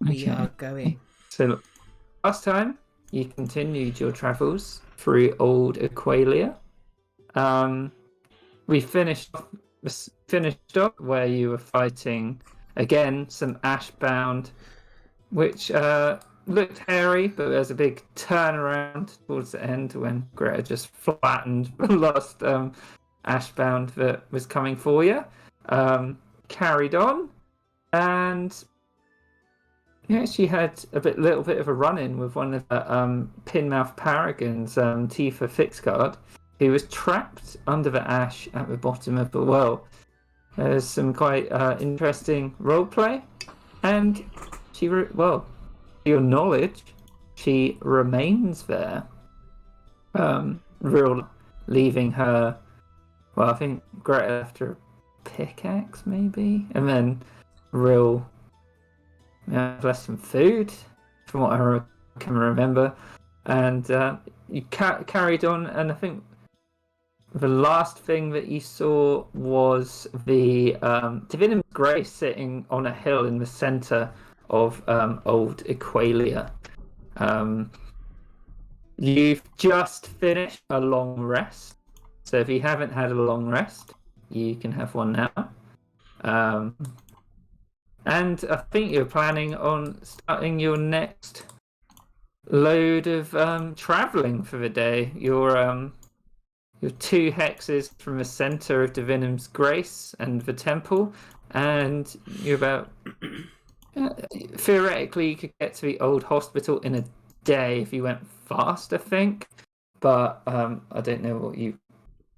We Okay. are going. So last time you continued your travels through Old Aqualia. Um, we finished off where you were fighting again some Ashbound, which looked hairy, but there was a big turnaround towards the end when Greta just flattened the last Ashbound that was coming for you. Carried on, and yeah, she had little bit of a run-in with one of the Pinmouth Paragons, Tifa Fixguard, who was trapped under the ash at the bottom of the well. There's some quite interesting roleplay, and to your knowledge, she remains there. Real leaving her. Well, I think Greta left her pickaxe, maybe, and then Real left some food, from what I can remember, and you carried on. And I think the last thing that you saw was the Divinum Grey sitting on a hill in the center of Old Aqualia. You've just finished a long rest, so if you haven't had a long rest, you can have one now. And I think you're planning on starting your next load of traveling for the day. Your 2 hexes from the center of Divinum's Grace and the temple, and you're about theoretically you could get to the old hospital in a day if you went fast, I think. But I don't know what you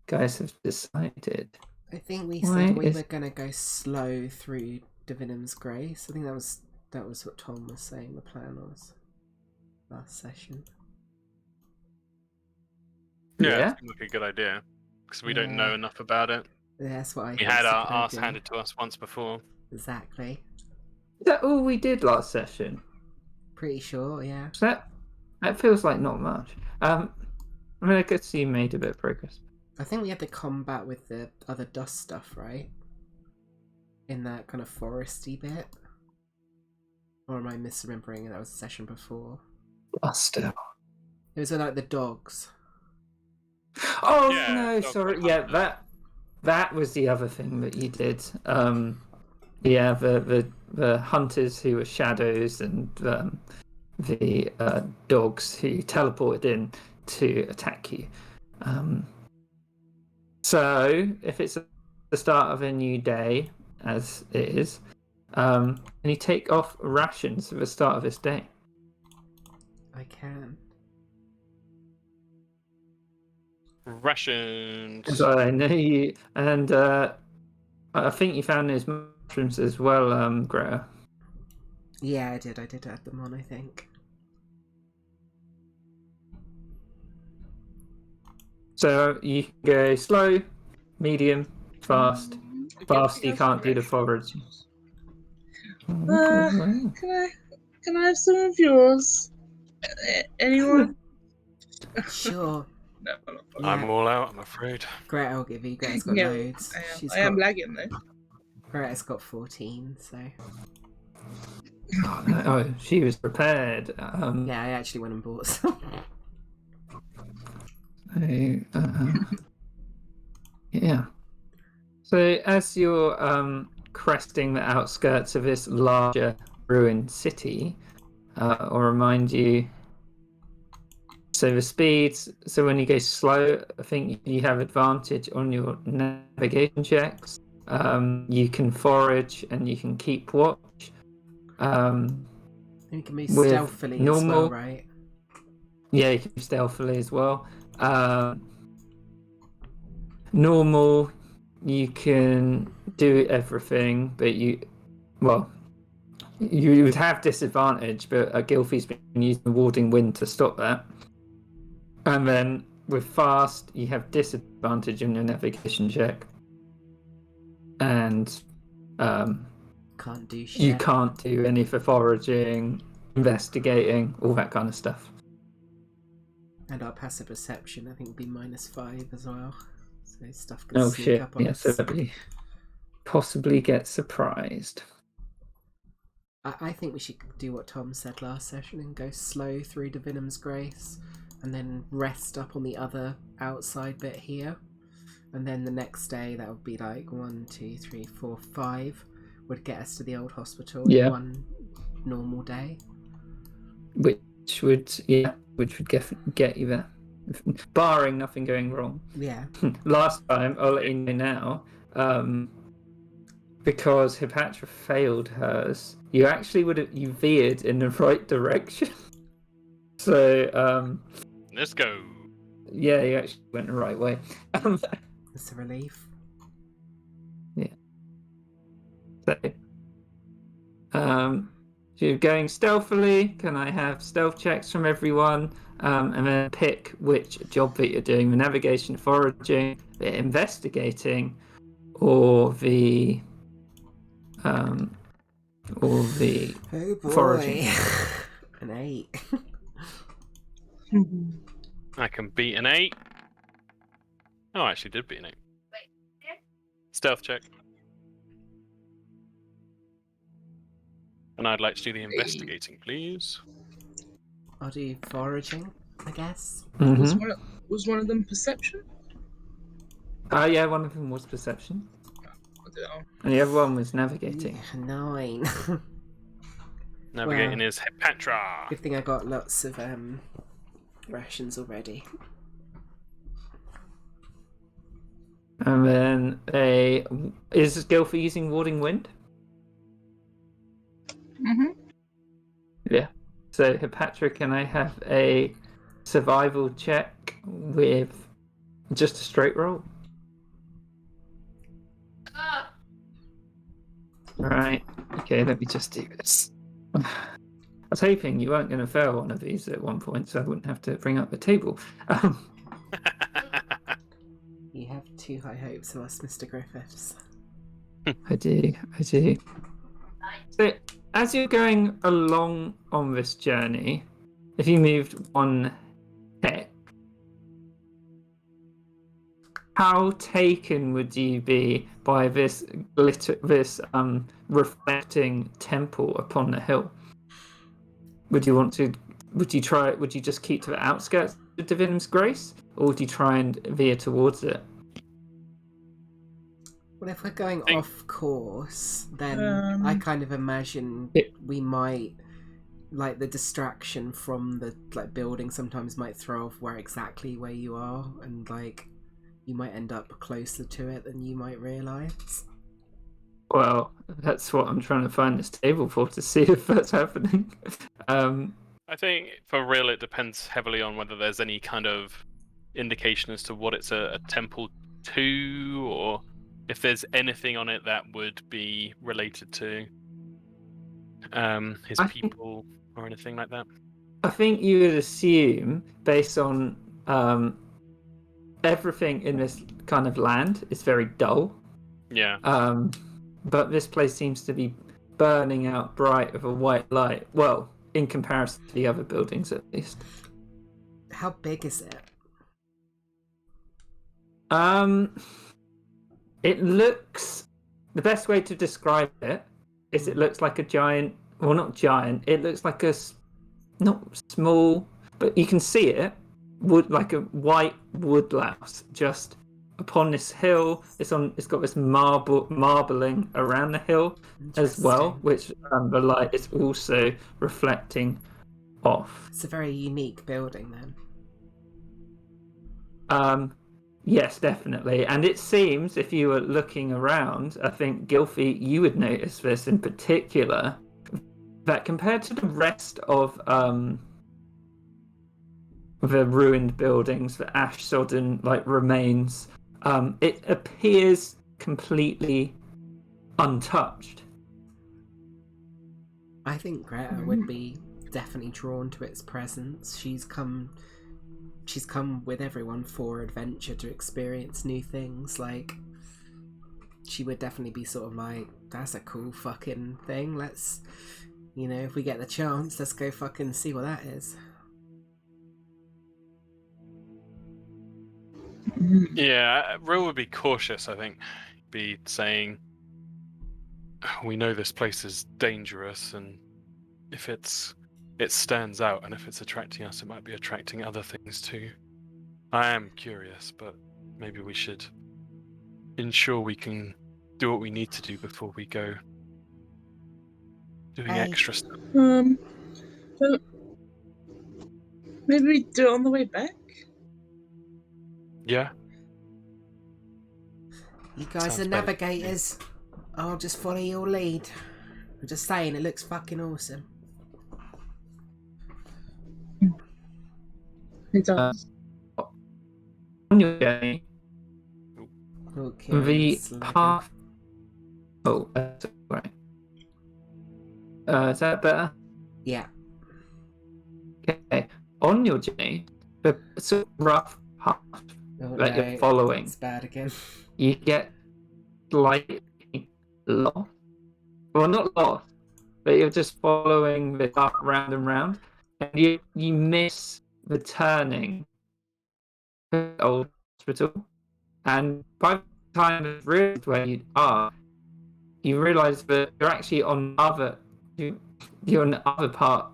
guys have decided. I think we said we were going to go slow through Divinum's Grace. I think that was what Tom was saying the plan was last session. Yeah, it seems like a good idea because we don't know enough about it. Yeah, that's what we had our ass handed to us once before. Exactly. Is that all we did last session? Pretty sure, yeah. So that feels like not much. I mean, I guess you made a bit of progress. I think we had the combat with the other dust stuff, right? In that kind of foresty bit. Or am I misremembering? That was the session before. Buster. It was like the dogs. Oh yeah, no, sorry. Yeah, that was the other thing that you did. Yeah, the hunters who were shadows and the dogs who teleported in to attack you. So if it's the start of a new day, as it is, can you take off rations at the start of this day? I can. Rations. So I know you, and I think you found those mushrooms as well, Greta. Yeah, I did add them on, I think. So you can go slow, medium, fast. Fast, you can't do the forage. Can I have some of yours? Anyone? Sure. No, I'm all out, I'm afraid. Greta will give you. Greta's got loads. I am lagging though. Greta's got 14, so. Oh, she was prepared. Yeah, I actually went and bought some. Yeah. So as you're cresting the outskirts of this larger ruined city, I'll remind you. So the speeds. So when you go slow, I think you have advantage on your navigation checks. You can forage and you can keep watch. And you can move stealthily as well, right? Yeah, you can move stealthily as well. Normal, you can do everything, but you would have disadvantage, but Gilfie's been using the warding wind to stop that. And then with fast, you have disadvantage on your navigation check, and can't do shit. You can't do any for foraging, investigating, all that kind of stuff. And our passive perception, I think, would be -5 as well. So stuff can sneak up on us. So possibly get surprised. I think we should do what Tom said last session and go slow through Divinum's Grace and then rest up on the other outside bit here. And then the next day, that would be like 1, 2, 3, 4, 5 would get us to the old hospital in one normal day. Which would get you there, barring nothing going wrong. Yeah. Last time, I'll let you know now, because Hipatra failed hers, you actually you veered in the right direction. So, let's go. Yeah, you actually went the right way. It's a relief. Yeah. So, so you're going stealthily. Can I have stealth checks from everyone? And then pick which job that you're doing: the navigation, foraging, the investigating, or the Oh boy. foraging. An 8. I can beat an 8. Oh, I actually did beat an 8. Stealth check. And I'd like to do the investigating, please. I'll do foraging, I guess. Mm-hmm. Was one of them perception? Yeah, one of them was perception. Oh. And the other one was navigating. 9. Navigating Wow. is Hipatra. Good thing I got lots of rations already. And then is Gilfer using Warding Wind? Mm-hmm. Yeah. So Hipatra, can I have a survival check with just a straight roll? Right. Okay, let me just do this. I was hoping you weren't going to fail one of these at one point, so I wouldn't have to bring up the table. You have too high hopes of us, Mr. Griffiths. I do. So, as you're going along on this journey, if you moved one heck, how taken would you be by this reflecting temple upon the hill? Would you just keep to the outskirts of Divinum's Grace, or would you try and veer towards it? Well, if we're going off course, then I kind of imagine we might, like, the distraction from the building sometimes might throw off where you are, and you might end up closer to it than you might realise. Well, that's what I'm trying to find this table for, to see if that's happening. I think for real it depends heavily on whether there's any kind of indication as to what it's a temple to, or if there's anything on it that would be related to his people or anything like that. I think you would assume, based on everything in this kind of land is very dull. Yeah. But this place seems to be burning out bright with a white light. Well, in comparison to the other buildings, at least. How big is it? It looks... The best way to describe it is it looks like a giant... Well, not giant. It looks like a... Not small, but you can see it. Like a white woodlouse just upon this hill. It's got this marbling around the hill as well, which the light is also reflecting off. It's a very unique building then. Yes, definitely. And it seems, if you were looking around, I think, Gilfie, you would notice this in particular, that compared to the rest of the ruined buildings, the ash-sodden remains, it appears completely untouched. I think Greta would be definitely drawn to its presence. She's come with everyone for adventure to experience new things. She would definitely be sort of like, that's a cool fucking thing. Let's, if we get the chance, let's go fucking see what that is. Yeah, Ro would be cautious, I think. Be saying, we know this place is dangerous, and if it stands out, and if it's attracting us, it might be attracting other things too. I am curious, but maybe we should ensure we can do what we need to do before we go doing Hey. extra stuff. But maybe we do it on the way back? Yeah. You guys Sounds are better. navigators. I'll just follow your lead. I'm just saying, it looks fucking awesome. It does. On your journey, Okay. the it's like path. Oh, sorry. Is that better? Yeah. Okay. On your journey, the sort of rough path Oh, that no, you're following, it's bad again. you get slightly lost. Well, not lost, but you're just following the path round and round, and you miss the turning to the old hospital. And by the time you've realised where you are, you realise that you're actually on you're on the other part,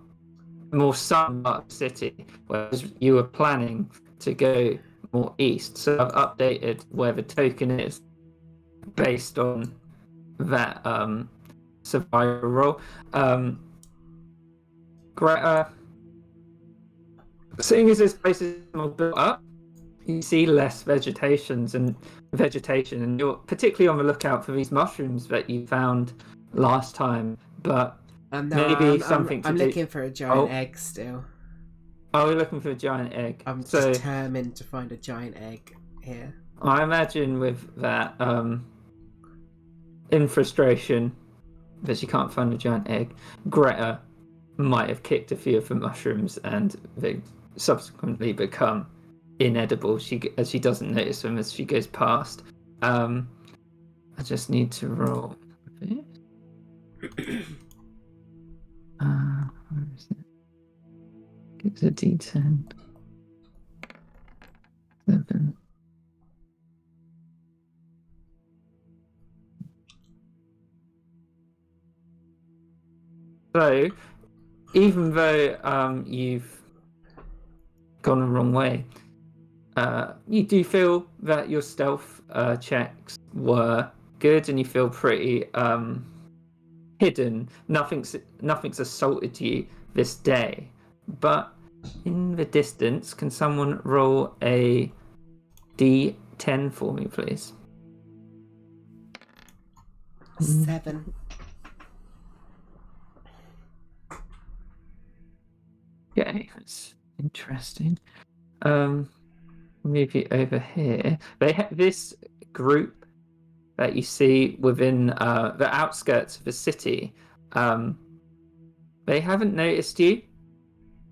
more southern part of the city, whereas you were planning to go more east. So I've updated where the token is based on that survival roll. Greta, seeing as this place is more built up, you see less vegetation, and you're particularly on the lookout for these mushrooms that you found last time. But No, maybe something I'm to do. looking for a giant egg still. Oh, you're looking for a giant egg. I'm So determined to find a giant egg here. I imagine with that, in frustration that she can't find a giant egg, Greta might have kicked a few of the mushrooms, and they subsequently become inedible. As she doesn't notice them as she goes past. I just need to roll a bit. Where is it? It's a D10. 7. So, even though you've gone the wrong way, you do feel that your stealth checks were good, and you feel pretty hidden. Nothing's assaulted you this day. But in the distance, can someone roll a D10 for me, please? 7. Okay, that's interesting. Move you over here. They have this group that you see within the outskirts of the city. They haven't noticed you,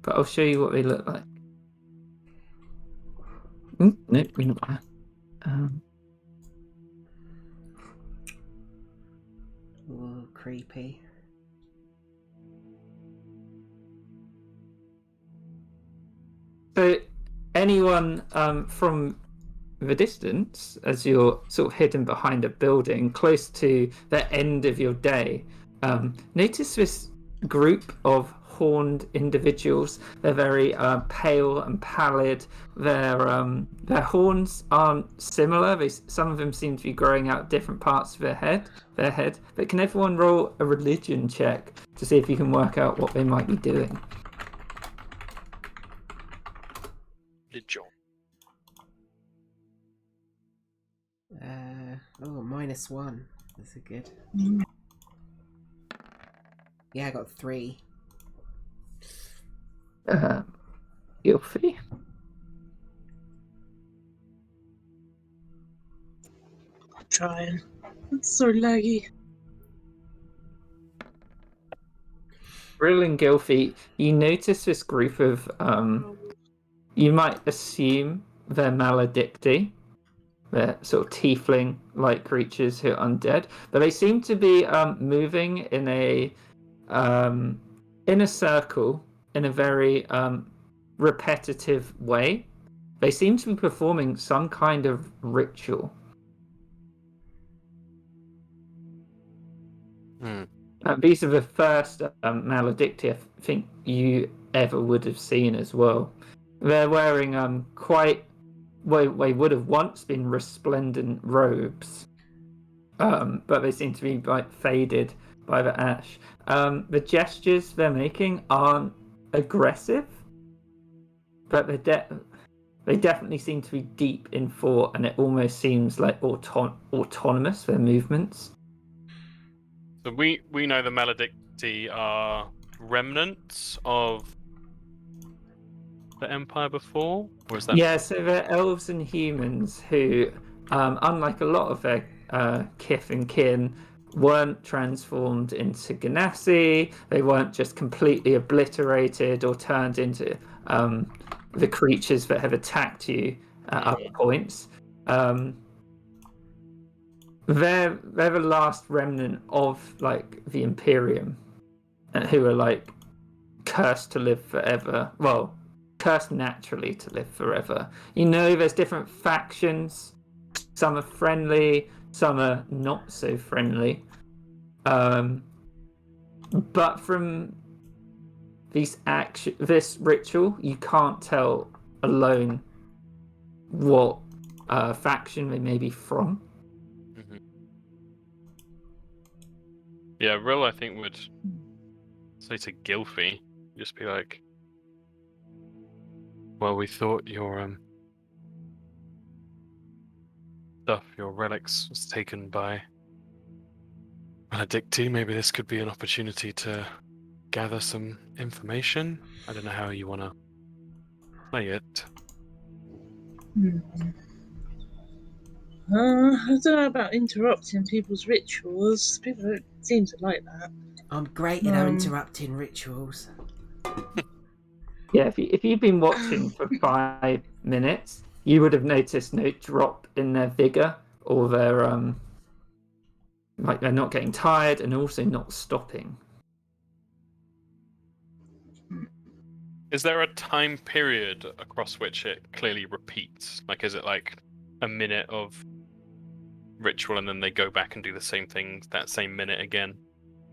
but I'll show you what they look like. Nope, we're not there. Ooh, creepy. So anyone from the distance, as you're sort of hidden behind a building close to the end of your day, notice this group of horned individuals. They're very pale and pallid. Their horns aren't similar. Some of them seem to be growing out different parts of their head. But can everyone roll a religion check to see if you can work out what they might be doing? Religion. -1. That's a good. Yeah, I got 3. Gilfie? I'm trying. It's so laggy. Brill and Gilfie, you notice this group of you might assume they're maledicti. They're sort of tiefling-like creatures who are undead, but they seem to be moving in a circle in a very repetitive way. They seem to be performing some kind of ritual. Hmm. These are the first maledicti I think you ever would have seen as well. They're wearing quite they would have once been resplendent robes, but they seem to be like faded by the ash. The gestures they're making aren't aggressive, but they definitely seem to be deep in thought, and it almost seems like autonomous, their movements. So we know the Maledicti are remnants of the Empire before? Or is that... Yeah, so they're elves and humans who, unlike a lot of their kith and kin, weren't transformed into Ganassi. They weren't just completely obliterated or turned into the creatures that have attacked you at other points. They're the last remnant of like the Imperium, who are like cursed to live forever. Well, cursed naturally to live forever. You know, there's different factions. Some are friendly, some are not so friendly. But from this ritual, you can't tell alone what faction they may be from. Mhm. Yeah, Rill, I think, would say to Gylfie, just be like, well, we thought your stuff, your relics, was taken by Maledicti. Maybe this could be an opportunity to gather some information. I don't know how you want to play it. I don't know about interrupting people's rituals. People don't seem to like that. I'm great at interrupting rituals. Yeah, if you've been watching for 5 minutes, you would have noticed no drop in their vigor or their like they're not getting tired and also not stopping. Is there a time period across which it clearly repeats? Like, is it like a minute of ritual and then they go back and do the same thing that same minute again?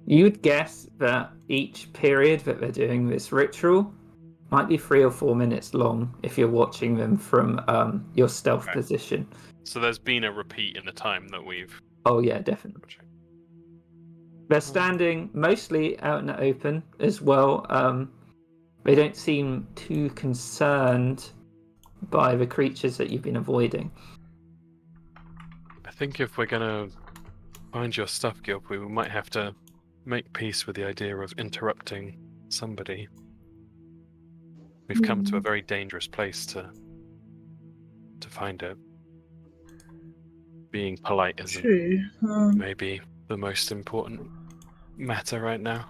You would guess that each period that they're doing this ritual might be 3 or 4 minutes long if you're watching them from your stealth position. So there's been a repeat in the time that we've... Oh yeah, definitely. They're standing mostly out in the open as well. They don't seem too concerned by the creatures that you've been avoiding. I think if we're going to find your stuff, Gylfie, we might have to make peace with the idea of interrupting somebody. We've come to a very dangerous place to find it. Being polite isn't True. maybe the most important matter right now.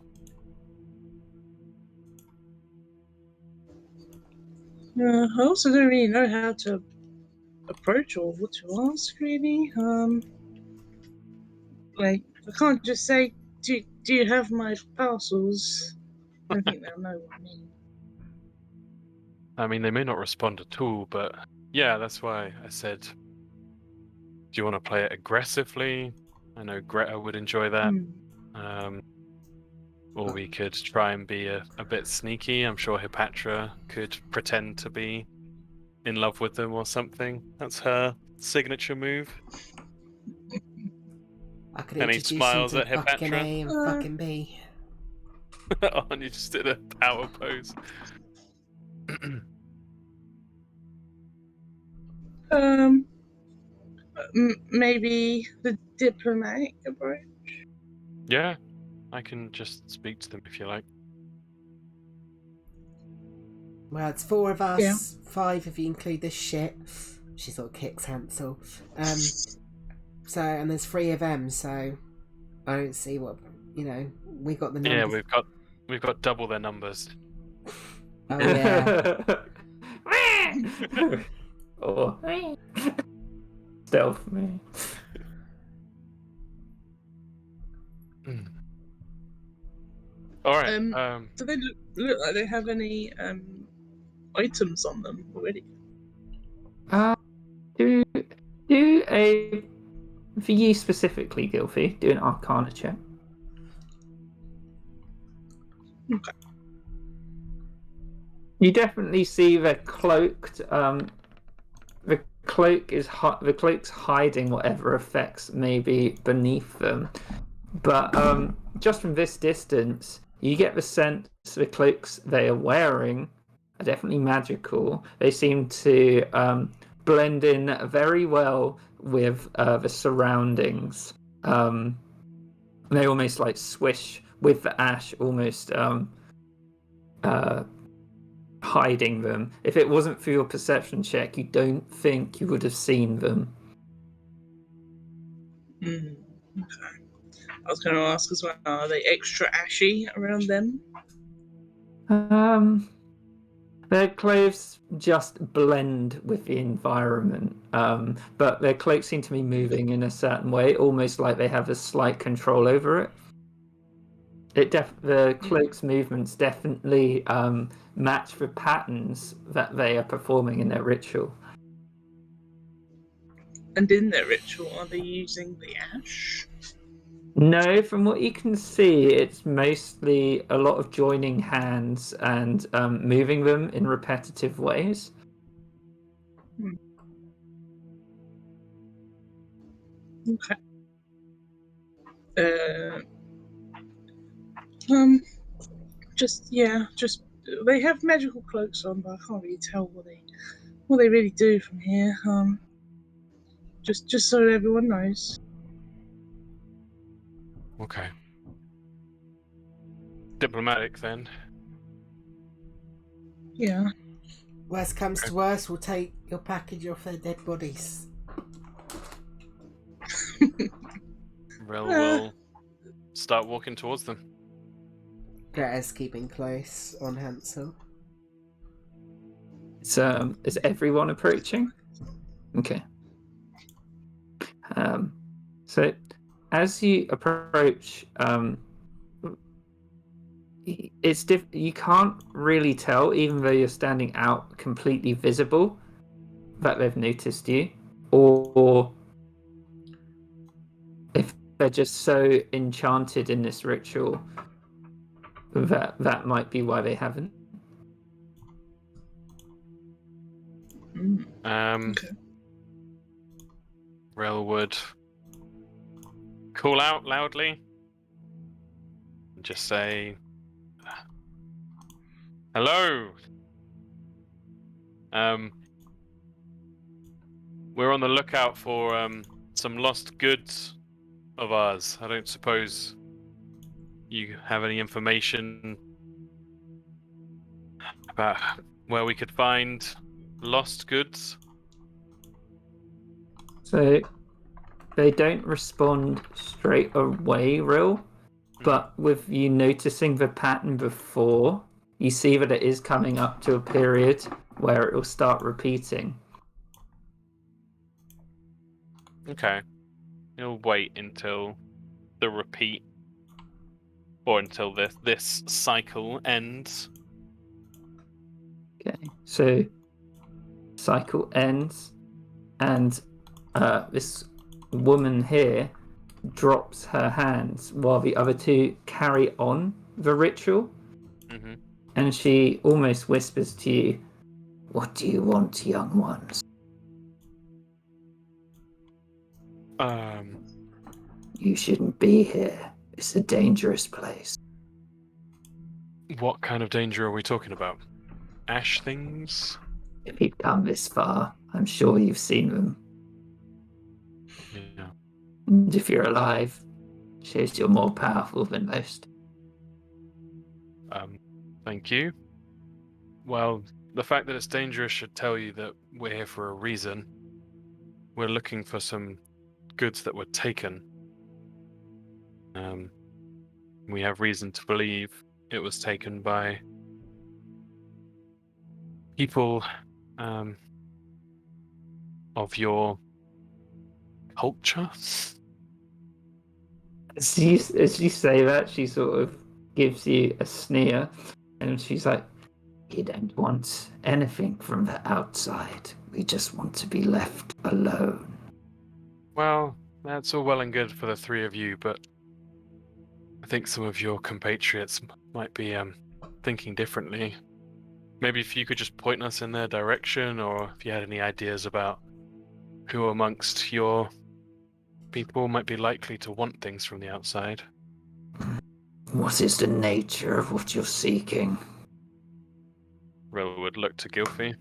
I also don't really know how to approach or what to ask, really. Like, I can't just say, do you have my parcels? I don't think they'll know what I mean. I mean, they may not respond at all, but yeah, that's why I said, do you want to play it aggressively? I know Greta would enjoy that. Or we could try and be a bit sneaky. I'm sure Hipatra could pretend to be in love with them or something. That's her signature move. I could And he introduce smiles him to at fucking Hipatra. A and fucking B. Oh, and you just did a power pose. Maybe the diplomatic approach. Yeah, I can just speak to them if you like. Well, it's 4 of us, Yeah. 5 if you include this shit. She sort of kicks Hansel. So, and there's 3 of them, so I don't see what, we got the numbers. Yeah, we've got double their numbers. Oh yeah. Or stealth me. All right. Do they look like they have any items on them already? Do a for you specifically, Gylfie, do an Arcana check. Okay. You definitely see they're cloaked. The cloak's hiding whatever effects may be beneath them. But just from this distance, you get the sense the cloaks they are wearing are definitely magical. They seem to blend in very well with the surroundings. They almost like swish with the ash, almost hiding them. If it wasn't for your perception check, you don't think you would have seen them. Okay. I was going to ask as well, are they extra ashy around them? Their clothes just blend with the environment, but their cloaks seem to be moving in a certain way, almost like they have a slight control over it. The cloak's movements definitely match the patterns that they are performing in their ritual. And in their ritual, are they using the ash? No, from what you can see, it's mostly a lot of joining hands and moving them in repetitive ways. Okay. Just they have magical cloaks on, but I can't really tell what they really do from here. Just so everyone knows. Okay. Diplomatic then. Yeah. Worst comes to worst, we'll take your package off their dead bodies. Rel will start walking towards them. Greta's keeping close on Hansel. Is everyone approaching? Okay. So as you approach, it's you can't really tell, even though you're standing out completely visible, that they've noticed you, or if they're just so enchanted in this ritual that might be why they haven't. Okay. Rel would call out loudly and just say, "Hello. We're on the lookout for some lost goods of ours. I don't suppose you have any information about where we could find lost goods?" So they don't respond straight away, Ril, but with you noticing the pattern before, you see that it is coming up to a period where it will start repeating. Okay. He'll wait until the repeat, or until this cycle ends. Okay, so cycle ends, and this woman here drops her hands while the other two carry on the ritual. Mm-hmm. And she almost whispers to you, "What do you want, young ones?" You shouldn't be here. It's a dangerous place. What kind of danger are we talking about? Ash things? If you've come this far, I'm sure you've seen them. Yeah. And if you're alive, shows you're more powerful than most. Thank you. Well, the fact that it's dangerous should tell you that we're here for a reason. We're looking for some goods that were taken. We have reason to believe it was taken by people of your culture. As you say that, she sort of gives you a sneer, and she's like, "You don't want anything from the outside. We just want to be left alone." Well, that's all well and good for the three of you, but I think some of your compatriots might be thinking differently. Maybe if you could just point us in their direction, or if you had any ideas about who amongst your people might be likely to want things from the outside. What is the nature of what you're seeking? Rill would look to Gilfie.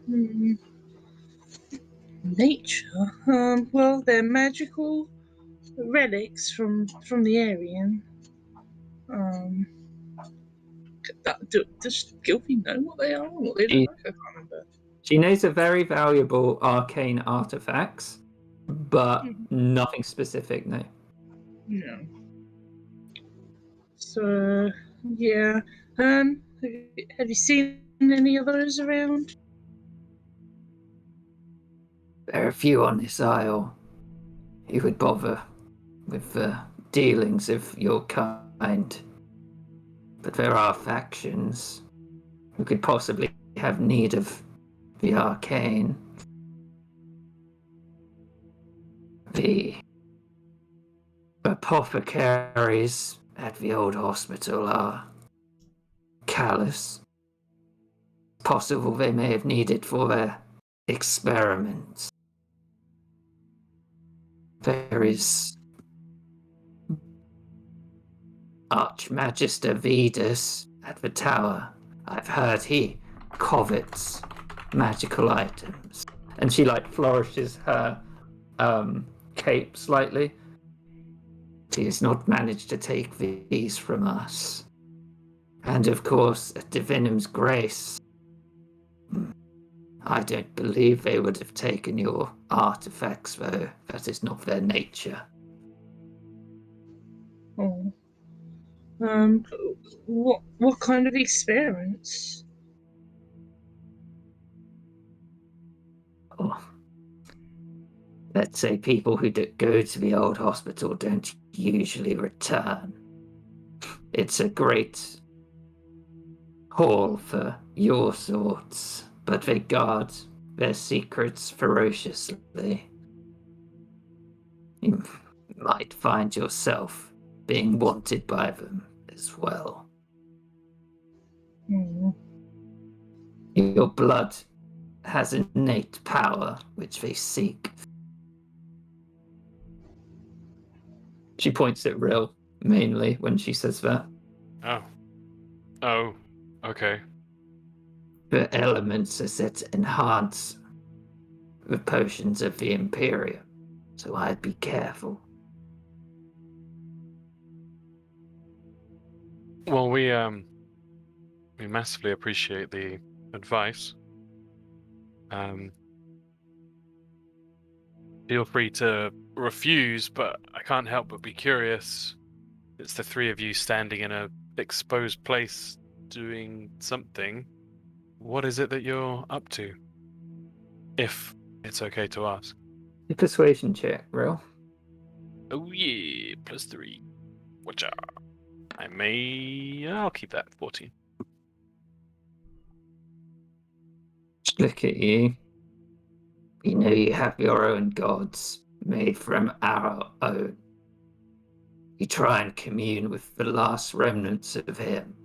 Hmm. Nature. Well, they're magical relics from the Aryan. Does Gilfie know what they are or what they look like? I can't remember. She knows they're very valuable arcane artifacts, but nothing specific, no. No. So, yeah. Have you seen any others around? There are a few on this isle who would bother with dealings of your kind. But there are factions who could possibly have need of the arcane. The apothecaries at the old hospital are callous. Possible they may have needed for their experiments. There is Archmagister Vedus at the tower. I've heard he covets magical items. And she flourishes her cape slightly. He has not managed to take these from us. And of course, at Divinum's Grace, I don't believe they would have taken your artifacts, though. That is not their nature. Oh. What kind of experiments? Oh. Let's say people who go to the old hospital don't usually return. It's a great hall for your sorts, but they guard their secrets ferociously. You might find yourself being wanted by them as well. Hmm. Your blood has innate power which they seek. She points at Rill mainly when she says that. Oh, okay. The elements are set to enhance the potions of the Imperium, so I'd be careful. Well, we massively appreciate the advice. Feel free to refuse, but I can't help but be curious. It's the three of you standing in a exposed place doing something. What is it that you're up to? If it's okay to ask. A persuasion check, Rill. Oh yeah, +3. Watch out. I'll keep that 14. Just look at you. You know you have your own gods made from our own. You try and commune with the last remnants of him.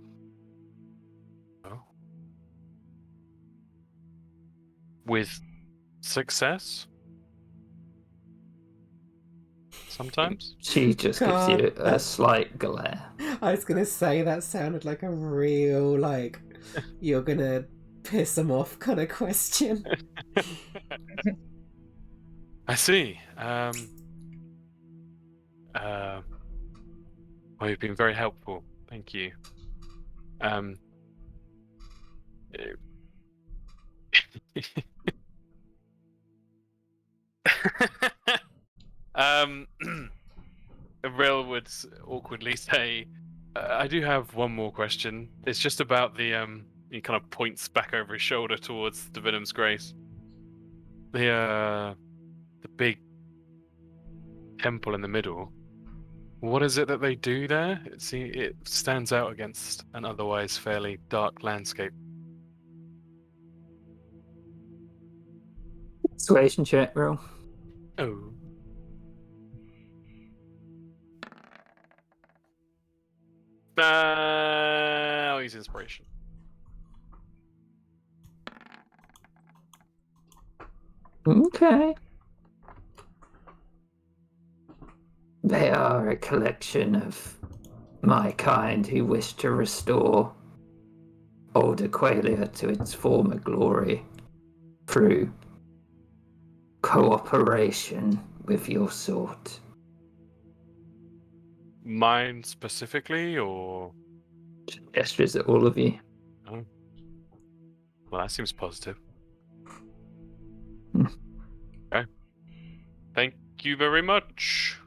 Oh. With success? Sometimes? She just gives God, you a that's- slight glare. I was gonna say that sounded like a real, you're gonna piss him off kind of question. I see. Well, you've been very helpful. Thank you. Rill would awkwardly say, I do have one more question. It's just about the he kind of points back over his shoulder towards the Divinum's Grace. The big temple in the middle. What is it that they do there? It stands out against an otherwise fairly dark landscape. Persuasion check, Rill. Oh. I'll use inspiration. Okay. They are a collection of my kind who wish to restore old Aqualia to its former glory through cooperation with your sort. Mine specifically, or Gestures at all of you. well, that seems positive. Hmm. Okay. Thank you very much.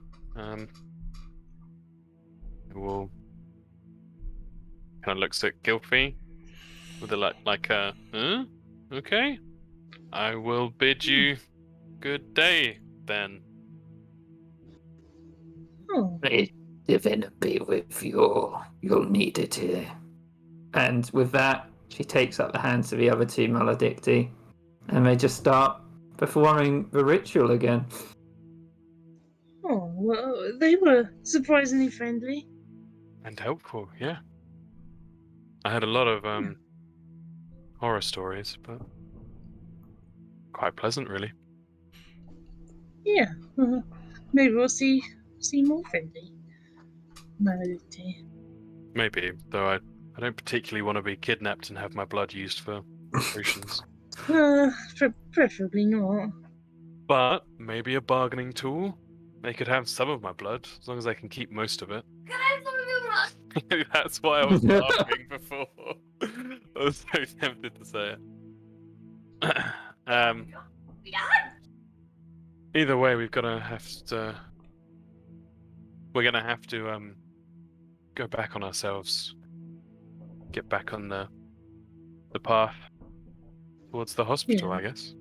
We'll kind of looks at Gilfie with a huh? Okay. I will bid you good day then. Oh, May Divinity be with you. You'll need it here. And with that, she takes up the hands of the other two Maledicti, and they just start performing the ritual again. oh, well, they were surprisingly friendly. And helpful, yeah. I had a lot of horror stories, but quite pleasant really. Yeah, maybe we'll see more friendly Maledicti. Maybe, though I don't particularly want to be kidnapped and have my blood used for potions. Preferably not. But maybe a bargaining tool. They could have some of my blood, as long as I can keep most of it. Can I have some of your blood? That's why I was laughing before. I was so tempted to say it. Either way, we're gonna have to go back on ourselves. Get back on the path towards the hospital, Yeah. I guess.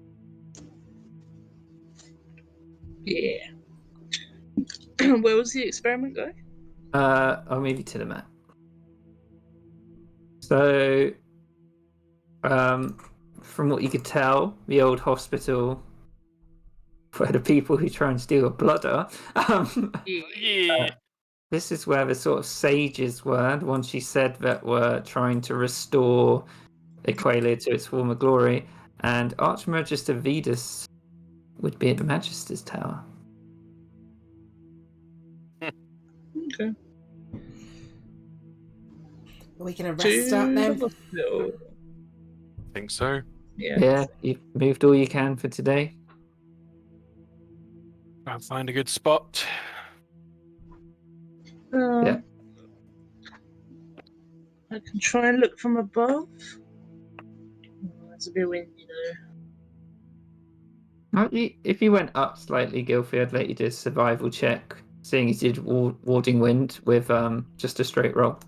Yeah. Where was the experiment going? I'll move you to the map. So, from what you could tell, the old hospital for the people who try and steal your blood are. Yeah. This is where the sort of sages were, the ones she said that were trying to restore Aqualia to its former glory, and Archmagister Vidus would be at the Magister's Tower. Okay. Are we going to rest up then? No. Think so. Yeah. Yeah, you've moved all you can for today. Try and find a good spot. Yeah. I can try and look from above. Oh, that's a bit windy though. If you went up slightly, Gilfie, I'd let you do a survival check, seeing as you did warding wind with just a straight roll.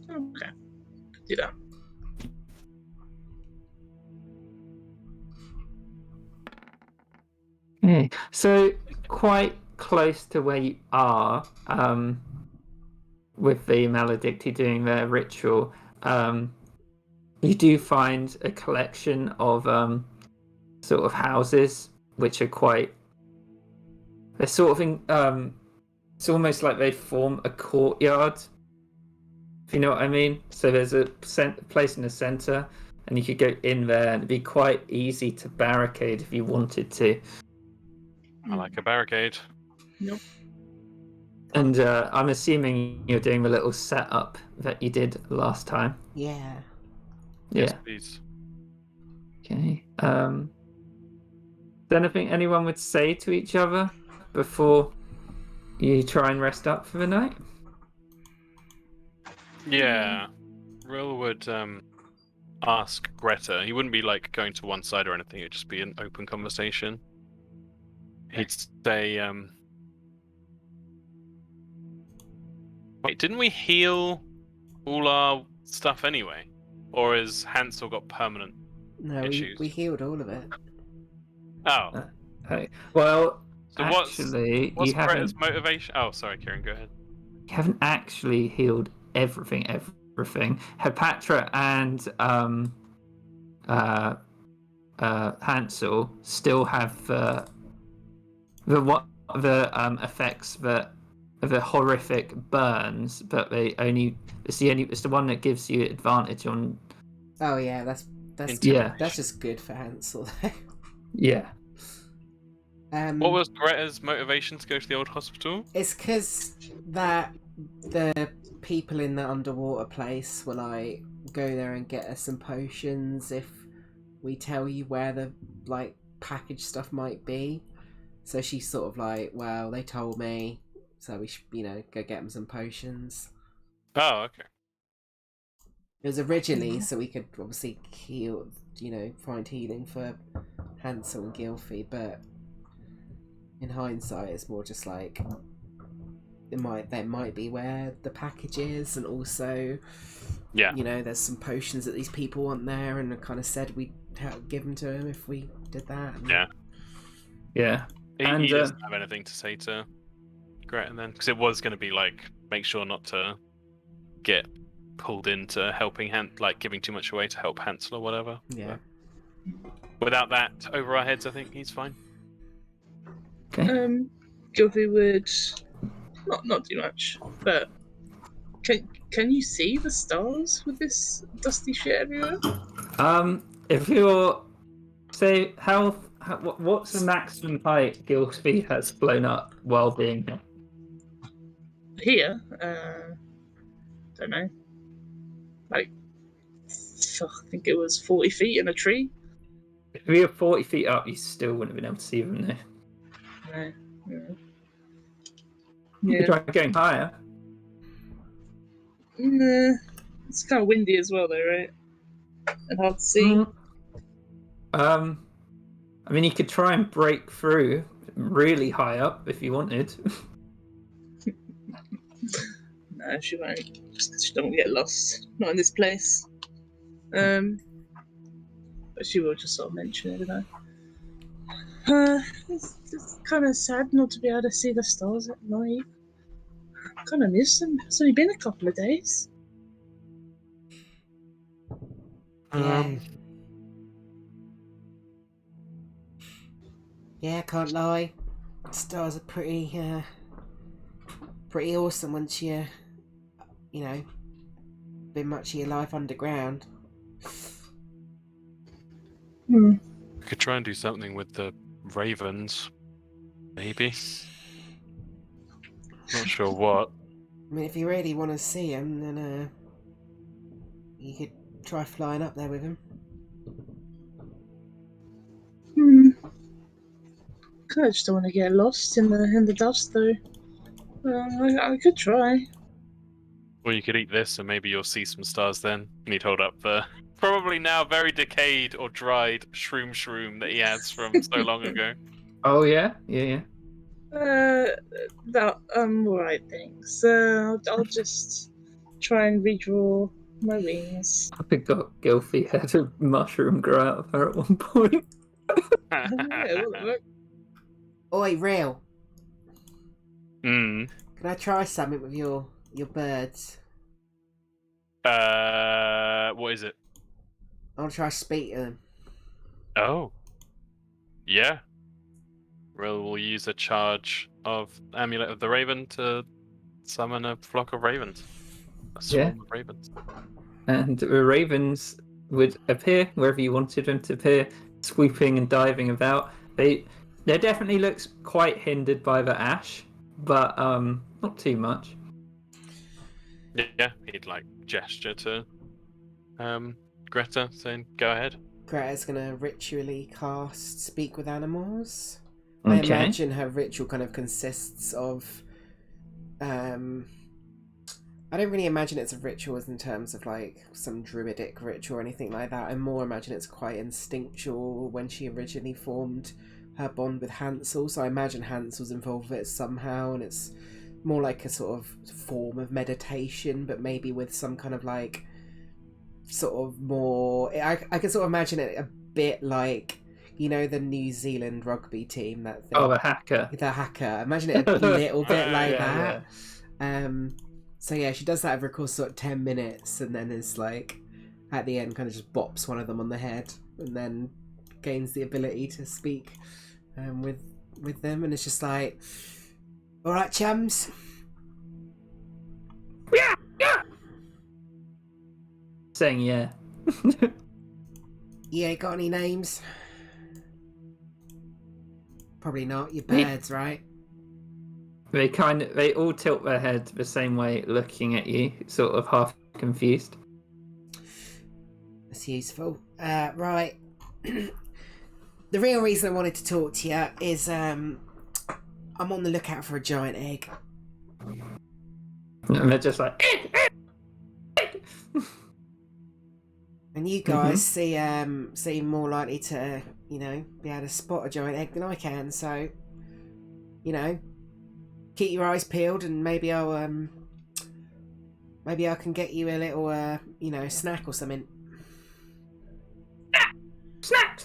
Okay. Do that. Okay. So quite close to where you are, with the Maledicti doing their ritual, you do find a collection of sort of houses which are quite. They're sort of in. It's almost like they form a courtyard. If you know what I mean. So there's a place in the center, and you could go in there, and it'd be quite easy to barricade if you wanted to. I like a barricade. Nope. And I'm assuming you're doing the little setup that you did last time. Yeah. Yes, Yeah. please. Okay. Is there anything anyone would say to each other before you try and rest up for the night? Yeah. Rill would ask Greta. He wouldn't be like going to one side or anything. It'd just be an open conversation. He'd say, wait, didn't we heal all our stuff anyway? Or has Hansel got permanent? No, Issues. we healed all of it. Oh. Okay. Well, So actually, what's you haven't. Greta's motivation? Oh, sorry, Kieran, go ahead. You haven't actually healed everything. Hepatra and Hansel still have the effects that of a horrific burns, but it's the one that gives you advantage on. Oh yeah, that's Yeah. that's just good for Hansel. Yeah. What was Greta's motivation to go to the old hospital? It's because that the people in the underwater place will like go there and get us some potions if we tell you where the like packaged stuff might be. So she's sort of like, well, they told me, so we should, go get them some potions. Oh, okay. It was originally so we could obviously heal, find healing for Hansel and Gylfi, but in hindsight, it's more just like that might be where the package is, and also, there's some potions that these people want there, and I kind of said we'd give them to him if we did that. Yeah. He doesn't have anything to say to Greta then, because it was going to be like, make sure not to get pulled into helping giving too much away to help Hansel or whatever. Yeah. But without that over our heads, I think he's fine. Okay. Gylfi would not do much, but can you see the stars with this dusty shit everywhere? If you're say what's the maximum height Gylfi has blown up while being here? Here, don't know. Like, I think it was 40 feet in a tree. If we were 40 feet up, you still wouldn't have been able to see them there. No. You could try going higher. Nah, it's kind of windy as well, though, right? And hard to see. I mean, you could try and break through really high up if you wanted. No, she won't. Just because she don't want to get lost. Not in this place. But she will just sort of mention it, It's kind of sad not to be able to see the stars at night. I kind of miss them. It's only been a couple of days. Yeah, can't lie. Stars are pretty awesome once you been much of your life underground. We could try and do something with the ravens, maybe. Not sure what. I mean, if you really want to see him, then you could try flying up there with him. I just don't want to get lost in the dust, though. I could try. Or you could eat this, and maybe you'll see some stars then. And he'd hold up the probably now very decayed or dried shroom that he has from so long ago. Oh yeah, yeah. I'm alright, thanks. I'll just try and redraw my wings. I think Gylfi had a mushroom grow out of her at one point. Yeah, look. Oi, Real. Can I try something with your birds? What is it? I want to try speak to them. Oh. Yeah. We'll use a charge of Amulet of the Raven to summon a flock of ravens. A swarm of ravens. And the ravens would appear wherever you wanted them to appear, swooping and diving about. They definitely looks quite hindered by the ash, but not too much. Yeah, he'd gesture to Greta, saying, "Go ahead." Greta's gonna ritually cast Speak with Animals. Okay. I imagine her ritual kind of consists of I don't really imagine it's a ritual as in terms of some druidic ritual or anything like that. I more imagine it's quite instinctual when she originally formed her bond with Hansel. So I imagine Hansel's involved with it somehow, and it's more like a sort of form of meditation, but maybe with some kind of sort of more. I can sort of imagine it a bit like the New Zealand rugby team, that thing. Oh, the Haka. The Haka. Imagine it a little bit like that. Yeah. So yeah, she does that over a course of 10 minutes, and then is at the end kind of just bops one of them on the head, and then gains the ability to speak with them, and it's just all right, chums, saying yeah. You ain't got any names? Probably not. You're birds, right? They all tilt their head the same way, looking at you, sort of half confused. That's useful. Right. The real reason I wanted to talk to you is I'm on the lookout for a giant egg. And they're just like, And you guys seem more likely to, be able to spot a giant egg than I can. So, keep your eyes peeled, and maybe I can get you a little, snack or something. snack.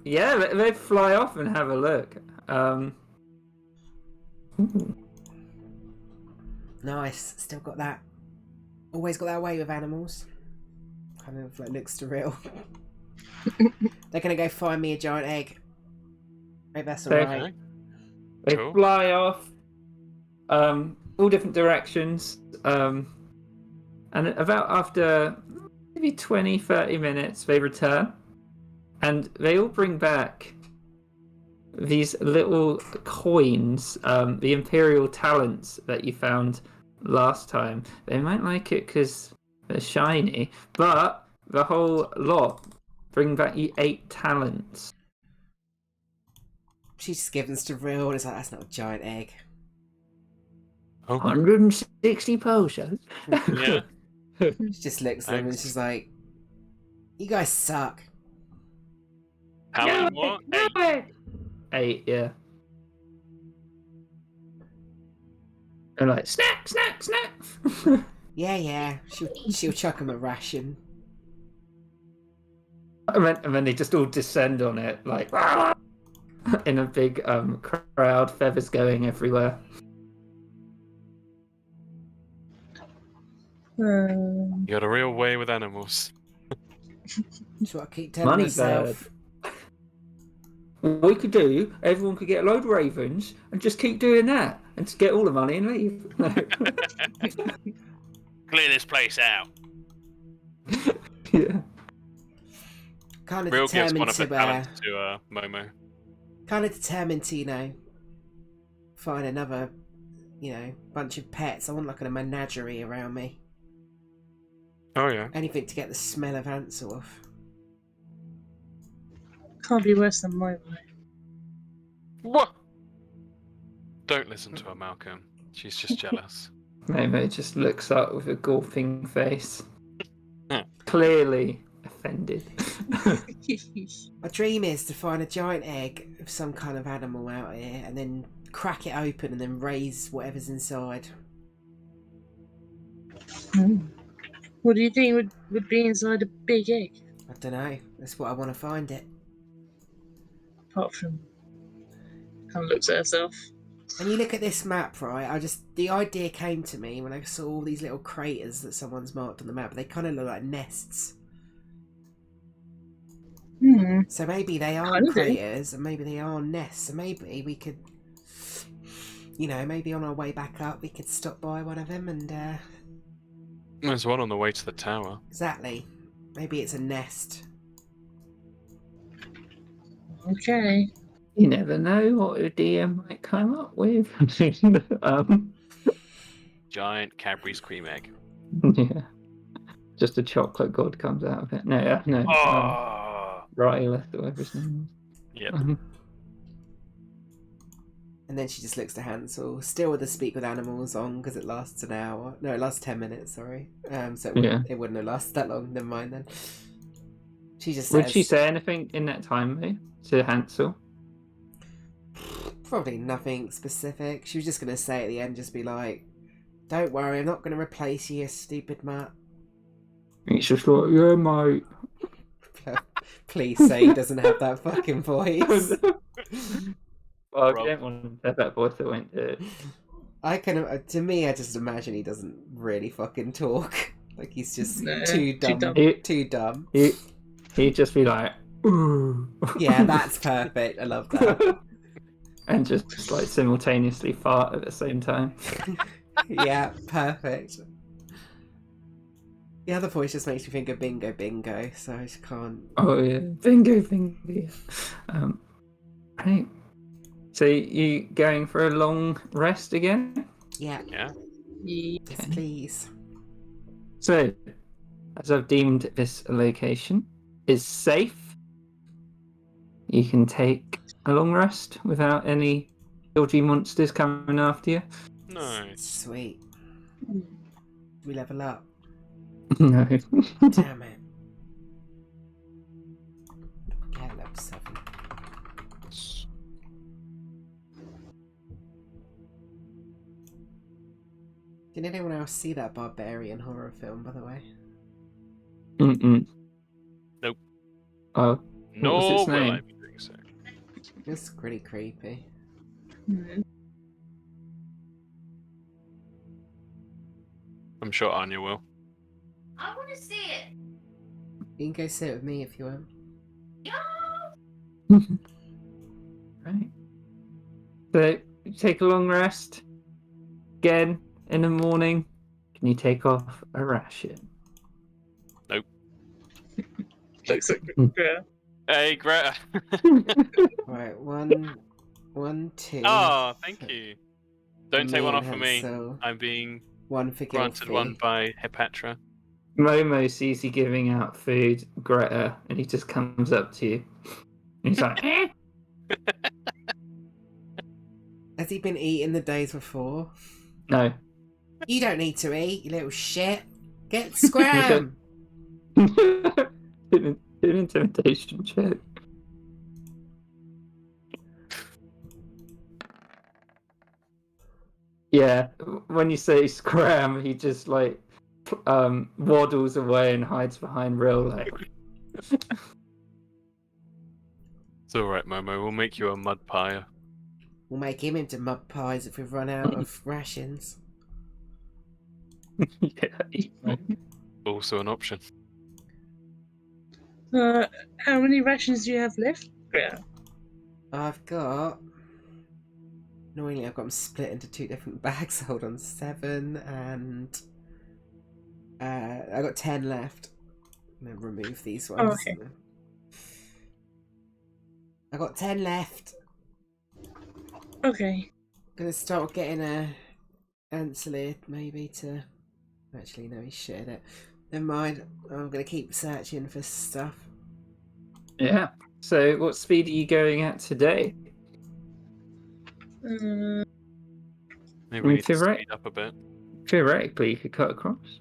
Yeah, they fly off and have a look. Nice. Still got that. Always got that way with animals. Kind of looks surreal. They're gonna go find me a giant egg. Maybe that's alright. They Cool. fly off, all different directions, and about after maybe 20-30 minutes, they return, and they all bring back these little coins, the Imperial talents that you found last time. They might like it because they're shiny, but the whole lot bring back you 8 talents. She's just given us to real. It's like, that's not a giant egg. Oh, 160 potions. yeah. She just looks at them and Thanks. she's like, you guys suck. How many more? 8. 8, yeah. And like, snack. Yeah. She'll chuck him a ration. And then they just all descend on it, like, in a big crowd, feathers going everywhere. You got a real way with animals. That's what I keep telling Money myself. What we could do, everyone could get a load of ravens and just keep doing that and just get all the money and leave. Clear this place out. Yeah. Kind of Real gives determined one of the to, talents to Momo. kind of determined to, find another, bunch of pets. I want like a menagerie around me. Oh yeah. Anything to get the smell of ants off. Can't be worse than my way. What? Don't listen to her, Malcolm. She's just jealous. Momo just looks up with a gulping face. Clearly offended. My dream is to find a giant egg of some kind of animal out here and then crack it open and then raise whatever's inside. What do you think would be inside a big egg? I don't know. That's what I want to find it. Apart from, kind of looks at herself. And you look at this map, right? The idea came to me when I saw all these little craters that someone's marked on the map. They kind of look like nests. So maybe they are Kinda do. craters and maybe they are nests. So maybe we could, maybe on our way back up we could stop by one of them and, There's one on the way to the tower. exactly. Maybe it's a nest. Okay. You never know what a DM might come up with. Giant Cadbury's cream egg. Yeah. Just a chocolate god comes out of it. No. Oh. Riley left, or whatever his name Yep. was. And then she just looks to Hansel, still with the speak with animals on because it lasts an hour. No, it lasts 10 minutes, sorry. So it wouldn't have lasted that long. Never mind then. She just Would says, she say anything in that time, though, to Hansel? probably nothing specific. She was just going to say at the end, just be like, don't worry, I'm not going to replace you, you stupid Matt. It's just like, yeah, mate. Please say he doesn't have that fucking voice. Well, if Rob. you don't want to have that voice, I won't do it. To me, I just imagine he doesn't really fucking talk. Like he's just No, too too dumb. dumb. Too dumb. He'd just be like, ooh. Yeah, that's perfect. I love that. And just like simultaneously fart at the same time. Yeah, perfect. The other voice just makes me think of Bingo Bingo, so I just can't. Oh yeah, bingo. Right. So you going for a long rest again? Yeah, Yeah. Yeah. yes, Okay. please. So, as I've deemed this location is safe, you can take a long rest without any dodgy monsters coming after you. Nice. Sweet. We level up. No. Damn it. Yeah, level 7. Did anyone else see that barbarian horror film, by the way? Mm-mm. Nope. Oh, Nor was its will I name? be doing so. It's pretty creepy. I'm sure Anya will. I want to see it. You can go sit with me if you want. Yeah. Right. So, you take a long rest. Again, in the morning, can you take off a ration? Looks like yeah. Hey, Greta. Right, one, 2. Oh, thank you. Don't For take me one and off for me. Hansel. I'm being 1 for granted Gilfie. one by Hepatra. Momo sees you giving out food, Greta, and he just comes up to you. And he's like, "Eh?" Has he been eating the days before? No. You don't need to eat, you little shit. Get scram! An intimidation check. Yeah, when you say scram, he just like waddles away and hides behind real like. It's alright, Momo. We'll make you a mud pie. We'll make him into mud pies if we've run out of rations. Yeah. Also an option. How many rations do you have left? Yeah. I've got... Annoyingly, I've got them split into 2 different bags. Hold on, 7 and... I got 10 left. I'm going to remove these ones. Oh, okay. I got 10 left. Okay. Gonna start getting a Ancillary maybe to... Actually, no, he shared it. Never mind. I'm gonna keep searching for stuff. Yeah. So, what speed are you going at today? Maybe we mean, need to speed up a bit. Theoretically, you could cut across.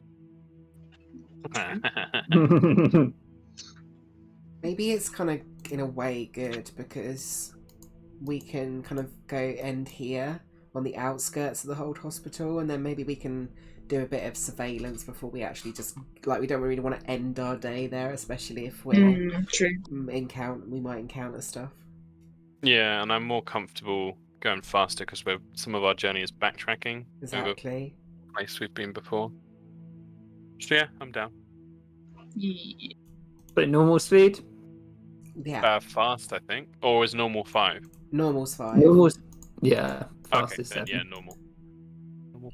Maybe it's kind of, in a way, good because we can kind of go end here on the outskirts of the Hold Hospital, and then maybe we can do a bit of surveillance before we actually just, like, we don't really want to end our day there, especially if we're True. we might encounter stuff. Yeah, and I'm more comfortable going faster because some of our journey is backtracking over Exactly. a place we've been before. So yeah, I'm down. Yeah. But normal speed? Yeah. Fast, I think, or is normal 5? Normal's 5. Normal's... Yeah, Okay, fastest then 7. yeah, normal.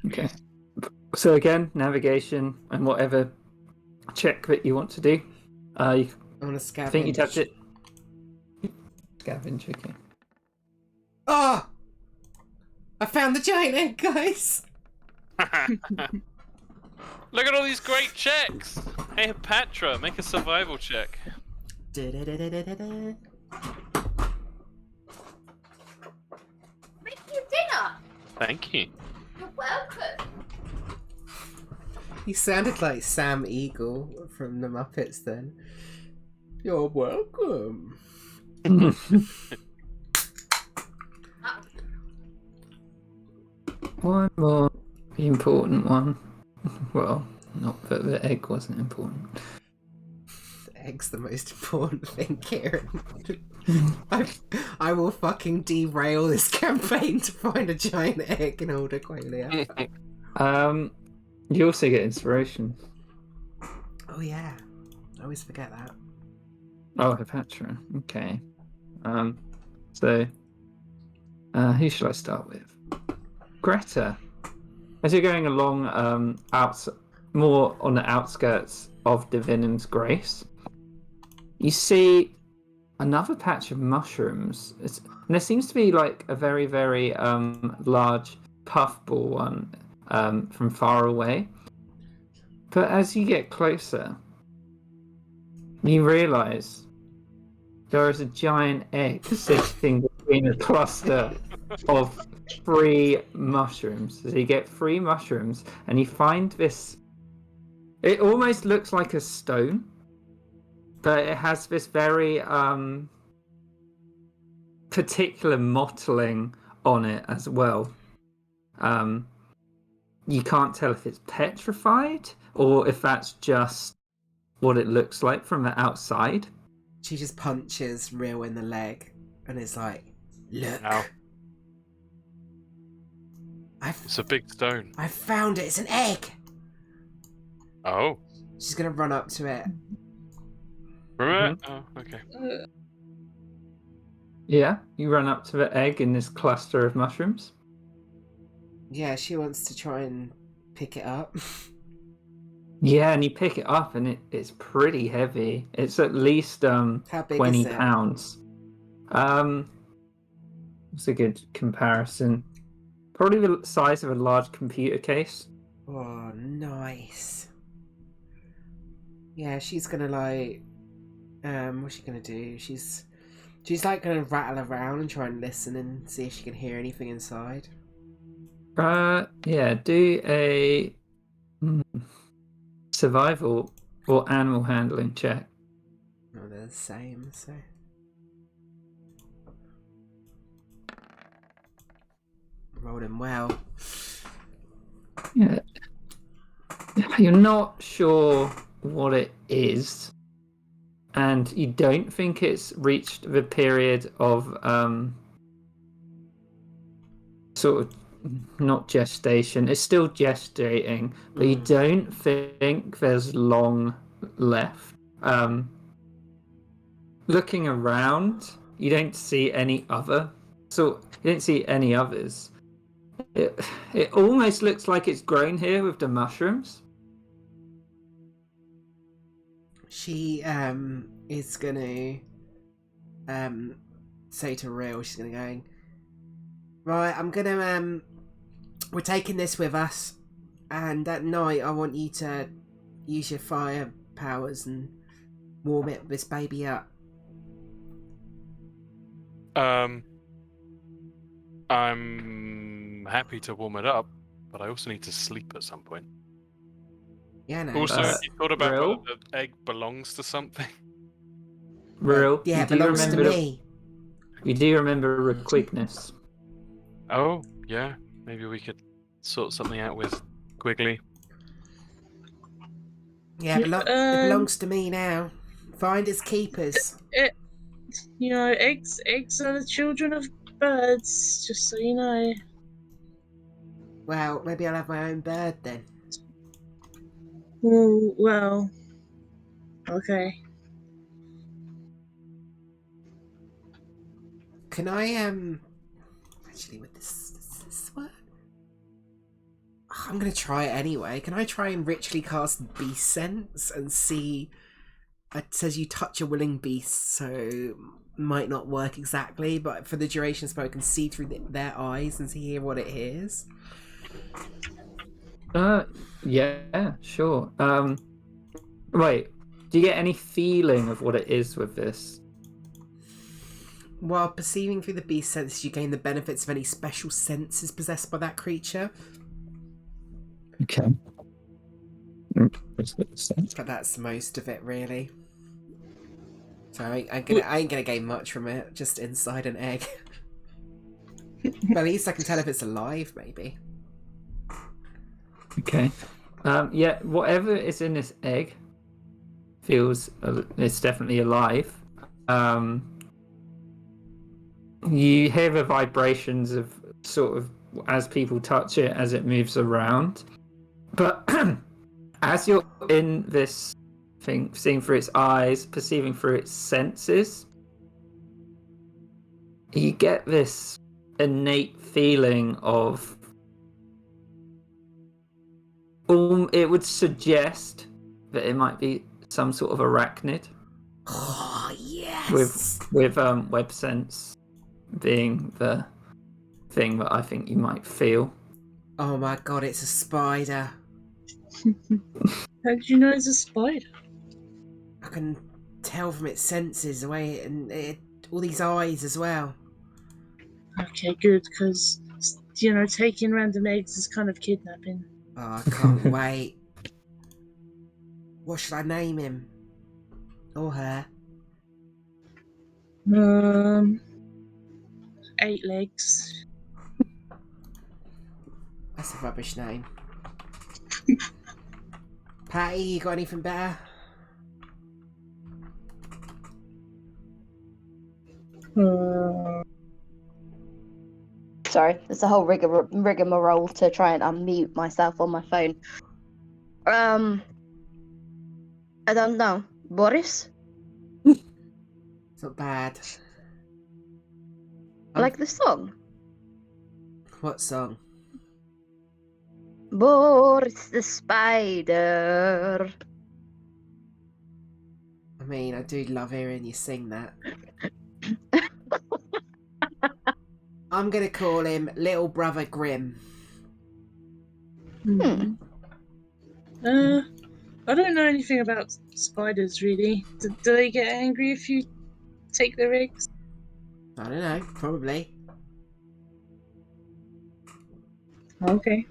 Okay. So again, navigation and whatever check that you want to do. You, I want to I scavenge. think you'd have to scavenge. Okay. Oh! I found the giant egg, guys! Look at all these great checks! Hey, Patra, make a survival check. Da-da-da-da-da-da. Make you dinner. Thank you. You're welcome. He sounded like Sam Eagle from the Muppets then. You're welcome. One more important one. Well, not that the egg wasn't important. The egg's the most important thing, Kieran. I will fucking derail this campaign to find a giant egg in Old Aqualia. You also get inspiration. Oh yeah, I always forget that. Oh, Hepatra. Okay. So, who should I start with? Greta. As you're going along, more on the outskirts of Divinum's Grace, you see another patch of mushrooms. And there seems to be like a very, very large puffball one from far away. But as you get closer, you realise there is a giant egg sitting between a cluster of 3 mushrooms. So you get 3 mushrooms, and you find this. It almost looks like a stone, but it has this very particular mottling on it as well. You can't tell if it's petrified or if that's just what it looks like from the outside. She just punches Real in the leg and is like, "Look, Ow. It's a big stone. I found it. It's an egg." Oh. She's gonna run up to it. Remember? Oh, okay. Yeah, you run up to the egg in this cluster of mushrooms. Yeah, she wants to try and pick it up. Yeah, and you pick it up, and it's pretty heavy. It's at least How big 20 is it? pounds. What's a good comparison? Probably the size of a large computer case. Oh, nice. Yeah, she's gonna like, what's she gonna do? She's like gonna rattle around and try and listen and see if she can hear anything inside. Yeah, do a survival or animal handling check. Oh, they're the same, so. Rolling well. Yeah. You're not sure what it is, and you don't think it's reached the period of sort of not gestation. It's still gestating, but you don't think there's long left. Looking around, you don't see any other. So you don't see any others. It almost looks like it's grown here with the mushrooms. She is gonna say to Real, she's gonna go, right, I'm gonna we're taking this with us, and at night I want you to use your fire powers and warm this baby up. I'm happy to warm it up, but I also need to sleep at some point. Yeah, no. Also, have you thought about Real? whether the egg belongs to something? Real, Yeah, you it do belongs to remember me. You do remember Requigness. Oh, yeah. Maybe we could sort something out with Quigley. Yeah, it belongs to me now. Find its keepers. You know, eggs are the children of birds, just so you know. Well, maybe I'll have my own bird then. Well, okay. Can I actually with this work? I'm gonna try it anyway. Can I try and ritually cast Beast Sense and see? It says you touch a willing beast, so might not work exactly, but for the duration of spell, I can see through their eyes and hear what it hears. Yeah, sure. Wait, do you get any feeling of what it is with this? While perceiving through the beast senses, you gain the benefits of any special senses possessed by that creature. Okay. But that's most of it, really. So I ain't gonna gain much from it. Just inside an egg. But at least I can tell if it's alive, maybe. Okay. Yeah, whatever is in this egg feels it's definitely alive. You hear the vibrations of sort of as people touch it as it moves around. But as you're in this thing, seeing through its eyes, perceiving through its senses, you get this innate feeling of it would suggest that it might be some sort of arachnid. Oh yes. With web sense being the thing that I think you might feel. Oh my god, it's a spider. How did you know it's a spider? I can tell from its senses the way all these eyes as well. Okay, good, because, taking random eggs is kind of kidnapping. Oh, I can't wait. What should I name him? Or her? 8 legs. That's a rubbish name. Patty, you got anything better? Sorry, it's a whole rigmarole to try and unmute myself on my phone. I don't know. Boris? It's not bad. Like the song? What song? Boris the Spider. I mean, I do love hearing you sing that. I'm gonna call him Little Brother Grimm. Hmm. I don't know anything about spiders, really. Do they get angry if you take their eggs? I don't know, probably. Okay.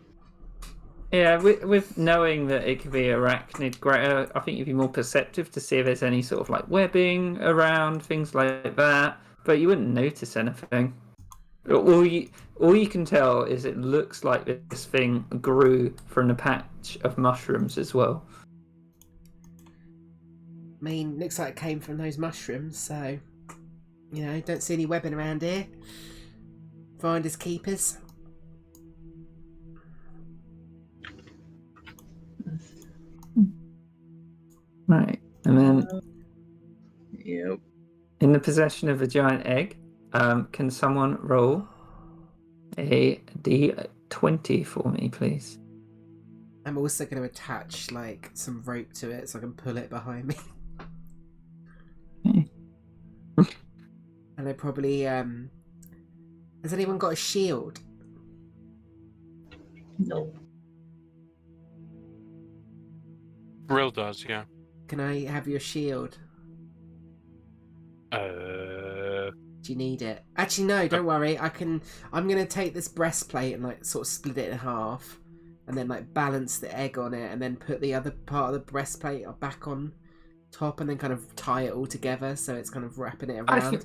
Yeah, with knowing that it could be arachnid, I think you'd be more perceptive to see if there's any sort of like webbing around, things like that. But you wouldn't notice anything. All you can tell is it looks like this thing grew from a patch of mushrooms as well. I mean, looks like it came from those mushrooms, so... don't see any webbing around here. Finders keepers. Right, and then Yep. in the possession of a giant egg, can someone roll a d20 for me, please? I'm also going to attach, like, some rope to it so I can pull it behind me. Okay. And I probably, has anyone got a shield? No. Brill does, yeah. Can I have your shield? Uh, Do you need it? Actually, no, don't worry. I'm going to take this breastplate and, like, sort of split it in half. And then, like, balance the egg on it. And then put the other part of the breastplate back on top. And then kind of tie it all together. So it's kind of wrapping it around.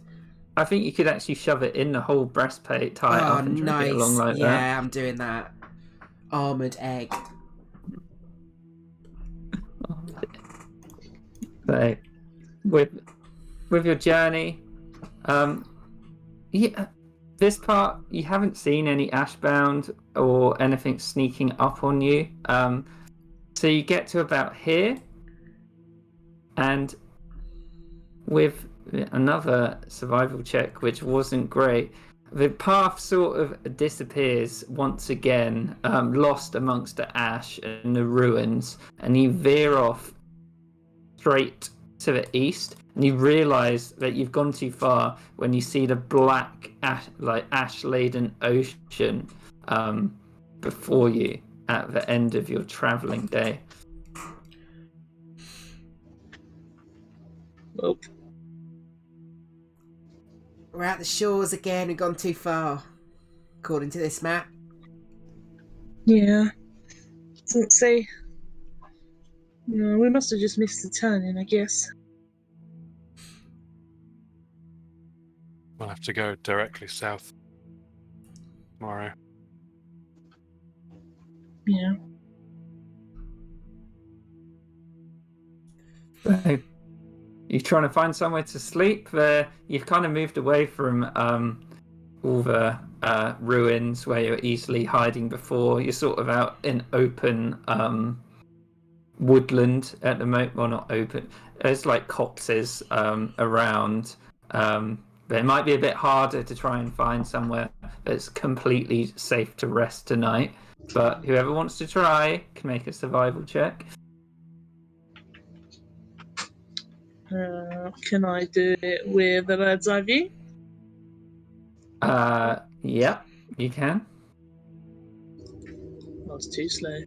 I think you could actually shove it in the whole breastplate, tie it up and drag it along like that. Yeah, I'm doing that. Armoured egg. So, with your journey, yeah, this part you haven't seen any ashbound or anything sneaking up on you. So you get to about here, and with another survival check, which wasn't great, the path sort of disappears once again, lost amongst the ash and the ruins, and you veer off straight to the east, and you realise that you've gone too far when you see the black ash-laden ocean before you at the end of your travelling day. Well, We're at the shores again. We've gone too far. According to this map. yeah. Doesn't say. No, we must have just missed the turning, I guess. we'll have to go directly south tomorrow. Yeah. So, you're trying to find somewhere to sleep there. You've kind of moved away from all the ruins where you're easily hiding before. You're sort of out in open woodland at the moment. Well, not open. There's like copses around. But it might be a bit harder to try and find somewhere that's completely safe to rest tonight. But whoever wants to try can make a survival check. Can I do it with the bird's eye view? Yeah, you can. I was too slow.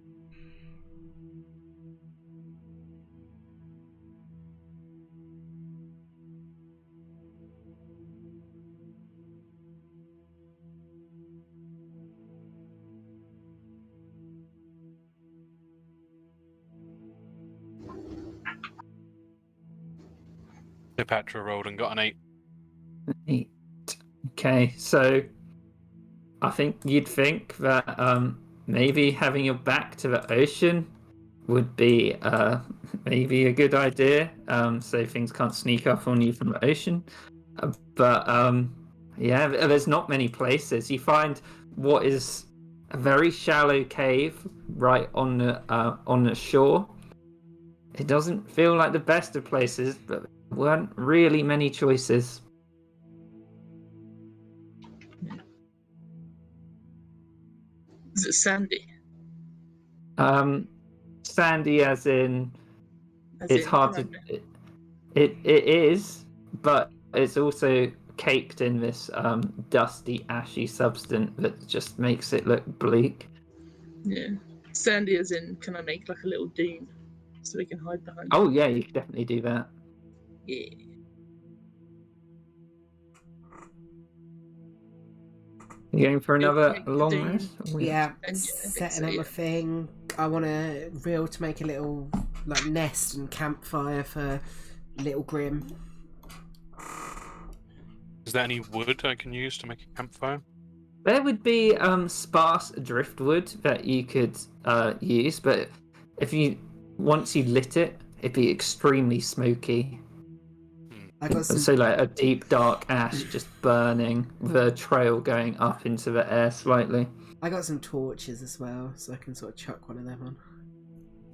Cleopatra rolled and got an 8. Neat. Okay, so I think you'd think that maybe having your back to the ocean would be maybe a good idea, so things can't sneak up on you from the ocean. But yeah, there's not many places. You find what is a very shallow cave right on the shore. It doesn't feel like the best of places, but there weren't really many choices. Is it sandy? Sandy, as in As it's in, hard can to. It is, but it's also caked in this dusty, ashy substance that just makes it look bleak. Yeah. Sandy as in, can I make like a little dune so we can hide behind Oh it? yeah, you could definitely do that. Yeah. You going for another make the long dune. rest? Oh, Yeah, And yeah, I think setting so, up yeah. a thing. I want to Real to make a little like nest and campfire for Little Grim. Is there any wood I can use to make a campfire? There would be sparse driftwood that you could use, but if you once you lit it, it'd be extremely smoky. I got some. So like a deep dark ash just burning, with a trail going up into the air slightly. I got some torches as well, so I can sort of chuck one of them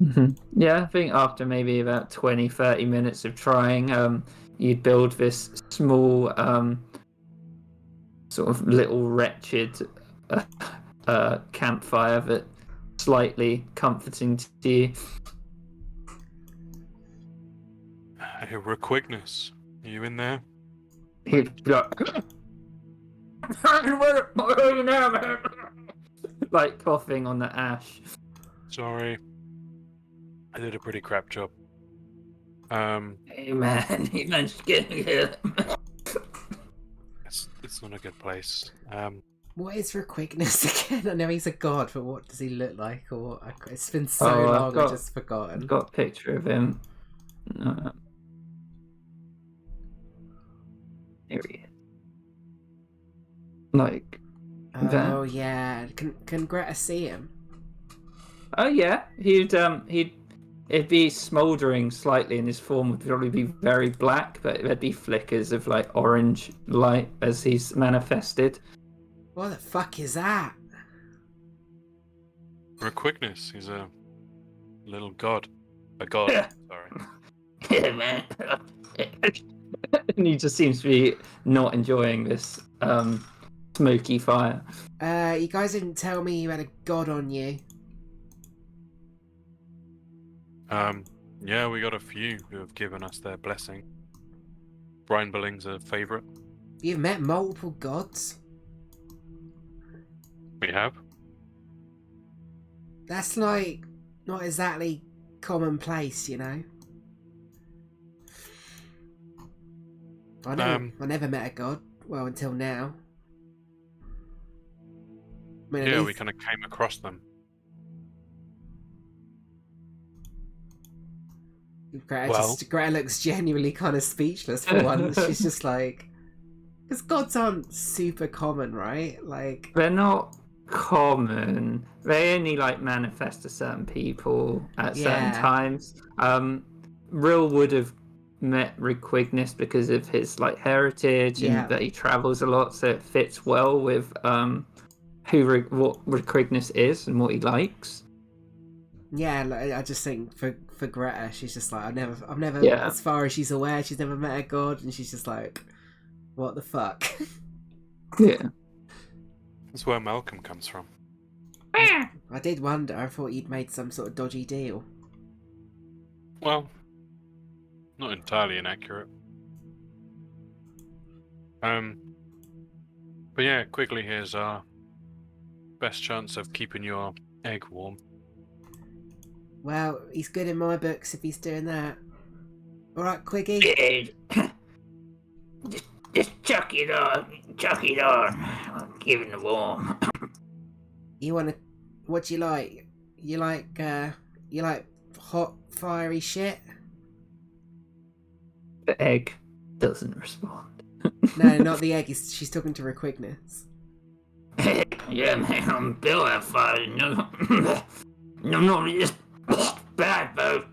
on. Yeah, I think after maybe about 20-30 minutes of trying, you'd build this small sort of little wretched campfire that slightly comforting to you. Hey, Requignus, are you in there? He'd be like, like coughing on the ash. Sorry. I did a pretty crap job. Hey man, you managed to get here. It's not a good place. What is Requignus again? I know he's a god, but what does he look like? Or it's been so Oh, I've long, got- I've just forgotten. I've got a picture of him. Here he is. Like, that. Oh yeah, can Greta see him? Oh yeah, it'd be smouldering slightly, and his form would probably be very black, but there'd be flickers of like orange light as he's manifested. What the fuck is that? Requignus, he's a little god. A god, sorry. Yeah, man. And he just seems to be not enjoying this smoky fire. You guys didn't tell me you had a god on you. Yeah, we got a few who have given us their blessing. Brian Billing's a favourite. You've met multiple gods? We have. That's like not exactly commonplace, you know. I never met a god. Well, until now. I mean, at Yeah, we least- kind of came across them. Greta looks genuinely kind of speechless for once. She's just like, because gods aren't super common, right? Like, They're not common. They only like manifest to certain people at certain Yeah. times. Rill would have met Requignus because of his like heritage Yeah. and that he travels a lot, so it fits well with what Requignus is and what he likes. yeah, like, I just think for Greta, she's just like, I've never, Yeah. as far as she's aware, she's never met a god, and she's just like, what the fuck? Yeah. That's where Malcolm comes from. I did wonder. I thought you'd made some sort of dodgy deal. Well, not entirely inaccurate. But yeah, Quigley here's our best chance of keeping your egg warm. Well, he's good in my books if he's doing that. All right, Quiggy. Just chuck it on. Chuck it on. I'm giving the warm. You wanna? What do you like? You like hot, fiery shit? The egg doesn't respond. No, not the egg. She's talking to Requignus. Yeah, man, I'm Bill at fire. No, no, just bad, bro.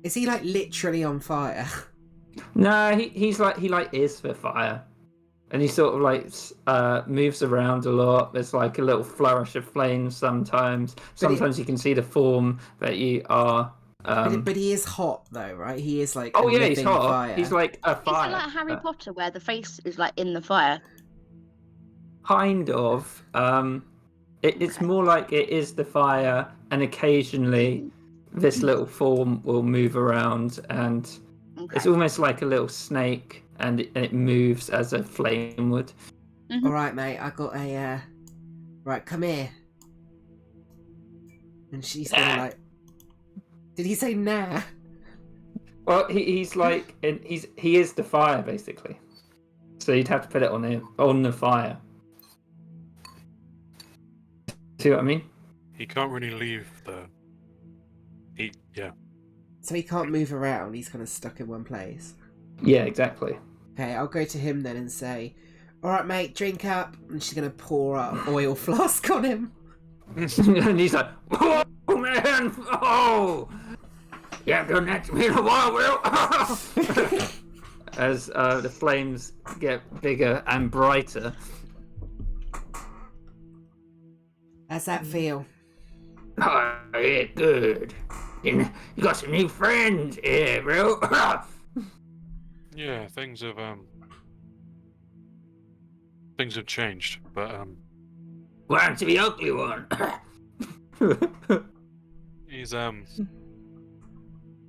Is he like literally on fire? No, he is for fire, and he sort of like moves around a lot. There's like a little flourish of flames sometimes. Sometimes you can see the form that you are. But he is hot though, right? He is like Oh a yeah, he's living hot. fire. He's like a Is fire. it like Harry Potter where the face is like in the fire? Kind of. It's more like it is the fire, and occasionally this little form will move around, and Okay. it's almost like a little snake, and it moves as a flame would. All right, mate. I got a. Right, come here. And she's gonna like. Did he say nah? Well, he's like he is the fire basically, so you'd have to put it on the fire. See what I mean? He can't really leave the. Yeah. So he can't move around. He's kind of stuck in one place. Yeah, exactly. Okay, I'll go to him then and say, "All right, mate, drink up." And she's gonna pour a oil flask on him. And he's like, "Oh man, oh, you haven't done that to me in a while, Will." As the flames get bigger and brighter. How's that feel? Oh, yeah, good. You got some new friends here, bro. Yeah, things have changed, but What happened to the ugly one? he's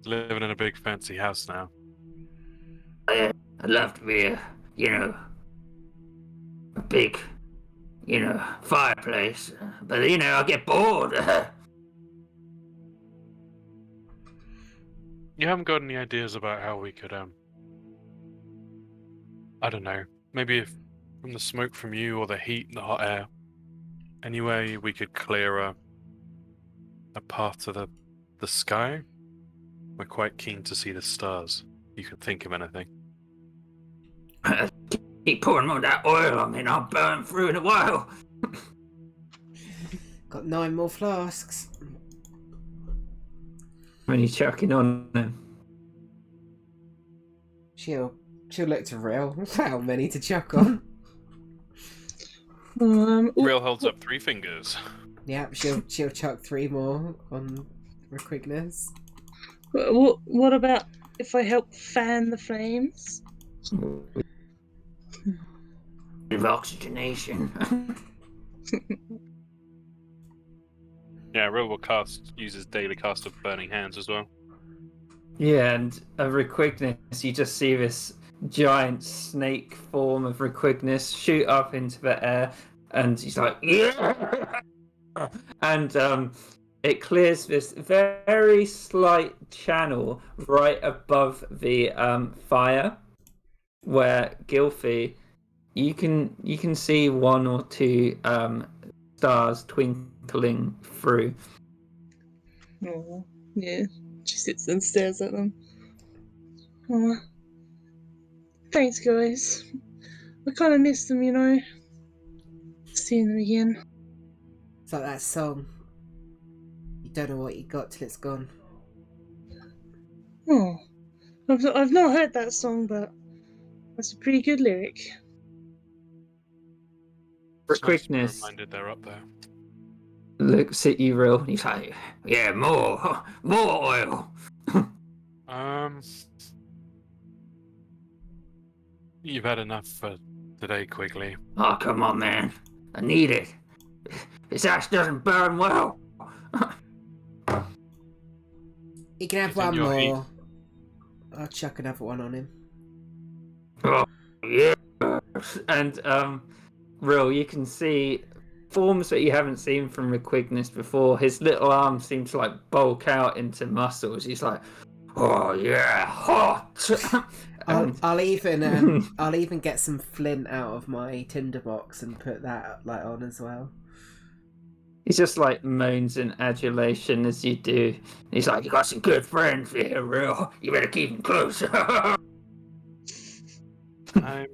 living in a big fancy house now. I'd love to be a big, fireplace. But, I get bored. You haven't got any ideas about how we could I don't know, maybe if from the smoke from you or the heat and the hot air, any way we could clear a path to the sky? We're quite keen to see the stars. You could think of anything. Keep pouring more of that oil on me and I'll burn through in a while. Got 9 more flasks. When you're chucking on them. She'll look to Real. How many to chuck on? Real holds up 3 fingers. Yep, she'll chuck 3 more on Requignus. What about if I help fan the flames? Of oxygenation. Yeah, Real will use his daily cast of Burning Hands as well. Yeah, and of Requignus, you just see this giant snake form of Requignus shoot up into the air, and he's like, yeah! And it clears this very slight channel right above the fire, where Gylfi, you can see 1 or 2 stars twinkling through. Oh, yeah. She sits and stares at them. Oh, thanks, guys. I kind of miss them, Seeing them again. It's like that song. You don't know what you got till it's gone. Oh, I've not heard that song, but that's a pretty good lyric. It's nice to be Requignus reminded they're up there. looks at you real. He's like, yeah, more oil. You've had enough for today, Quigley. Oh, come on, man. I need it. His ash doesn't burn well. You can have It's in one your heat. more. I'll chuck another one on him. Oh, yeah. And, Real, you can see forms that you haven't seen from Requignus before. His little arms seem to, like, bulk out into muscles. He's like, oh, yeah, hot! And- I'll even get some flint out of my tinderbox and put that like on as well. He just like moans in adulation as you do. He's like, "You got some good friends here, Real. You better keep them close." I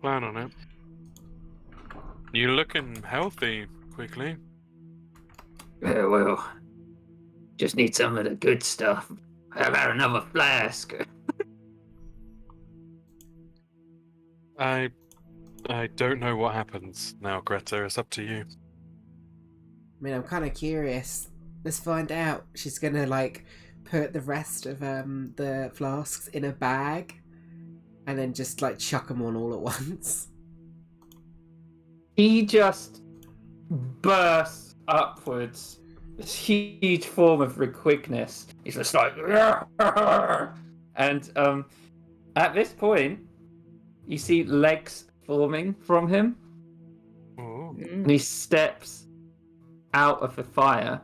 plan on it. You looking healthy, quickly. Yeah, well, just need some of the good stuff. How about another flask? I don't know what happens now, Greta. It's up to you. I mean, I'm kind of curious. Let's find out. She's gonna like put the rest of the flasks in a bag, and then just like chuck them on all at once. He just bursts upwards. This huge form of Requignus. He's just like, and at this point, you see legs forming from him, Oh. and he steps out of the fire,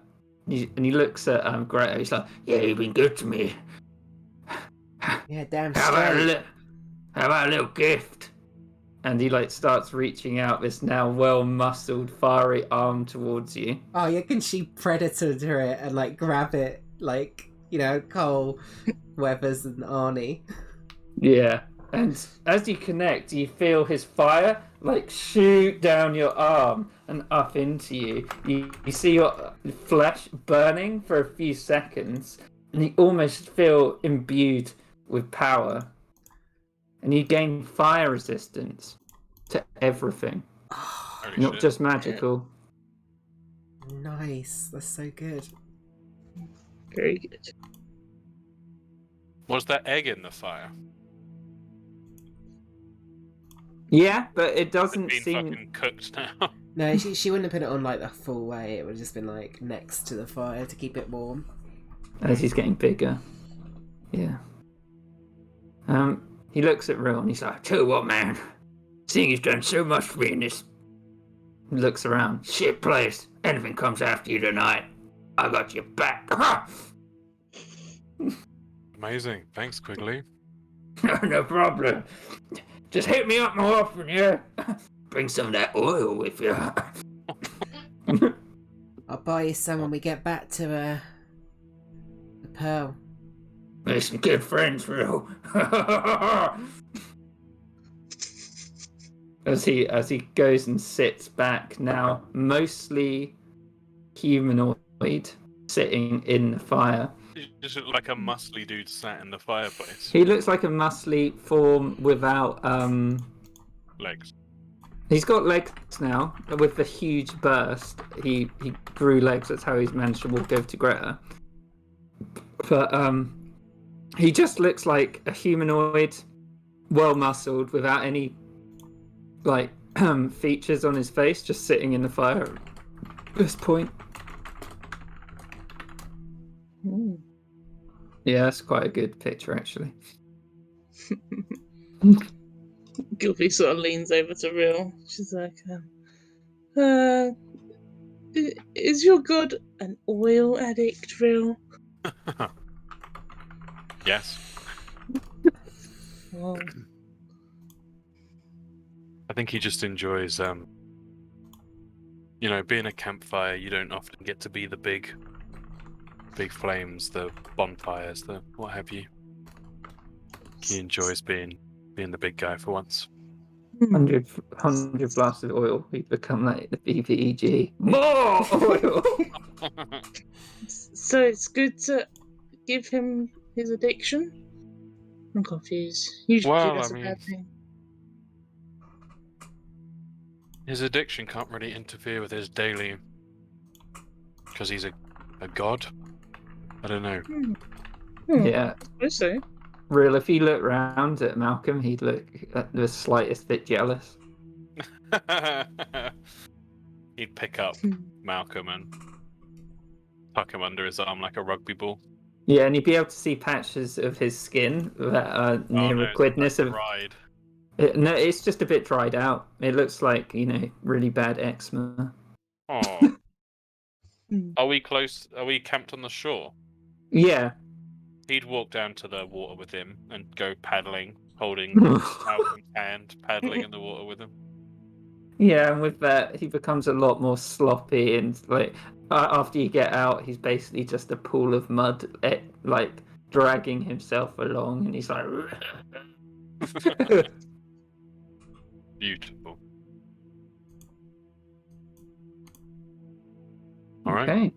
and he looks at Greta. He's like, "Yeah, you've been good to me. Yeah, damn How about straight. how about a little gift?" And he like starts reaching out this now well-muscled, fiery arm towards you. Oh yeah, can she predator to it and like grab it like, you know, Cole, Weathers and Arnie? Yeah. And as you connect, you feel his fire like shoot down your arm and up into you. You see your flesh burning for a few seconds, and you almost feel imbued with power. And you gain fire resistance to everything, Holy not shit. just magical. Nice, that's so good. Very good. Was that egg in the fire? Yeah, but it It's doesn't been seem. fucking cooked now. No, she wouldn't have put it on like the full way. It would have just been like next to the fire to keep it warm. As he's getting bigger. Yeah. He looks at Real and he's like, "Tell you what, man. Seeing you've done so much for me in this..." He looks around. "Shit place. Anything comes after you tonight, I got your back." Amazing. Thanks, Quigley. No problem. Just hit me up more often, yeah? Bring some of that oil with you. I'll buy you some when we get back to the Pearl. We're some good friends, Real. As he goes and sits back now, mostly humanoid, sitting in the fire. You just look like a muscly dude sat in the fireplace. He looks like a muscly form without Legs. He's got legs now. With the huge burst, he grew legs. That's how he's managed to walk over to Greta. But he just looks like a humanoid, well muscled, without any like features on his face, just sitting in the fire at this point. Mm. Yeah, that's quite a good picture actually. Gilby sort of leans over to Real. She's like, is your god an oil addict, Real? Yes. Well, I think he just enjoys, you know, being a campfire. You don't often get to be the big flames, the bonfires, the what have you. He enjoys being the big guy for once. 100 blasts of oil, he'd become like the BBEG. More oil! so it's good to give him his addiction? I'm confused. Usually Well, that's I a mean- bad thing. His addiction can't really interfere with his daily, because he's a god. I don't know. Yeah, I suppose so. Real, if he looked round at Malcolm, he'd look the slightest bit jealous. He'd pick up Malcolm and tuck him under his arm like a rugby ball. Yeah, and you'd be able to see patches of his skin that are near no, liquidness it's of. ride. No, it's just a bit dried out. It looks like, really bad eczema. Oh. Hmm. Are we close? Are we camped on the shore? Yeah. He'd walk down to the water with him and go paddling, holding Malcolm's hand, paddling in the water with him. Yeah, and with that, he becomes a lot more sloppy, and after you get out, he's basically just a pool of mud, dragging himself along, and he's like. Beautiful. All right. Okay.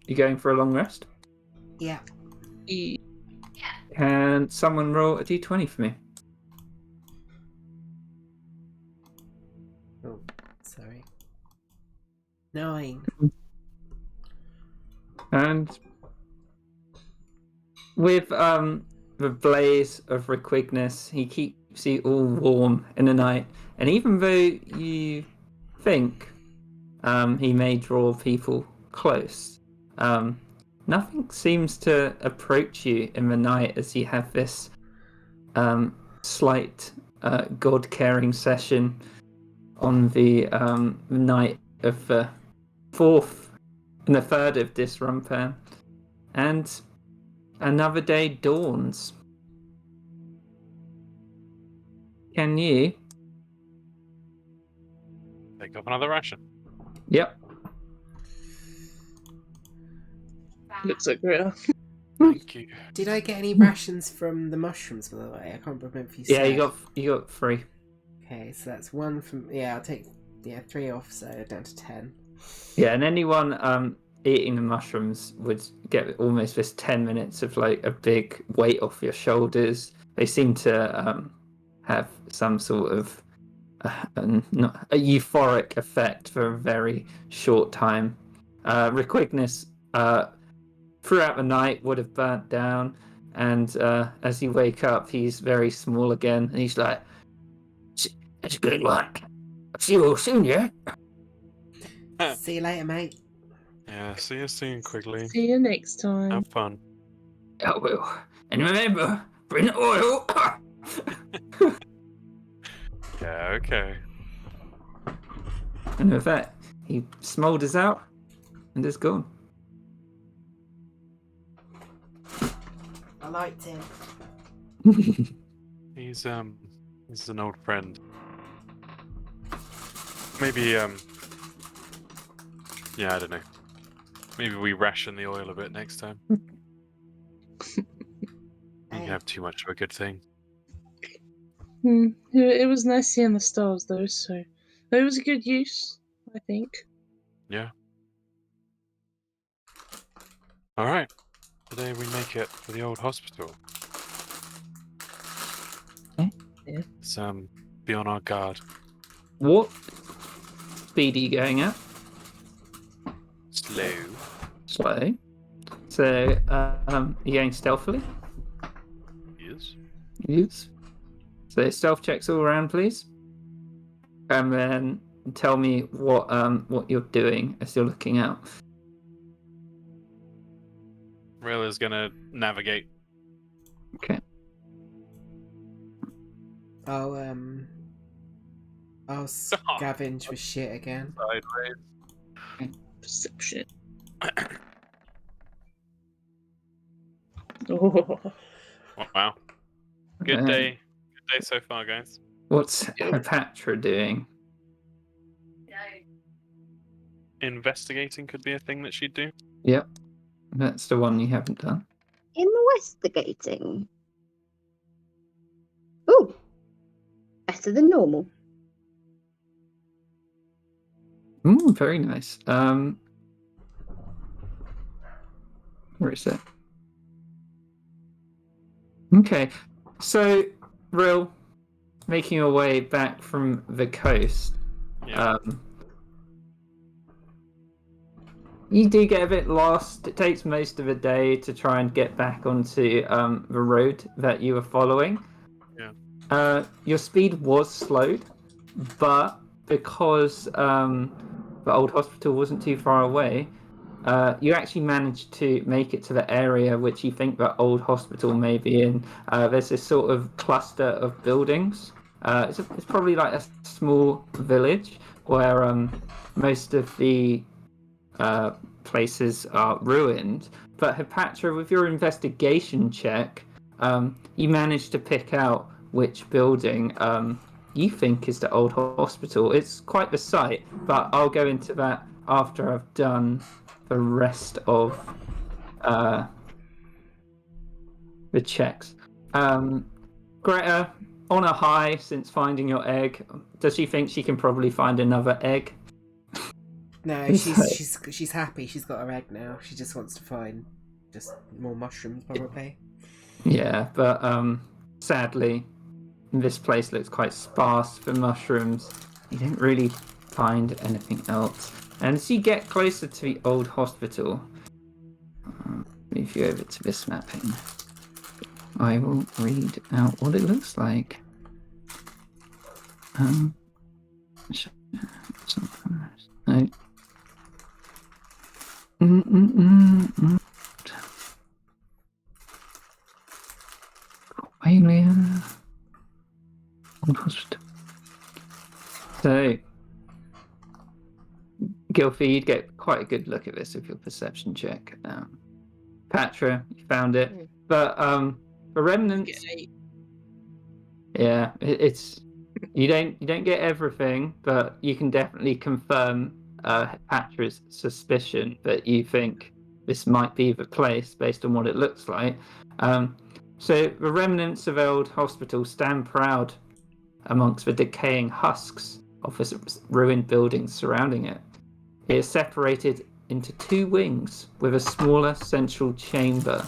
You going for a long rest? Yeah. Can someone roll a d20 for me? Oh, sorry. 9. And with the blaze of Requignus, he keeps you all warm in the night. And even though you think he may draw people close, nothing seems to approach you in the night as you have this slight god-caring session on the night of the 4th and the 3rd of Disrumpan. And another day dawns. Can you? Take up another ration. Yep. Looks like Rita. Thank you. Did I get any rations from the mushrooms, by the way? I can't remember if you Yeah, said. you got 3. Okay, so that's 1 from... Yeah, I'll take 3 off, so down to 10. Yeah, and anyone eating the mushrooms would get almost this 10 minutes of a big weight off your shoulders. They seem to have some sort of not a euphoric effect for a very short time. Requignus throughout the night would have burnt down, and as you wake up, he's very small again, and he's like, "That's a good one. I'll see you all soon, yeah?" See you later, mate. Yeah, see you soon, Quigley. See you next time. Have fun. I will. And remember, bring the oil. Yeah, okay. And with that, he smoulders out and is gone. I liked him. He's an old friend. Maybe yeah, I don't know. Maybe we ration the oil a bit next time. You can have too much of a good thing. It was nice seeing the stars, though, so it was a good use, I think. Yeah. All right. Today we make it to the old hospital. Okay. Yeah. Let's be on our guard. What speed are you going at? Slow. Slow. So, you're going stealthily? Yes. Yes. So stealth checks all around, please. And then tell me what you're doing as you're looking out. Rilla's gonna navigate. Okay. I'll scavenge with shit again. Sideways. Perception. Oh. Wow. Good day. Good day so far, guys. What's Hepatra doing? No. Investigating could be a thing that she'd do. Yep. That's the one you haven't done. Investigating. Ooh. Better than normal. Very nice. Where is it? Okay. So, Rill, making your way back from the coast. Yeah. You do get a bit lost. It takes most of the day to try and get back onto the road that you were following. Yeah. Your speed was slowed, but because the old hospital wasn't too far away, you actually managed to make it to the area which you think the old hospital may be in. There's this sort of cluster of buildings. It's probably like a small village where most of the places are ruined. But Hepatra, with your investigation check, you managed to pick out which building you think is the old hospital. It's quite the site, but I'll go into that after I've done the rest of the checks. Greta, on a high since finding your egg, does she think she can probably find another egg? No, she's happy. She's got her egg now. She just wants to find just more mushrooms, probably. Yeah, but sadly, this place looks quite sparse for mushrooms. You don't really find anything else. And as you get closer to the old hospital, move you over to this mapping. I will read out what it looks like. No. Aurelia. Old hospital. So, Gilfie, you'd get quite a good look at this with your perception check. Patra, you found it, but the remnants. Get 8. Yeah, it's you don't get everything, but you can definitely confirm Patra's suspicion that you think this might be the place based on what it looks like. So the remnants of old hospital stand proud amongst the decaying husks of the ruined buildings surrounding it. It is separated into 2 wings with a smaller central chamber.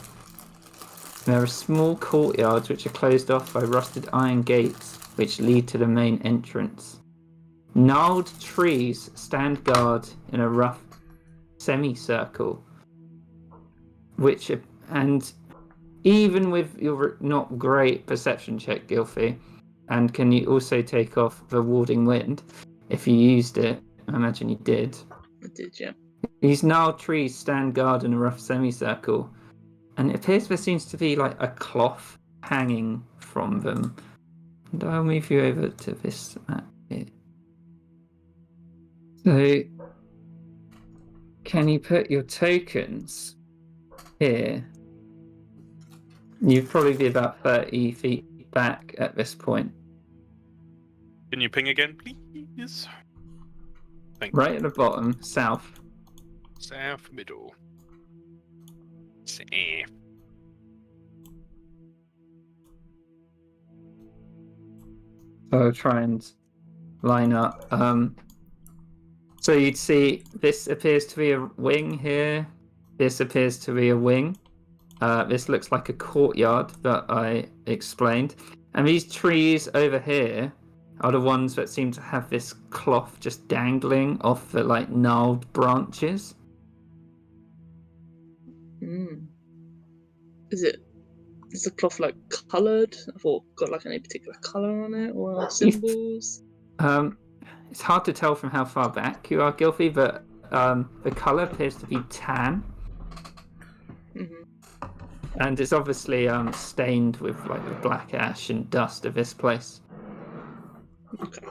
There are small courtyards which are closed off by rusted iron gates which lead to the main entrance. Gnarled trees stand guard in a rough semicircle, and even with your not great perception check, Gilfie, and can you also take off the warding wind if you used it? I imagine you did. I did, yeah. These gnarled trees stand guard in a rough semicircle, and it appears there seems to be like a cloth hanging from them. And I'll move you over to this map here. So, can you put your tokens here? You'd probably be about 30 feet back at this point. Can you ping again, please? Thank Right you. at the bottom, south. South middle. South. So I'll try and line up. So you'd see this appears to be a wing here. This appears to be a wing. This looks like a courtyard that I explained. And these trees over here are the ones that seem to have this cloth just dangling off the like gnarled branches. Is the cloth like coloured? Or got like any particular colour on it or symbols? It's hard to tell from how far back you are, Gilfie, but the colour appears to be tan. And it's obviously stained with like the black ash and dust of this place. Okay.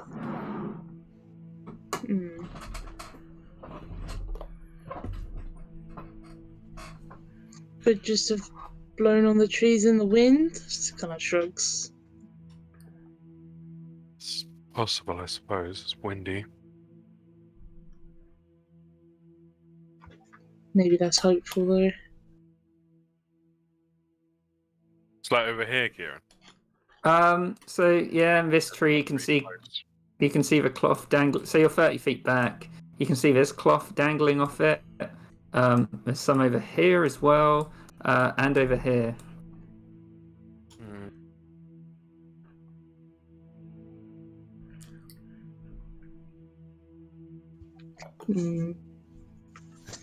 Could just have blown on the trees in the wind? Just kind of shrugs. It's possible, I suppose. It's windy. Maybe that's hopeful though. It's like over here, Kieran. So yeah, this tree you can see the cloth dangling. So you're 30 feet back. You can see there's cloth dangling off it. There's some over here as well, and over here.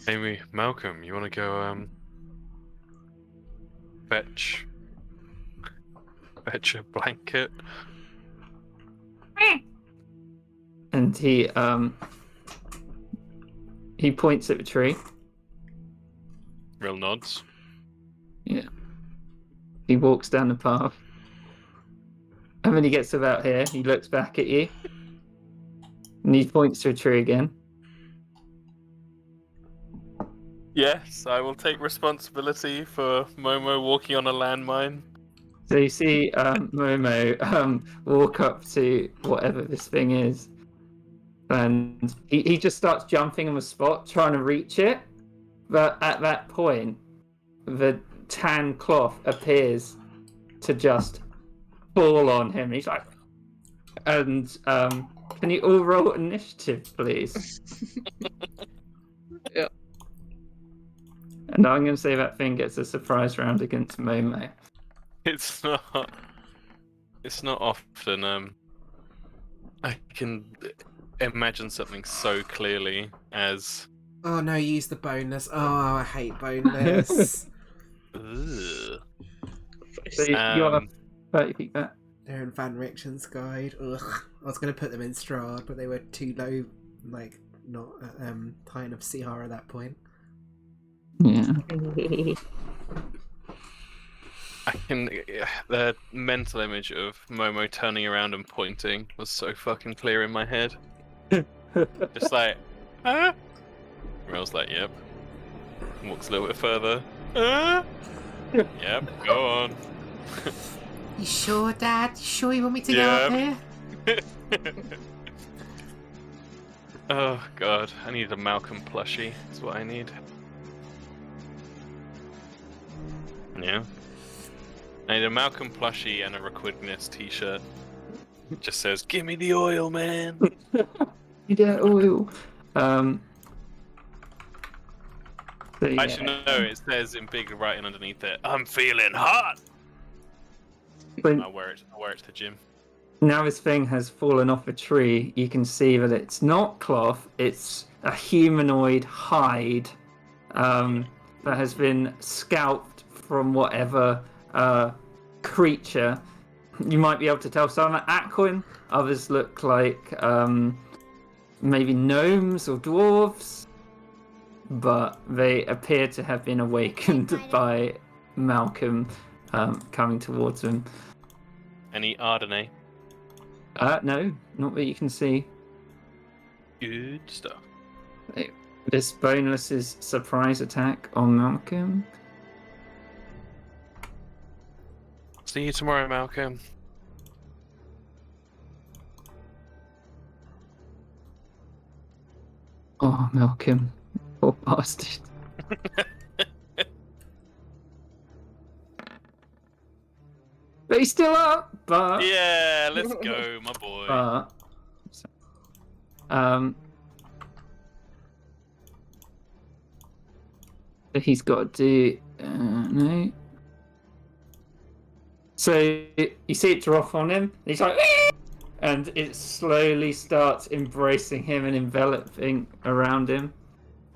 Amy, Malcolm, you want to go fetch a blanket? and he points at the tree. Real nods. Yeah. He walks down the path. And when he gets about here, he looks back at you. And he points to a tree again. Yes, I will take responsibility for Momo walking on a landmine. So you see Momo walk up to whatever this thing is. And he just starts jumping on the spot, trying to reach it. But at that point, the tan cloth appears to just fall on him. He's like... And can you all roll initiative, please? Yep. And I'm going to say that thing gets a surprise round against Momo. It's not often I can imagine something so clearly as Oh no, use the bonus. Oh, I hate bonus. ugh. So you are 30 feet back. They're in Van Richten's guide. Ugh. I was going to put them in Strahd, but they were too low, like, not high enough CR at that point. Yeah. I can the mental image of Momo turning around and pointing was so fucking clear in my head. Just like, ah. Rel's like, yep. Walks a little bit further. Ah. Yep, go on. You sure, Dad? You sure you want me to Yeah. go up here? Oh god, I need a Malcolm plushie. That's what I need. Yeah. I need a Malcolm plushie and a Requigness t-shirt. It just says, "Give me the oil, man." Yeah, oil. So, yeah. Actually, no, it says in big writing underneath it, "I'm feeling hot." When, I wear it to the gym. now this thing has fallen off a tree, you can see that it's not cloth, it's a humanoid hide that has been scalped from whatever creature. You might be able to tell some are Aquan, others look like maybe gnomes or dwarves, but they appear to have been awakened by Malcolm coming towards them. Any Ardenay? No, not that you can see. Good stuff. This boneless is surprise attack on Malcolm. See you tomorrow, Malcolm. Oh, Malcolm. Poor bastard. But he's still up, but... Yeah, let's go, my boy. He's got to do... no. So, you see it drop on him, and he's like... And it slowly starts embracing him and enveloping around him.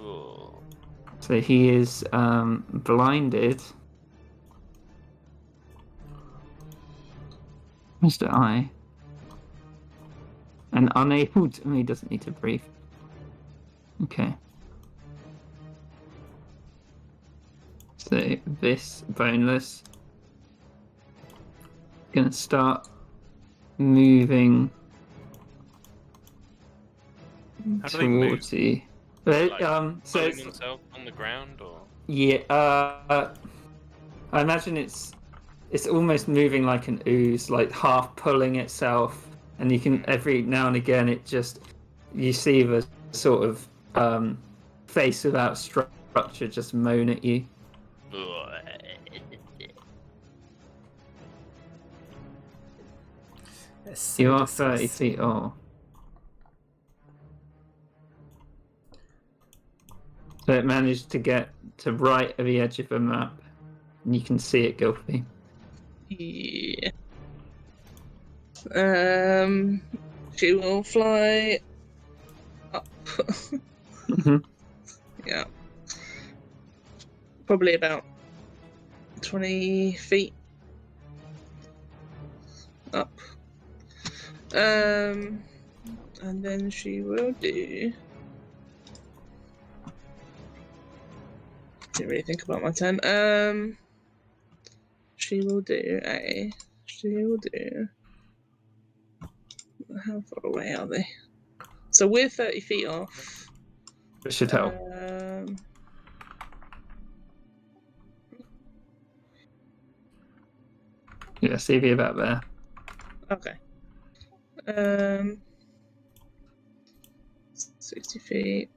Ooh. So he is blinded. Mr. I. And unable to... He doesn't need to breathe. Okay. So this boneless gonna start moving How do they move? towards you. Like, So pulling it's, themselves on the ground, or yeah, I imagine it's almost moving like an ooze, like half pulling itself, and you can every now and again it just you see the sort of face without structure just moan at you. That's so You are 30 disgusting. feet off. So it managed to get to right at the edge of the map, and you can see it, Gilfie. Yeah. She will fly up. Mhm. Yeah. Probably about 20 feet up. And then she will do. Didn't really think about my turn. She will do a. She will do. How far away are they? So we're 30 feet off. It should help. Yeah, CV about there. Okay. 60 feet.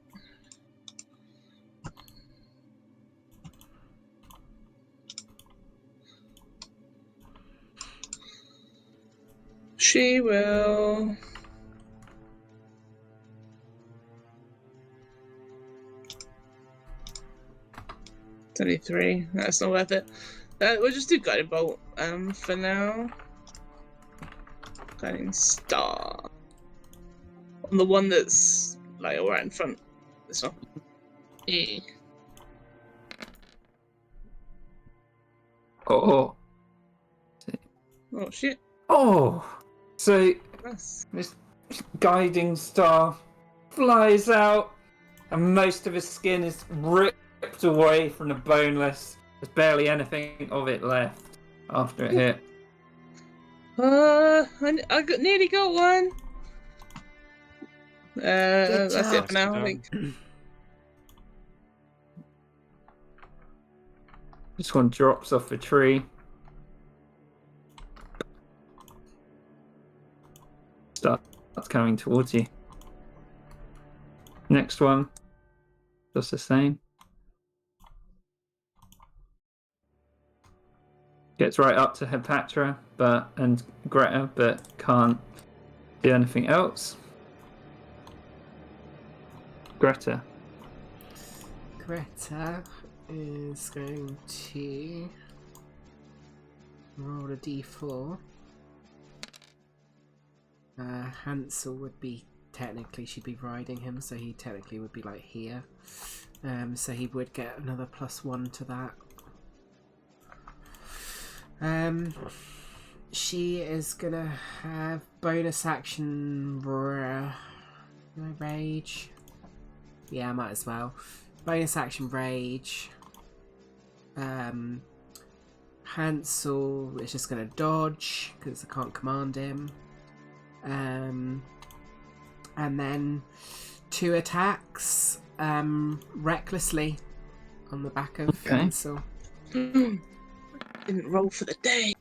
She will. It's only 3. That's not worth it. We'll just do guided bolt. For now. Guiding star. On the one that's like right in front. This one. Yeah. Oh. Oh shit. Oh. So Nice. this guiding star flies out, and most of his skin is ripped away from the boneless. There's barely anything of it left after it hit. Nearly got one. That's it job. for now, I think. This one drops off a tree. Starts coming towards you. Next one does the same. Gets right up to Hepatra and Greta, but can't do anything else. Greta. Greta is going to roll a d4. Hansel would be technically, she'd be riding him, so he technically would be like here. So he would get another +1 to that. She is gonna have bonus action rage. Yeah, I might as well. Bonus action rage. Hansel is just gonna dodge because I can't command him. And then 2 attacks recklessly on the back of Hansel. Didn't roll for the day.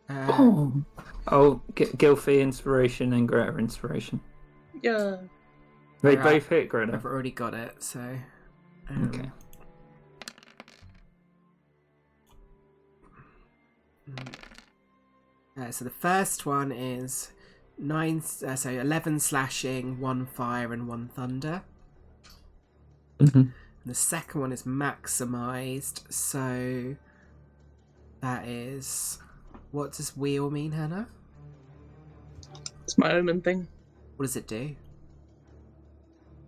I'll get Gilfie inspiration and Greta inspiration. Yeah. They Alright. both hit Greta. I've already got it, so. Okay. So the first one is 11 slashing, 1 fire, and 1 thunder. Mm-hmm. And the second one is maximized, so that is. What does wheel mean, Hannah? It's my omen thing. What does it do?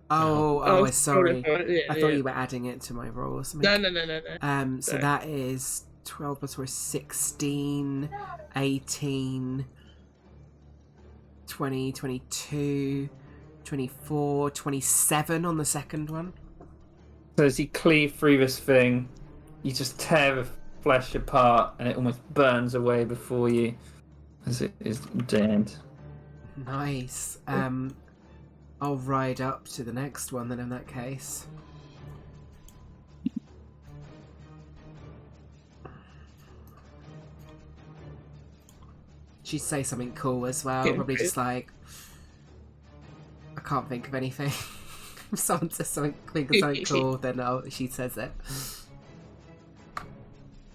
Oh, sorry. Yeah, I thought you were adding it to my roll or something. No. So that is 12 plus 4 is 16, 18, 20, 22, 24, 27 on the second one. So as you cleave through this thing, you just tear the flesh apart and it almost burns away before you as it is dead. Nice. I'll ride up to the next one then in that case. She'd say something cool as well. Yeah, Probably okay. just like, I can't think of anything. If someone says something cool, then she says it.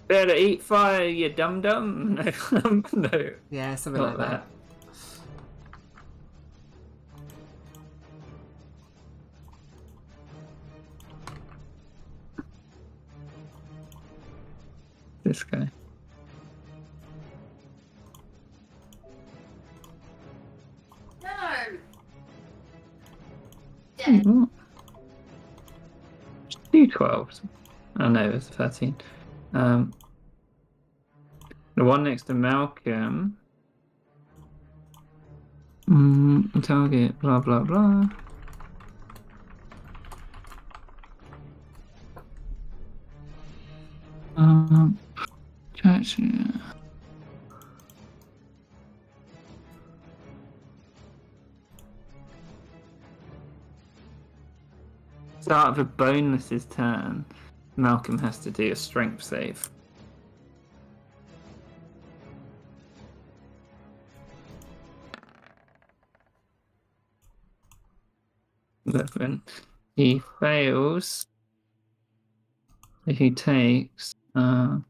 Better eat fire, you dum dum. No. Yeah, something Not like that. This guy. No. Dead. Mm-hmm. 2 12s. Oh no, it's 13. The one next to Malcolm Target, blah blah blah. Catch, yeah. Start of a boneless's turn, Malcolm has to do a strength save. He fails. He takes you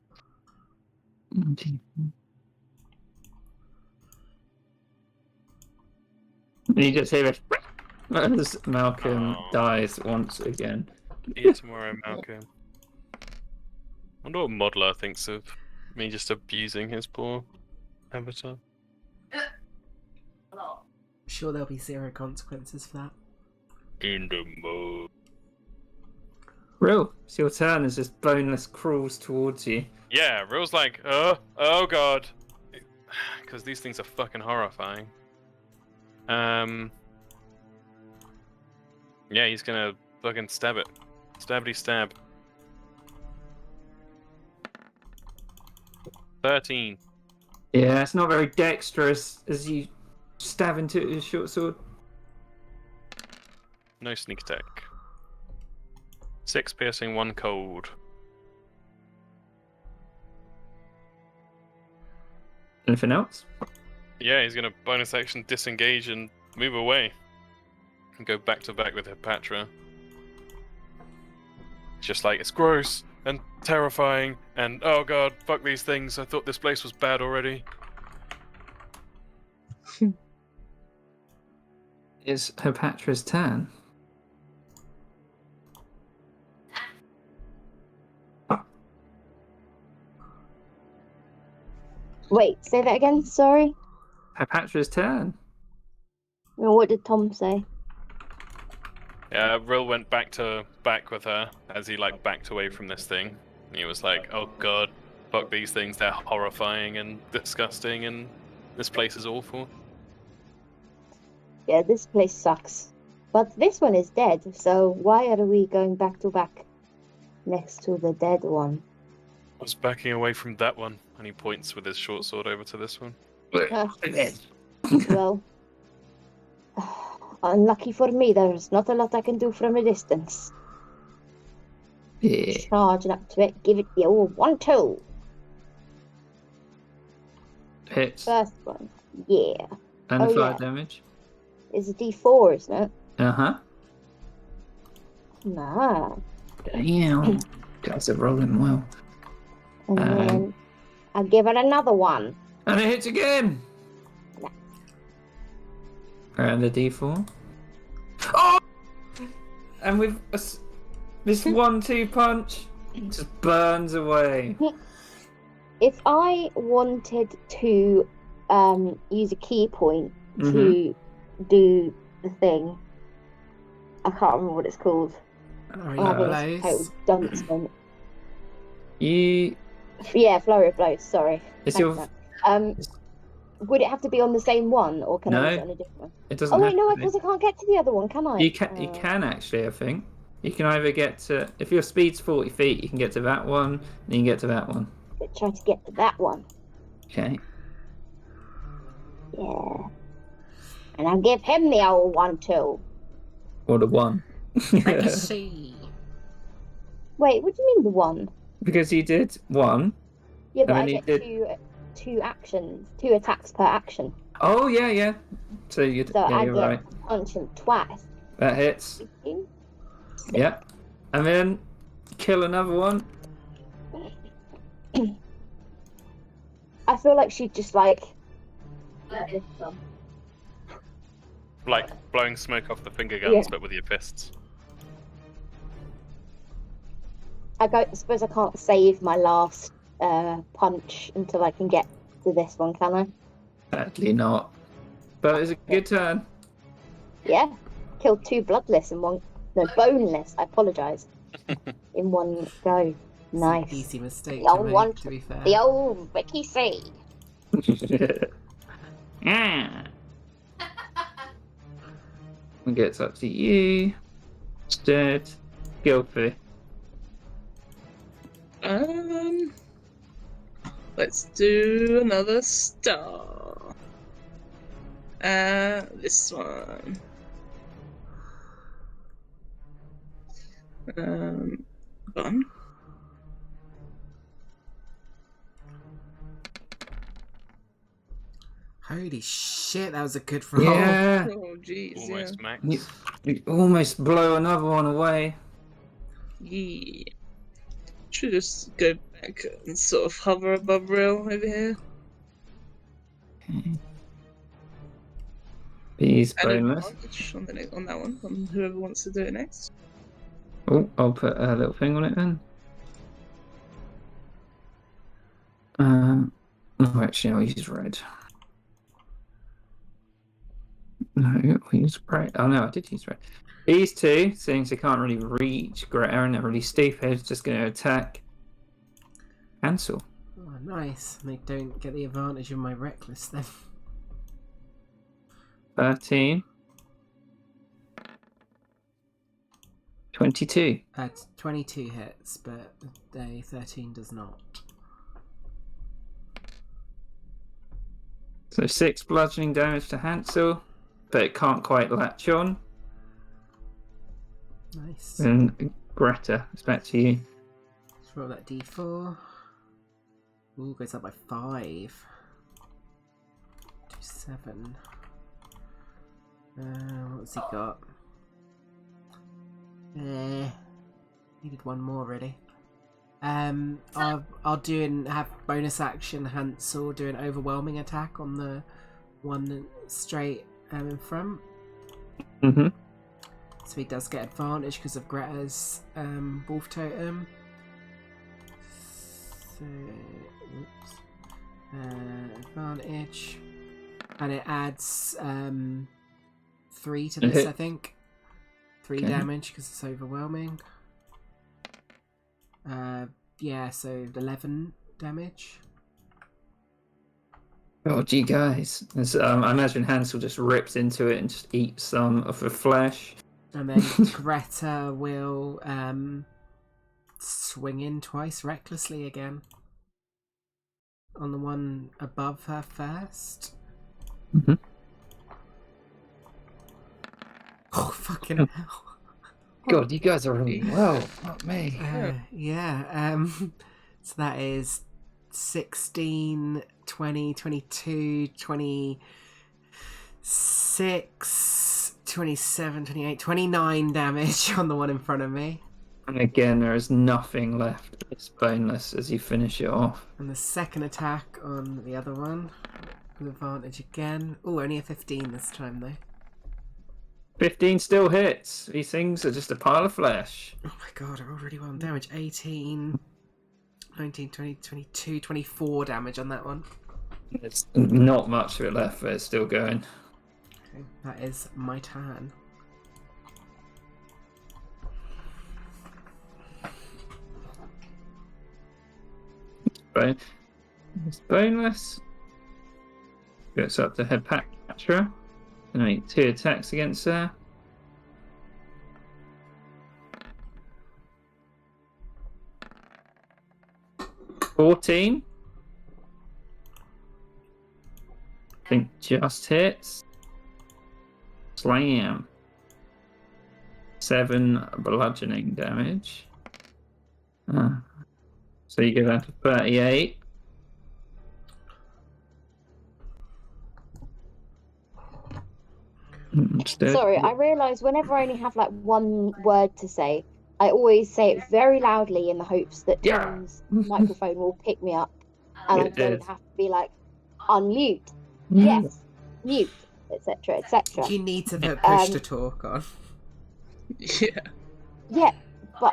just hear it as Malcolm dies once again. See you tomorrow, Malcolm. I wonder what Modeler thinks of me just abusing his poor avatar. Sure, there'll be zero consequences for that. In the mode. Real, it's your turn as this boneless crawls towards you. Yeah, Real's like, oh god. Because these things are fucking horrifying. Yeah, he's gonna fucking stab it. Stabbity stab. 13. Yeah, it's not very dexterous as you stab into it with your short sword. No sneak attack. 6 piercing, 1 cold. Anything else? Yeah, he's gonna bonus action disengage and move away. And go back to back with Hepatra. Just like, it's gross and terrifying and oh god, fuck these things. I thought this place was bad already. It's Hepatra's turn. Wait, say that again. Sorry. Hepatra's turn. Well, what did Tom say? Yeah, Rill went back with her as he like backed away from this thing. He was like, "Oh god, fuck these things! They're horrifying and disgusting, and this place is awful." Yeah, this place sucks. But this one is dead, so why are we going back to back next to the dead one? I was backing away from that one, and he points with his short sword over to this one. Well, unlucky for me, there's not a lot I can do from a distance. Yeah. Charging up to it, give it the old 1-2. Hits. First one, yeah. And Oh, fire yeah. damage. It's a D4, isn't it? Uh-huh. Nah. Damn. Guys are rolling well. And then I'll give it another one. And it hits again! And the D4. Oh! And with this 1-2 punch, it just burns away. If I wanted to use a key point to do the thing, I can't remember what it's called. Are I think you it's close? total dunce. You... Yeah, flurry of blows. Sorry. It's Thanks, your... Matt. Would it have to be on the same one, or can I use it No. on a different one? It doesn't Oh wait, have no, to I be. because I can't get to the other one, can I? You can actually, I think. You can either get to... If your speed's 40 feet, you can get to that one, and you can get to that one. Try to get to that one. Okay. Yeah. And I'll give him the old 1-2. Or the one. Let me see. Wait, what do you mean the one? Because you did one. Yeah, but And I then get you two actions, 2 attacks per action. Oh, yeah, yeah. So you... So yeah, I you're get right. punch him twice. That hits. 15? Yep. And then kill another one. I feel like she'd just like let this go. Like blowing smoke off the finger guns, Yeah. but with your fists. I suppose I can't save my last punch until I can get to this one, can I? Sadly not. But it's a good turn. Yeah. Killed 2 bloodless in one. No, boneless. I apologise. In one go. Nice. It's an easy mistake The to old make, one- to be fair. The old Ricky C. Yeah. It gets up to you. Instead, Gilfy. Let's do another star. This one. Gone. Holy shit, that was a good roll. Yeah. Oh, jeez. Almost max. You almost blow another one away. Yeah. Should just go back and sort of hover above rail over here. Okay. Bees Add bonus. advantage on that one, on whoever wants to do it next. Oh, I'll put a little thing on it then. Oh, actually, I'll use red. No, I'll use red. Oh, no, I did use red. These two, seeing they can't really reach Greta and they're really stupid, just going to attack Hansel. Oh, nice. They don't get the advantage of my reckless then. 13. 22. 22 hits, but a 13 does not. So 6 bludgeoning damage to Hansel, but it can't quite latch on. Nice. And Greta, it's back to you. Let's roll that d4. Ooh, goes up by 5. 7. What's he got? Needed one more really. I'll do and have bonus action Hansel do an overwhelming attack on the one straight in front. Mm-hmm. So he does get advantage because of Greta's wolf totem. So, oops. Advantage. And it adds 3 to this, I think. 3 Okay. damage because it's overwhelming. Yeah, so 11 damage. Oh, gee, guys. I imagine Hansel just rips into it and just eats some of the flesh. And then Greta will swing in twice recklessly again. On the one above her first. Mhm. Oh, fucking hell. God, you guys are rolling well. Not me. Yeah, so that is 16, 20, 22, 26, 27, 28, 29 damage on the one in front of me. And again, there is nothing left. It's boneless as you finish it off. And the second attack on the other one with advantage again. Oh, only a 15 this time though. 15 still hits. These things are just a pile of flesh. Oh my god, I rolled really well on damage. 18, 19, 20, 22, 24 damage on that one. There's not much of it left, but it's still going. Okay, that is my turn. It's boneless. Gets up to head Patra. And make 2 attacks against her. $14. I think just hits. Slam. 7 bludgeoning damage. So you go down to 38. Sorry, I realise whenever I only have like one word to say, I always say it very loudly in the hopes that Yeah. Tom's microphone will pick me up and I It don't did. have to be like, unmute, yes, mute, etc., etc. You need to put push to talk on. Yeah. Yeah, but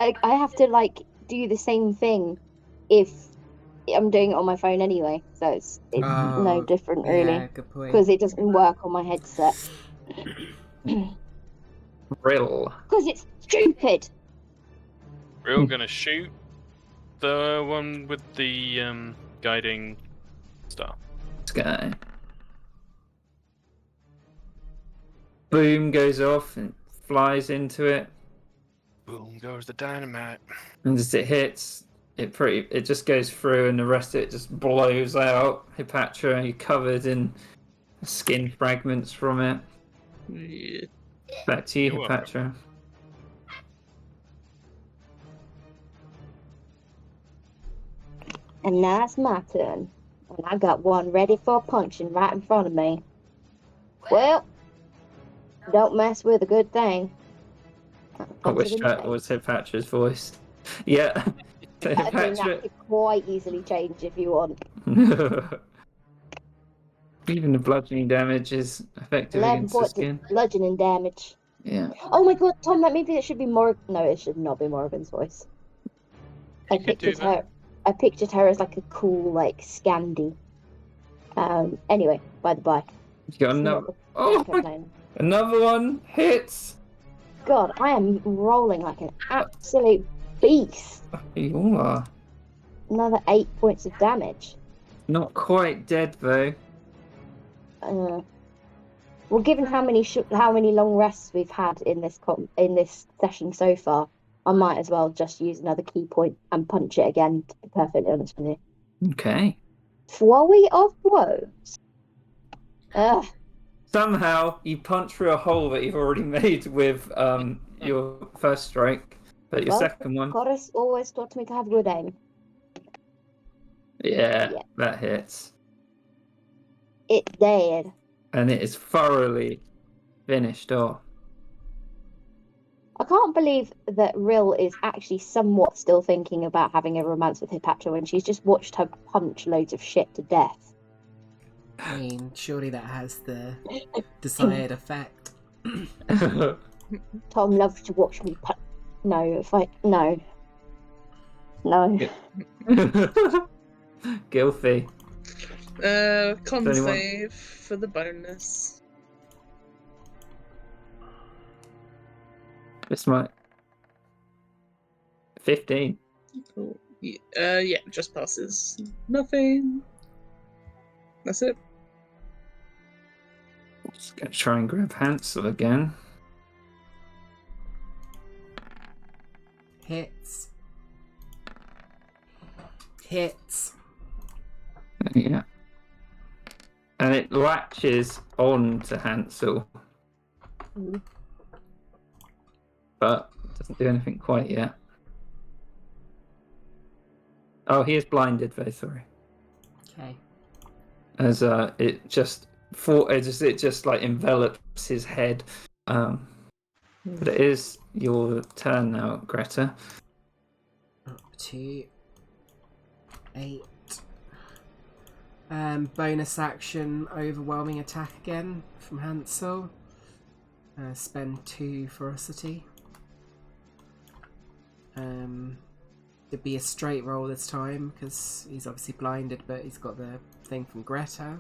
I have to like do the same thing if I'm doing it on my phone anyway, so it's Oh, no different really Yeah, good point. because it doesn't work on my headset Rill. because it's stupid. We're all gonna shoot the one with the guiding star. This guy. boom goes off and flies into it. Boom goes the dynamite. And as it hits, it just goes through, and the rest of it just blows out. Hipatra, you're covered in skin fragments from it. Yeah. Back to you, You're welcome. Hipatra. And now it's my turn. And I got one ready for punching right in front of me. Well, don't mess with a good thing. I Punch wish it in the that face. was Hipatra's voice. Yeah. So I mean, that Hipatra... could quite easily change if you want. Even the bludgeoning damage is effective 11 against the points skin. of bludgeoning damage. Yeah. Oh my god, Tom, maybe it should be No, it should not be Morrigan's voice. I You could do pictured her. I pictured her as like a cool, like Scandi. Anyway, by the by. You got It's another. not the Oh, complaint. another one hits. God, I am rolling like an absolute beast. You are Another 8 points of damage. not quite dead though. Well, given how many long rests we've had in this session so far, I might as well just use another key point and punch it again. To be perfectly honest with you. Okay. Flurry of woes. Ugh. Somehow you punch through a hole that you've already made with your first strike, but your Well, second one, Chorus always taught me to have good aim. yeah, Yeah. that hits, It did. and it is thoroughly finished off. I can't believe that Rill is actually somewhat still thinking about having a romance with Hipatra when she's just watched her punch loads of shit to death. I mean, surely that has the desired effect. Tom loves to watch me punch. No. Gilfy. Con 21. save for the bonus. This might 15. Cool. Yeah, just passes. Nothing. That's it. Just gonna try and grab Hansel again. Hits. Hits. Yeah. And it latches on to Hansel. Mm. But doesn't do anything quite yet. Oh, he is blinded, very sorry. Okay. As it just like envelops his head. But it is your turn now, Greta. Up to 8. Bonus action, overwhelming attack again from Hansel. Spend 2 ferocity. It'd be a straight roll this time because he's obviously blinded, but he's got the thing from Greta.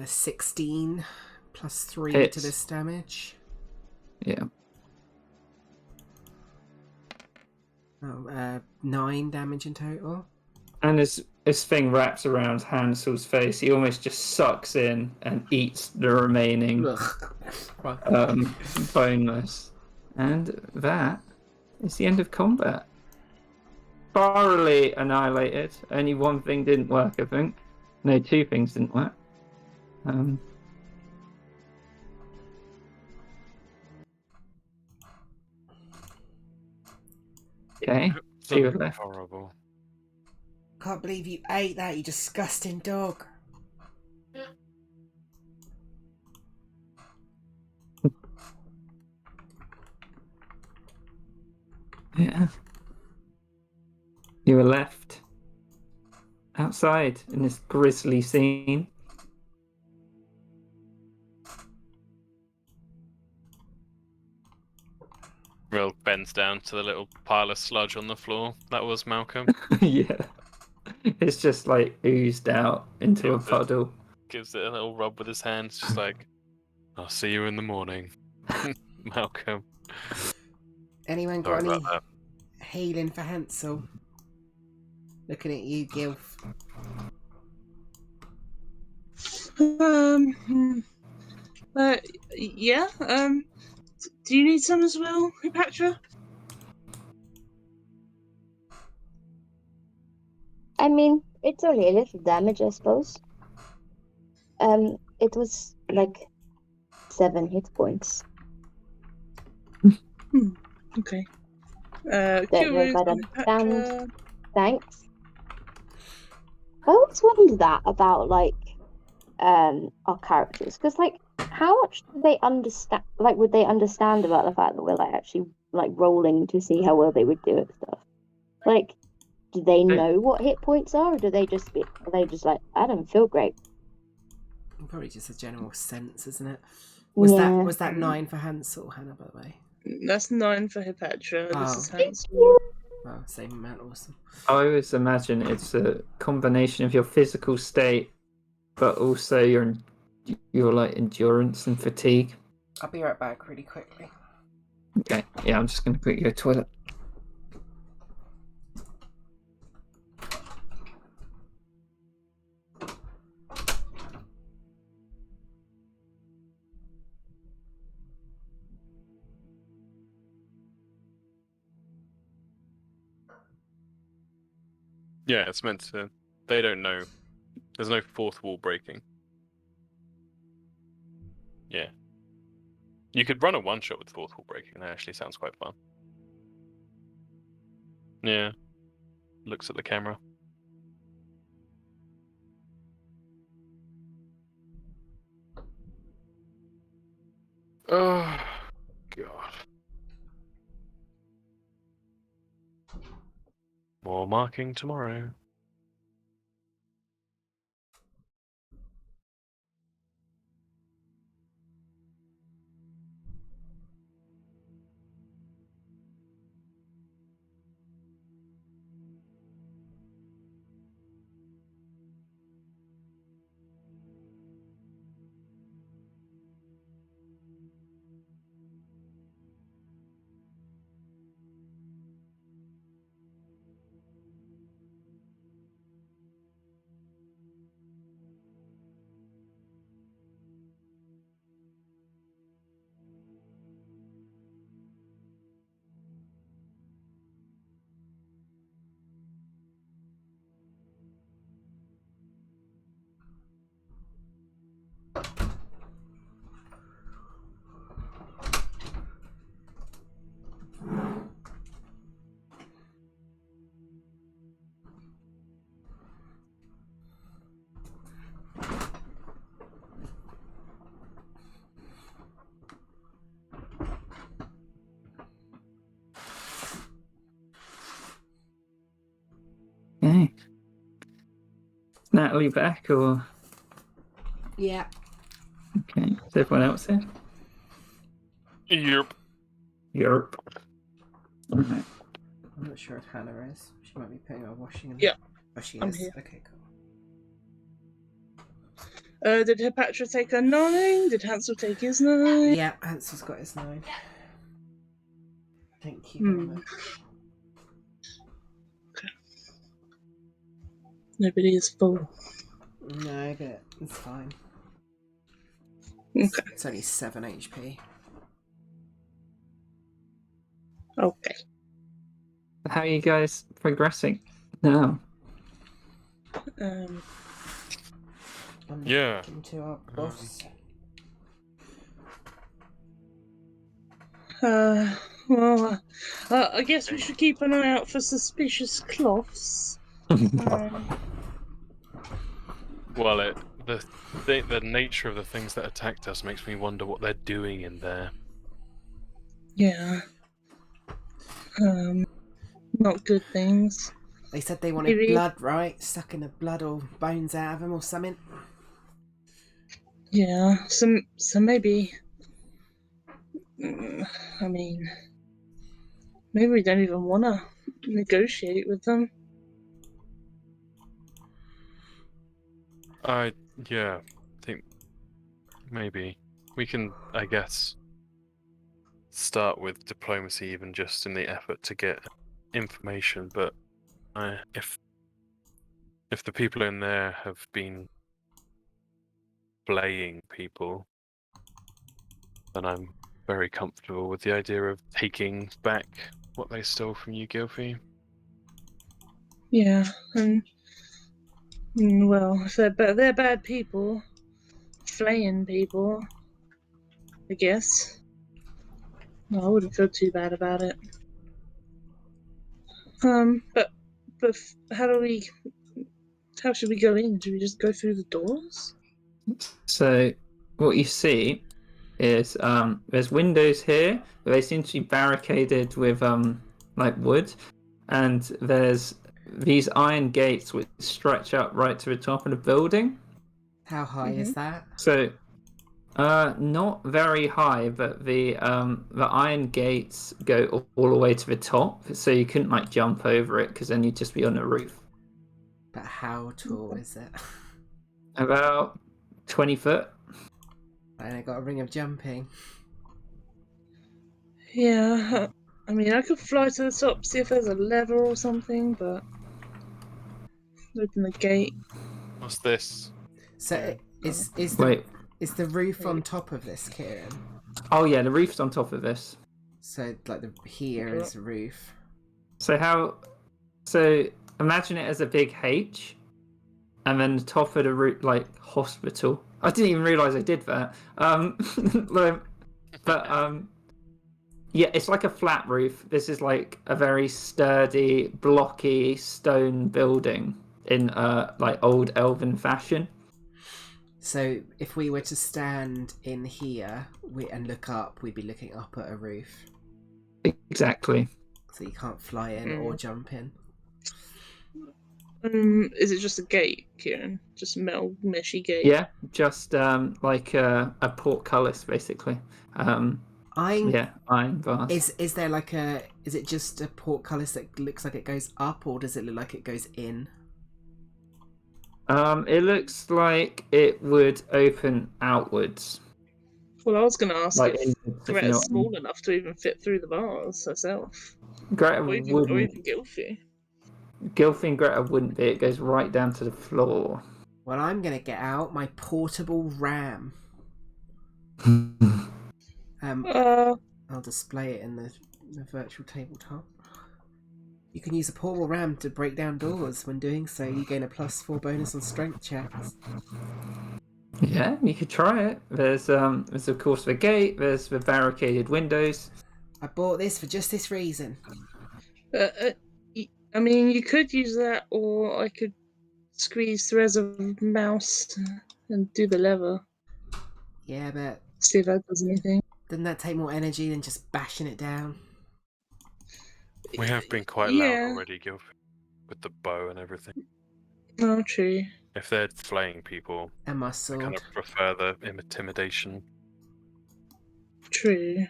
16 plus 3 Hits. to this damage. Yeah. 9 damage in total. And as this thing wraps around Hansel's face, he almost just sucks in and eats the remaining Ugh. boneless. And that is the end of combat. Thoroughly annihilated. Only one thing didn't work, I think. No, 2 things didn't work. Okay. See you left. Horrible. Can't believe you ate that, you disgusting dog. Yeah. You were left outside in this grisly scene. Rill bends down to the little pile of sludge on the floor. That was Malcolm. Yeah. It's just like oozed out into a Yeah, but- puddle. Gives it a little rub with his hands, just like, I'll see you in the morning. Malcolm. Anyone Sorry got any about healing for Hansel? Looking at you, Gilf. Yeah. Do you need some as well, Cleopatra? I mean, it's only a little damage, I suppose. It was like 7 hit points. Okay. Don't Cure know if wounds I'd on understand. Cleopatra. Thanks. I always wondered that about like our characters, because like how much do they understand? Like, would they understand about the fact that we're like actually like rolling to see how well they would do at stuff? Like, do they know what hit points are, or are they just like, I don't feel great? Probably just a general sense, isn't it? Was Yeah. that 9 for Hansel, Hannah, by the way? That's 9 for Cleopatra. This Oh. is Hansel. Oh, same amount, awesome. I always imagine it's a combination of your physical state, but also your like endurance and fatigue. I'll be right back really quickly. Okay, yeah, I'm just gonna quickly go to the toilet. Yeah, it's meant to. They don't know. There's no fourth wall breaking. Yeah. You could run a one shot with fourth wall breaking. That actually sounds quite fun. Yeah. Looks at the camera. Oh, God. More marking tomorrow. Okay. Is Natalie back or? Yeah. Okay. Is everyone else here? Yep. Europe. Alright. I'm not sure if Hannah is. She might be putting her washing in. Yeah, Oh, she I'm is. here. Okay, cool. Did Cleopatra take a 9? Did Hansel take his 9? Yeah, Hansel's got his 9. Thank you very much. Nobody is full. No, but it's fine. Okay. It's only 7 HP. Okay. How are you guys progressing? No. I'm Yeah. looking to our boss. Well, I guess we should keep an eye out for suspicious cloths. Well, the nature of the things that attacked us makes me wonder what they're doing in there. Yeah. Not good things. They said they wanted Maybe. blood, right? Sucking the blood or bones out of them or something. Yeah. So maybe. I mean, maybe we don't even want to negotiate with them. Yeah, I think maybe we can, I guess, start with diplomacy, even just in the effort to get information. But if the people in there have been flaying people, then I'm very comfortable with the idea of taking back what they stole from you, Gilfie. Yeah, and well, if they're bad people, flaying people, I guess. No, I wouldn't feel too bad about it. But how should we go in? Do we just go through the doors? So what you see is there's windows here, but they seem to be barricaded with like wood, and there's these iron gates which stretch up right to the top of the building. How high is that? So not very high, but the iron gates go all the way to the top, so you couldn't like jump over it because then you'd just be on the roof. But how tall is it? About 20 foot. And I got a ring of jumping. Yeah, I mean, I could fly to the top, see if there's a lever or something, but open the gate. What's this? So is Wait. the roof on top of this, Kieran? Oh yeah, the roof's on top of this. So like here is the roof. So imagine it as a big H, and then the top of the roof, like hospital. I didn't even realise I did that. Yeah, it's like a flat roof. This is like a very sturdy, blocky stone building in like old elven fashion. So if we were to stand in here and look up, we'd be looking up at a roof. Exactly. So you can't fly in or jump in. Is it just a gate, Kieran? Just a metal meshy gate? Yeah, just like a portcullis, basically. Iron bars. Is there like is it just a portcullis that looks like it goes up, or does it look like it goes in? It looks like it would open outwards. Well, I was going to ask Like if Greta's what I small mean. enough to even fit through the bars herself. Greta Or even wouldn't. Gilfie. Gilfie and Greta wouldn't be. It goes right down to the floor. Well, I'm gonna get out my portable ram. I'll display it in the virtual tabletop. You can use a portable ram to break down doors. When doing so, you gain a +4 bonus on strength checks. Yeah, you could try it. There's of course the gate. There's the barricaded windows. I bought this for just this reason. I mean, you could use that, or I could squeeze through as a mouse and do the lever. Yeah, but See if that does anything. doesn't that take more energy than just bashing it down? We have been quite loud already, Gilfie, with the bow and everything. Oh, true. If they're flaying people, And my I sword. kind of prefer the intimidation. True.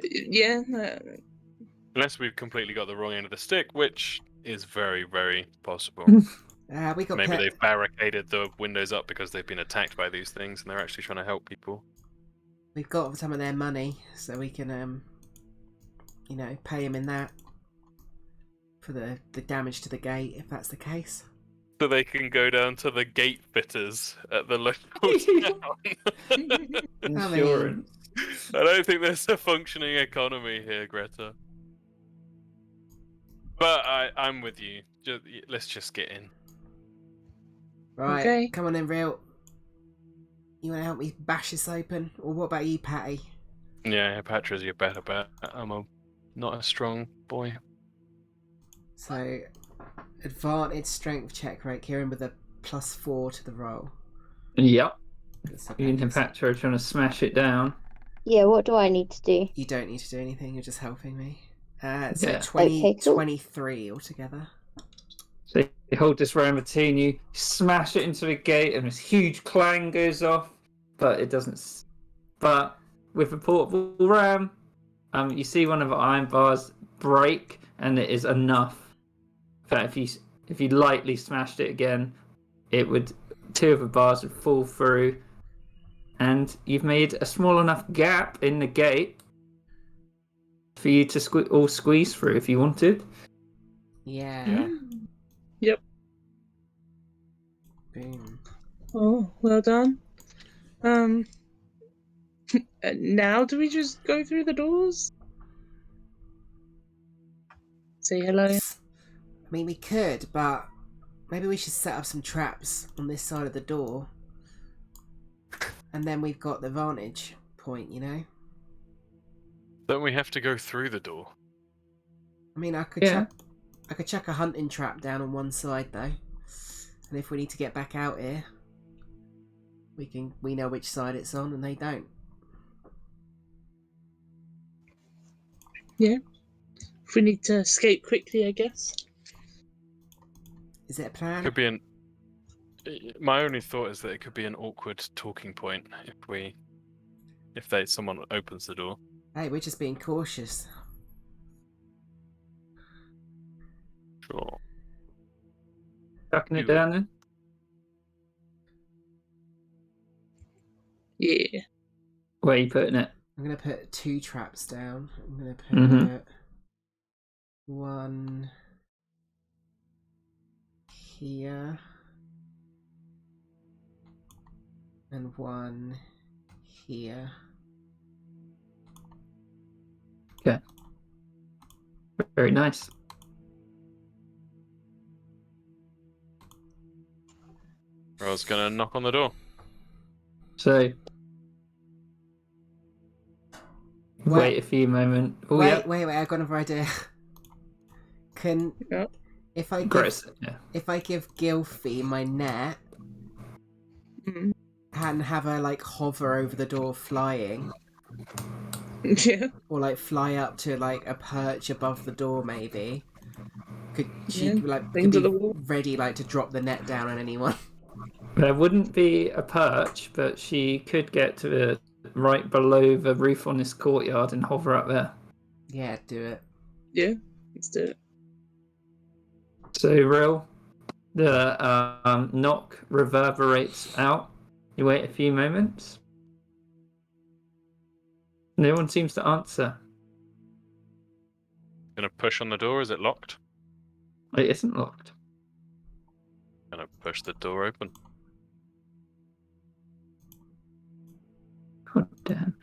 Yeah. Unless we've completely got the wrong end of the stick, which is very, very possible. We got Maybe they've barricaded the windows up because they've been attacked by these things and they're actually trying to help people. We've got some of their money, so we can, pay them in that for the damage to the gate, if that's the case. So they can go down to the gate fitters at the local town. Insurance. I don't think there's a functioning economy here, Greta. But I'm with you. Let's just get in. Right, Okay. come on then, Real. You want to help me bash this open? Or what about you, Patty? Yeah, Patra's your better bet. I'm not a strong boy. So, advantage strength check, right, Kieran, with a +4 to the roll. Yep. So You and Patra are trying to smash it down. Yeah, what do I need to do? you don't need to do anything, you're just helping me. So Yeah. 20, Okay, cool. 23 altogether. So you hold this ram between you, smash it into the gate, and this huge clang goes off, but it doesn't. But with the portable ram, you see one of the iron bars break, and it is enough that if you lightly smashed it again, two of the bars would fall through, and you've made a small enough gap in the gate for you to all squeeze through if you wanted. Yeah. Yep. Boom. Oh, well done. And now do we just go through the doors? Say hello. I mean, we could, but maybe we should set up some traps on this side of the door. And then we've got the vantage point, you know? Don't we have to go through the door? I mean, I could chuck a hunting trap down on one side, though. And if we need to get back out here, we know which side it's on, and they don't. Yeah. If we need to escape quickly, I guess. Is it a plan? Could be my only thought is that it could be an awkward talking point if someone opens the door. Hey, we're just being cautious. Sure. Chucking it down then? Yeah. Where are you putting it? I'm gonna put 2 traps down. I'm gonna put Mhm. one here and one here. Very nice. I was gonna knock on the door. So, wait a few moments. Oh, wait, I got another idea. Can Yeah. if I Gross. give, Yeah. if I give Gilfie my net Mm. and have her like hover over the door flying, Yeah. or like fly up to like a perch above the door, maybe could she Yeah, like things could at be the wall. ready like to drop the net down on anyone? There wouldn't be a perch, but she could get to the right below the roof on this courtyard and hover up there. Yeah, do it. Yeah. Let's do it. So, Real, the knock reverberates out. You wait a few moments. No one seems to answer. Gonna push on the door. Is it locked? It isn't locked. Gonna push the door open. God damn.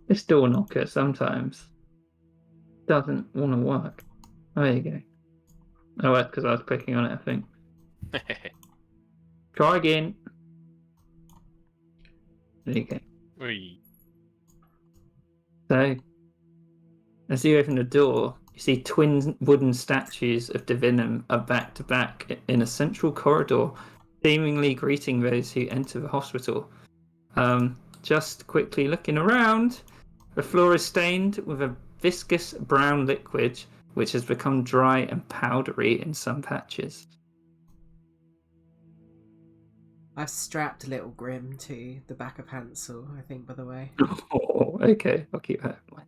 This door knocker sometimes doesn't want to work. Oh, there you go. Oh, that's because I was clicking on it, I think. Try again. There you go. Whee. So, as you open the door, you see twin wooden statues of Divinum are back to back in a central corridor, seemingly greeting those who enter the hospital. Just quickly looking around, the floor is stained with a viscous brown liquid which has become dry and powdery in some patches. I've strapped Little Grim to the back of Hansel, I think, by the way. Oh, okay, I'll keep that in mind.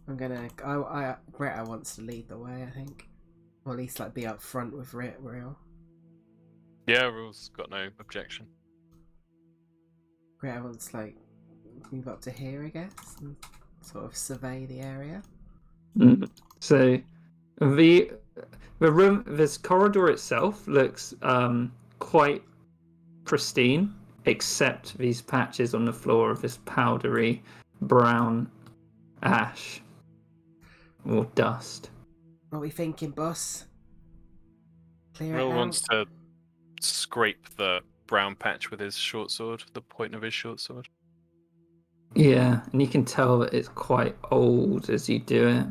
I'm gonna. Greta wants to lead the way, I think. Or at least, like, be up front with Real. Yeah, Rule's got no objection. Greta wants, like, move up to here, I guess, and sort of survey the area. So, the room, this corridor itself looks quite pristine, except these patches on the floor of this powdery brown ash or dust. What are we thinking, boss? Clear Rule it out? wants to scrape the brown patch with his short sword, the point of his short sword. Yeah, and you can tell that it's quite old as you do it.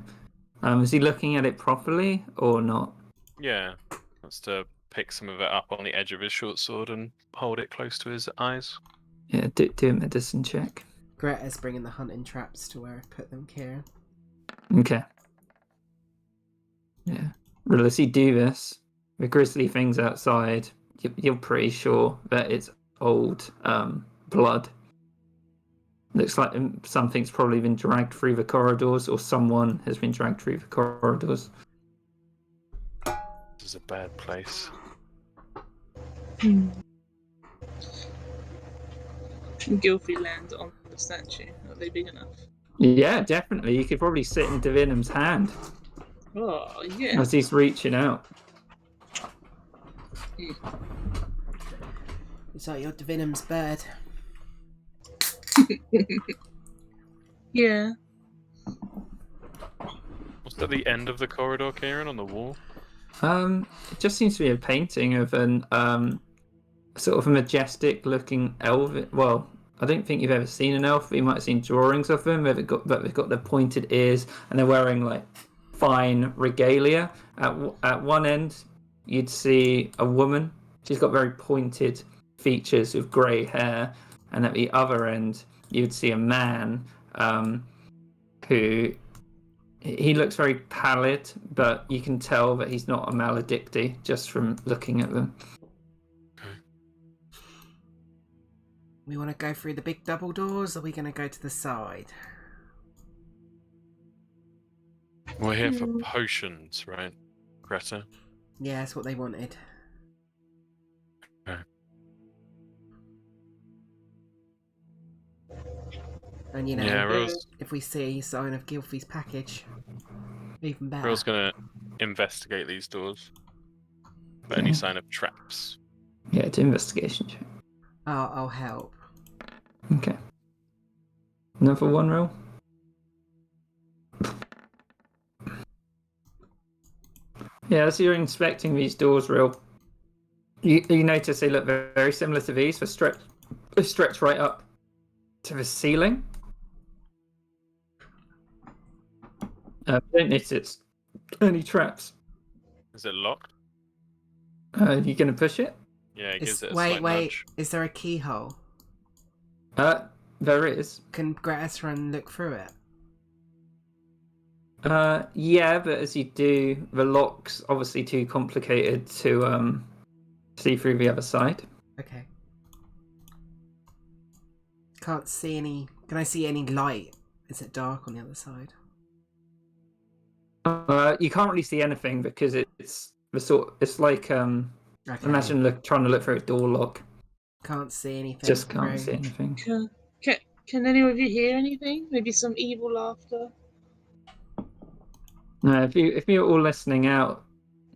Is he looking at it properly or not? Yeah, wants to pick some of it up on the edge of his short sword and hold it close to his eyes. Yeah, do a medicine check. Greta's bringing the hunting traps to where I've put them, Kieran. Okay. Yeah. Well, as you do this, the grisly things outside, you're pretty sure that it's old blood. Looks like something's probably been dragged through the corridors, or someone has been dragged through the corridors. This is a bad place. Can Gilfie land on the statue? Are they big enough? Yeah, definitely. You could probably sit in Divinum's hand Oh, yeah. as he's reaching out. Is that your Divinum's bird? Yeah. What's at the end of the corridor, Kieran, on the wall? It just seems to be a painting of an sort of a majestic looking elf. Well, I don't think you've ever seen an elf, but you might have seen drawings of them. They've got the pointed ears, and they're wearing like fine regalia. At one end, you'd see a woman. She's got very pointed features with grey hair, and at the other end, you'd see a man who he looks very pallid, but you can tell that he's not a maledicti just from looking at them. We want to go through the big double doors, or are we going to go to the side? We're here for potions, right, Greta? Yeah, that's what they wanted. Okay. And you know, Yeah, Rose. if we see a sign of Gilfie's package, even better. Rose gonna investigate these doors for any sign of traps. Yeah, it's an investigation check. I'll help. Okay. Another one roll. Yeah, as you're inspecting these doors, you notice they look very, very similar to these. They stretch right up to the ceiling. Don't notice any traps. Is it locked? Are you going to push it? Yeah, it gives it a wait. slight nudge. Is there a keyhole? There is. Can Gratis run and look through it? Yeah, but as you do, the lock's obviously too complicated to see through the other side. Okay. Can't see any. Can I see any light? Is it dark on the other side? You can't really see anything because it's the sort. It's like Okay. imagine trying to look through a door lock. Can't see anything. Just can't through. see anything. Can any of you hear anything? Maybe some evil laughter? No, if you're all listening out,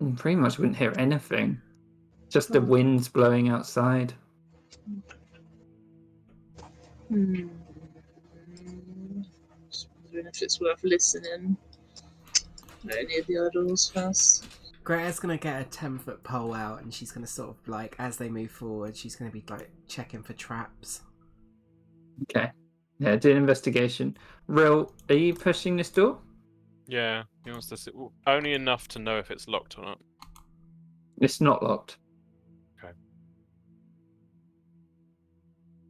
you pretty much wouldn't hear anything. Just the winds blowing outside. Just wondering if it's worth listening. Any of the other doors first. Greta's gonna get a 10-foot pole out, and she's gonna sort of like, as they move forward, she's gonna be like checking for traps. Okay. Yeah, do an investigation. Real, are you pushing this door? Yeah, he wants to see only enough to know if it's locked or not. It's not locked.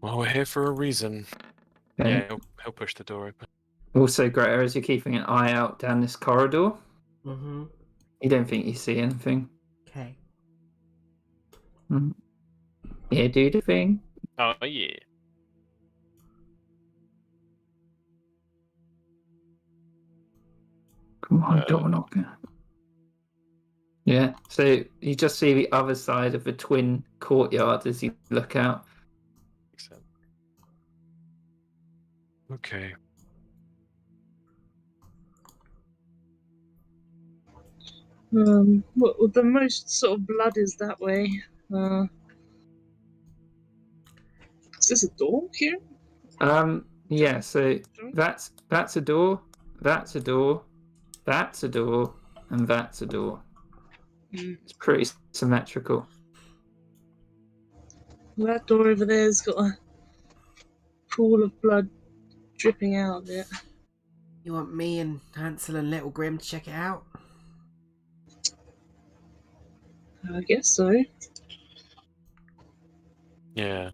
Well, we're here for a reason. Okay. Yeah, he'll push the door open. Also, Greta, as you're keeping an eye out down this corridor, Mm-hmm. you don't think you see anything. Okay. Yeah, do the thing. Oh, yeah. Come on, door knocker. Yeah, so you just see the other side of the twin courtyard as you look out. Makes sense. Okay. Well, the most sort of blood is that way. Is this a door here? Yeah, so that's a door, that's a door, that's a door, and that's a door. It's pretty symmetrical. That door over there's got a pool of blood dripping out of it. You want me and Hansel and Little Grim to check it out? I guess so. Yeah.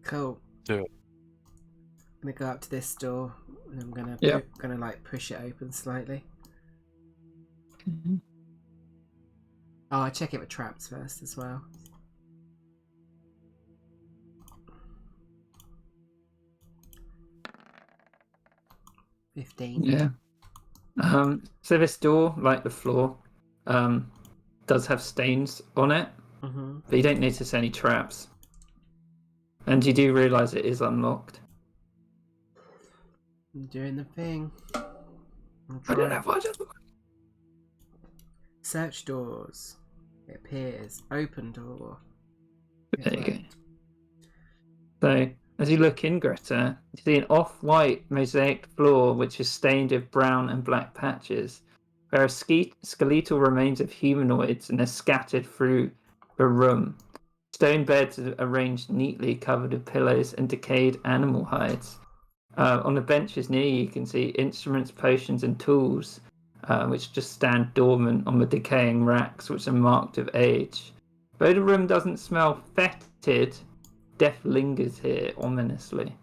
Cool. Do it. I'm gonna go up to this door, and I'm gonna gonna like push it open slightly. Oh, I check it with traps first as well. $15. Yeah. So this door, like the floor, does have stains on it, Mm-hmm. but you don't notice any traps. And you do realise it is unlocked. I'm doing the thing. I don't know why I just... Search doors. It appears. Open door. There you go. So, As you look in, Greta, you see an off-white mosaic floor which is stained with brown and black patches. There are skeletal remains of humanoids and they're scattered through the room. Stone beds are arranged neatly, covered with pillows and decayed animal hides. On the benches near you can see instruments, potions, and tools, which just stand dormant on the decaying racks, which are marked with age. Though the room doesn't smell fetid, death lingers here ominously.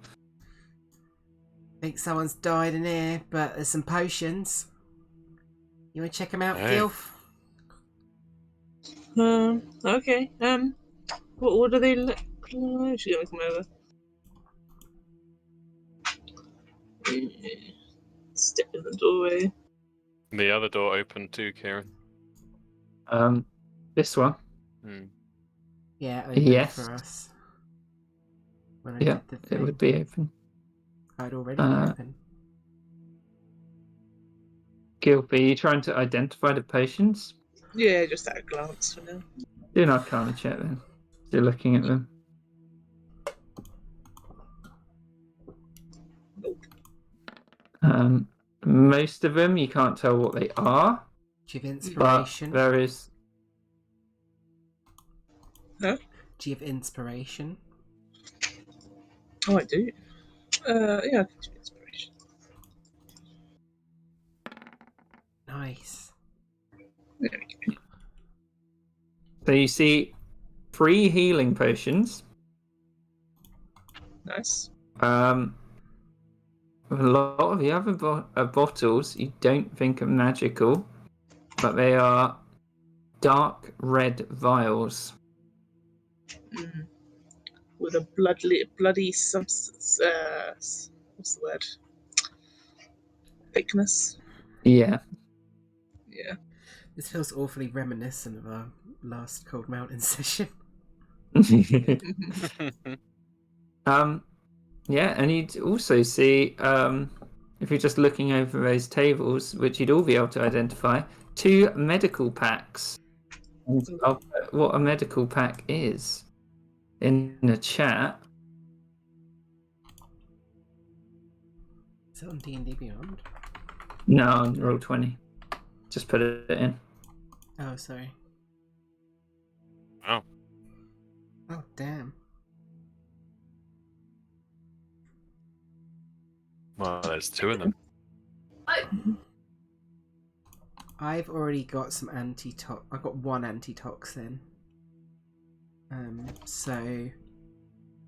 Think someone's died in here, but there's some potions. You want to check them out, Hey. Gilf? Okay. What do they look like? She's gonna come over. Step in the doorway. The other door opened too, Kieran. This one. Hmm. Yeah, open Yes. for us. When I Yeah, did the it thing, would be open. I'd already been open. Gilby, are you trying to identify the potions? Yeah, just at a glance for now. Do an Arcana check then. You're looking at them. Nope. Most of them you can't tell what they are, Do you have but inspiration? there is. Do you have inspiration? Oh, I do. Yeah, I can do inspiration. Nice. There we go. So you see 3 healing potions. Nice. A lot of the other bottles you don't think are magical, but they are dark red vials. Mm. With a bloody substance. What's the word? Thickness. Yeah. Yeah. This feels awfully reminiscent of our last Cold Mountain session. Yeah, and you'd also see, if you're just looking over those tables, which you'd all be able to identify, 2 medical packs. And I'll put what a medical pack is in the chat. Is it on D&D Beyond? No, on Roll20. Just put it in. Oh, sorry. Oh. Oh, damn. Well, there's 2 of them. I've already got some I've got 1 antitoxin. So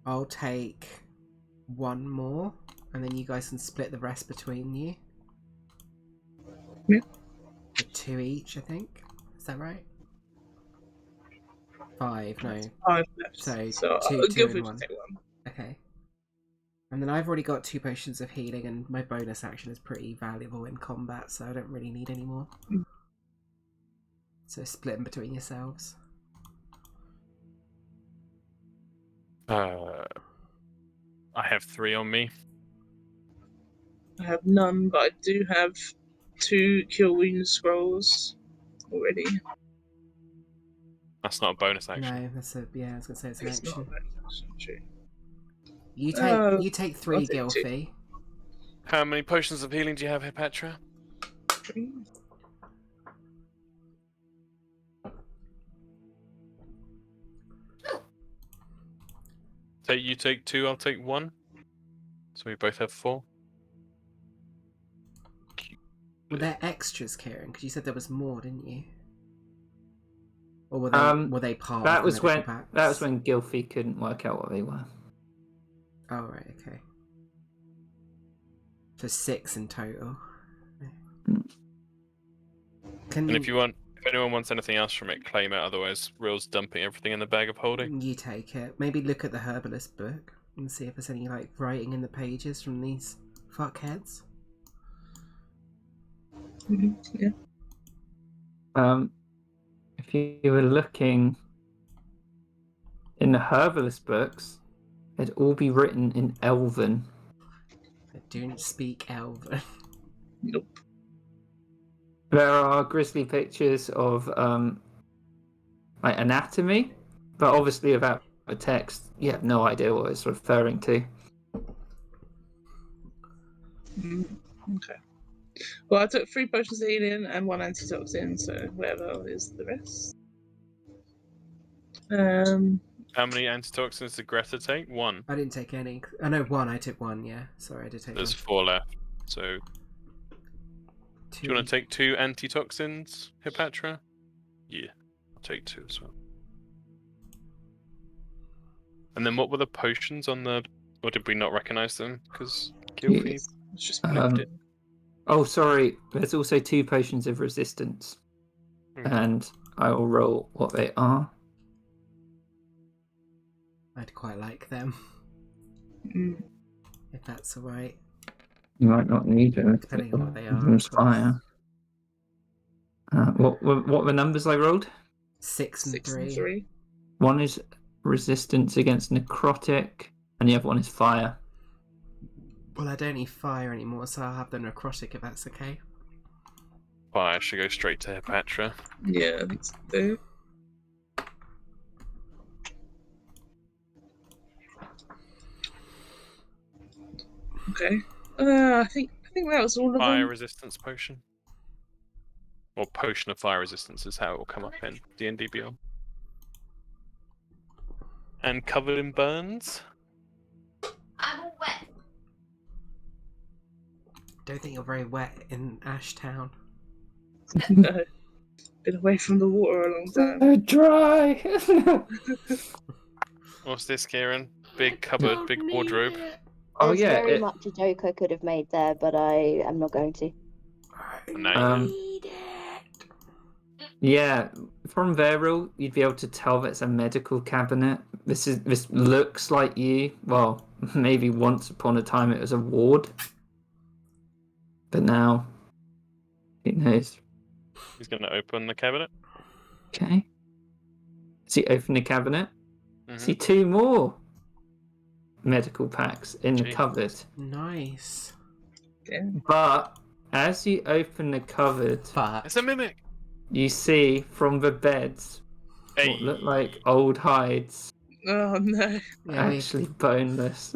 I'll take 1 more, and then you guys can split the rest between you. Yeah. With 2 each, I think. Is that right? 5, no. 5 left. So, So two I'll go and for one. take 1. Okay. And then I've already got 2 potions of healing, and my bonus action is pretty valuable in combat, so I don't really need any more. Mm. So split them between yourselves. I have 3 on me. I have none, but I do have 2 Cure Wound scrolls already. That's not a bonus action. No, that's a I was gonna say it's an It's not action. a bonus action, true. You take 3, I'll take 2. Gilfie. How many potions of healing do you have here, Petra? 3. So you take 2, I'll take 1. So we both have 4. Were there extras, Kieran? Because you said there was more, didn't you? Or were they part That of was the medical when packs? that was when Gilfie couldn't work out what they were. Oh, right, okay. So 6 in total. Can And if anyone wants anything else from it, claim it. Otherwise, Real's dumping everything in the bag of holding. you take it? Maybe look at the herbalist book and see if there's any like writing in the pages from these fuckheads. Yeah. If you were looking in the herbalist books, they'd all be written in Elven. I don't speak Elven. Nope. There are grisly pictures of like anatomy, but obviously without a text, you have no idea what it's referring to. Okay. Well, I took 3 potions of healing and 1 antitoxin, so whatever is the rest. How many antitoxins did Greta take? 1. I didn't take any. Oh no, 1. I took 1. Yeah, sorry, I did take There's 1. 4 left. So, do 2. you want to take 2 antitoxins, Hipatra? Yeah, I'll take 2 as well. And then what were the potions on the... Or did we not recognize them? Because Gilfie Yes. It's just blipped it. Oh, sorry. There's also 2 potions of resistance, and I will roll what they are. I'd quite like them, Mm. if that's alright. You might not need them. Depending on what they are, of One's course. fire. What were the numbers I rolled? 6 and 6 3. and 3. One is resistance against necrotic, and the other one is fire. Well, I don't need fire anymore, so I'll have the necrotic if that's okay. Fire should go straight to Hipatra. Yeah, I think so too. Okay. I think that was all of Fire them. resistance potion. Or potion of fire resistance is how it will come up in D&D Beyond. And covered in burns. I'm all wet. Don't think you're very wet in Ashtown. No. Been away from the water a long time. So dry. What's this, Kieran? Big cupboard, big wardrobe. Oh There's yeah. very much a joke I could have made there, but I am not going to. No. Yeah, from Veril, you'd be able to tell that's a medical cabinet. This looks like you. Well, maybe once upon a time it was a ward, but now, who knows? He's going to open the cabinet. Okay. See, open the cabinet. Mhm. See 2 more medical packs in the Gee. cupboard. Nice. Damn. But as you open the cupboard, But It's a mimic. you see from the beds Hey. what look like old hides, Oh no. yeah, we actually boneless.